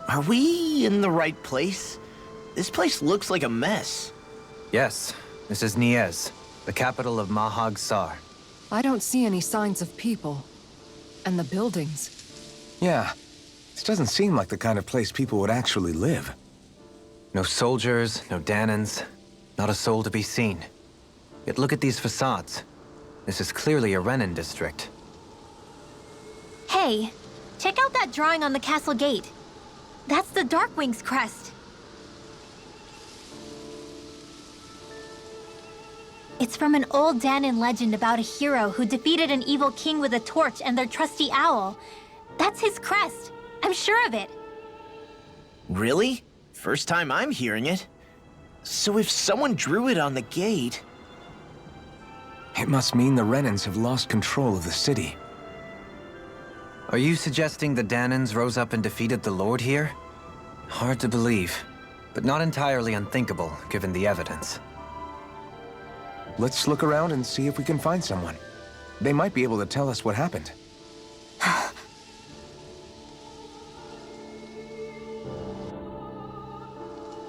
Are we in the right place? This place looks like a mess. Yes, this is Niez, the capital of Mahag Sar. I don't see any signs of people. And the buildings. Yeah, this doesn't seem like the kind of place people would actually live. No soldiers, no Danans, not a soul to be seen. Yet look at these facades. This is clearly a Renan district. Hey, check out that drawing on the castle gate. That's the Darkwing's crest. It's from an old Danan legend about a hero who defeated an evil king with a torch and their trusty owl. That's his crest. I'm sure of it. Really? First time I'm hearing it. So if someone drew it on the gate... It must mean the Renans have lost control of the city. Are you suggesting the Danans rose up and defeated the Lord here? Hard to believe, but not entirely unthinkable, given the evidence. Let's look around and see if we can find someone. They might be able to tell us what happened.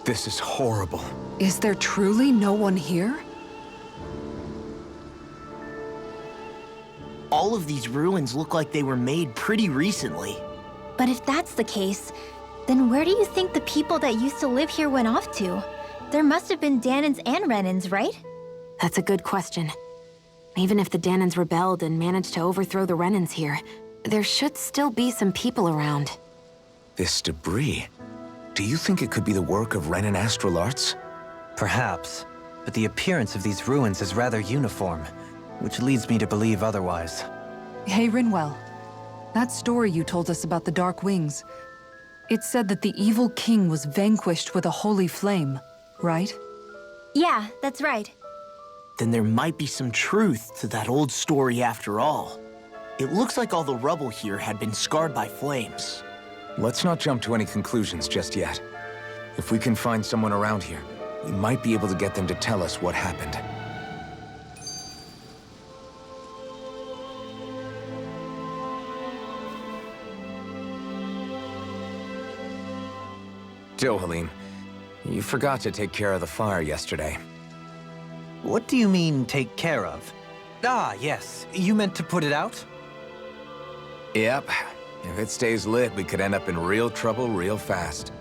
This is horrible. Is there truly no one here? All of these ruins look like they were made pretty recently. But if that's the case, then where do you think the people that used to live here went off to? There must have been Danans and Renans, right? That's a good question. Even if the Danans rebelled and managed to overthrow the Renans here, there should still be some people around. This debris. Do you think it could be the work of Renan astral arts? Perhaps, but the appearance of these ruins is rather uniform, which leads me to believe otherwise. Hey, Rinwell. That story you told us about the Dark Wings. It said that the evil king was vanquished with a holy flame, right? Yeah, that's right. Then there might be some truth to that old story after all. It looks like all the rubble here had been scarred by flames. Let's not jump to any conclusions just yet. If we can find someone around here, we might be able to get them to tell us what happened. Dohalim, you forgot to take care of the fire yesterday. What do you mean, take care of? Ah, yes. You meant to put it out? Yep. If it stays lit, we could end up in real trouble real fast.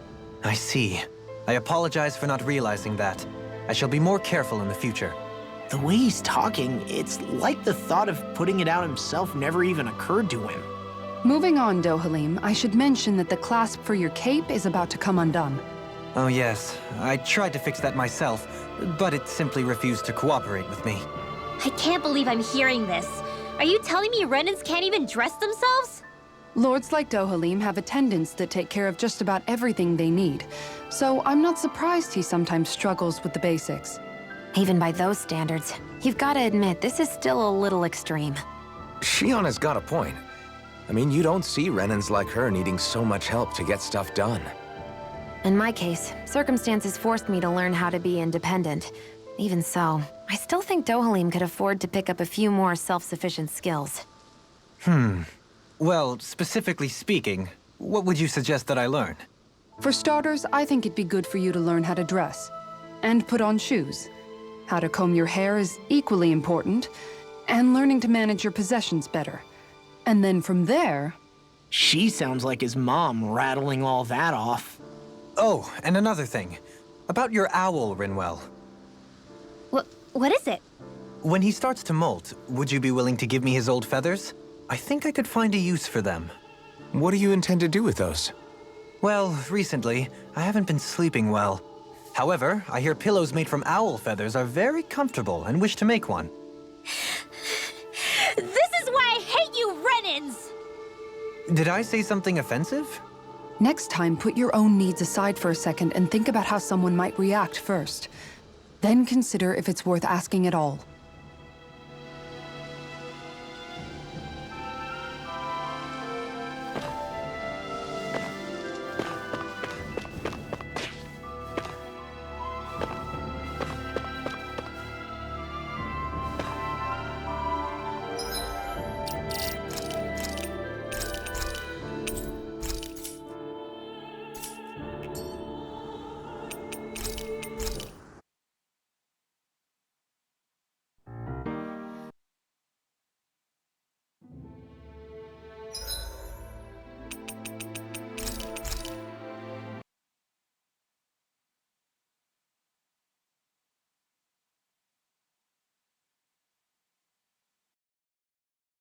I see. I apologize for not realizing that. I shall be more careful in the future. The way he's talking, it's like the thought of putting it out himself never even occurred to him. Moving on, Dohalim, I should mention that the clasp for your cape is about to come undone. Oh yes, I tried to fix that myself, but it simply refused to cooperate with me. I can't believe I'm hearing this. Are you telling me Renans can't even dress themselves? Lords like Dohalim have attendants that take care of just about everything they need, so I'm not surprised he sometimes struggles with the basics. Even by those standards, you've got to admit this is still a little extreme. Shion has got a point. I mean, you don't see Renans like her needing so much help to get stuff done. In my case, circumstances forced me to learn how to be independent. Even so, I still think Dohalim could afford to pick up a few more self-sufficient skills. Well, specifically speaking, what would you suggest that I learn? For starters, I think it'd be good for you to learn how to dress. And put on shoes. How to comb your hair is equally important. And learning to manage your possessions better. And then from there... She sounds like his mom rattling all that off. Oh, and another thing. About your owl, Rinwell. What is it? When he starts to molt, would you be willing to give me his old feathers? I think I could find a use for them. What do you intend to do with those? Well, recently, I haven't been sleeping well. However, I hear pillows made from owl feathers are very comfortable and wish to make one. This is why I hate you, Renans! Did I say something offensive? Next time, put your own needs aside for a second and think about how someone might react first. Then consider if it's worth asking at all.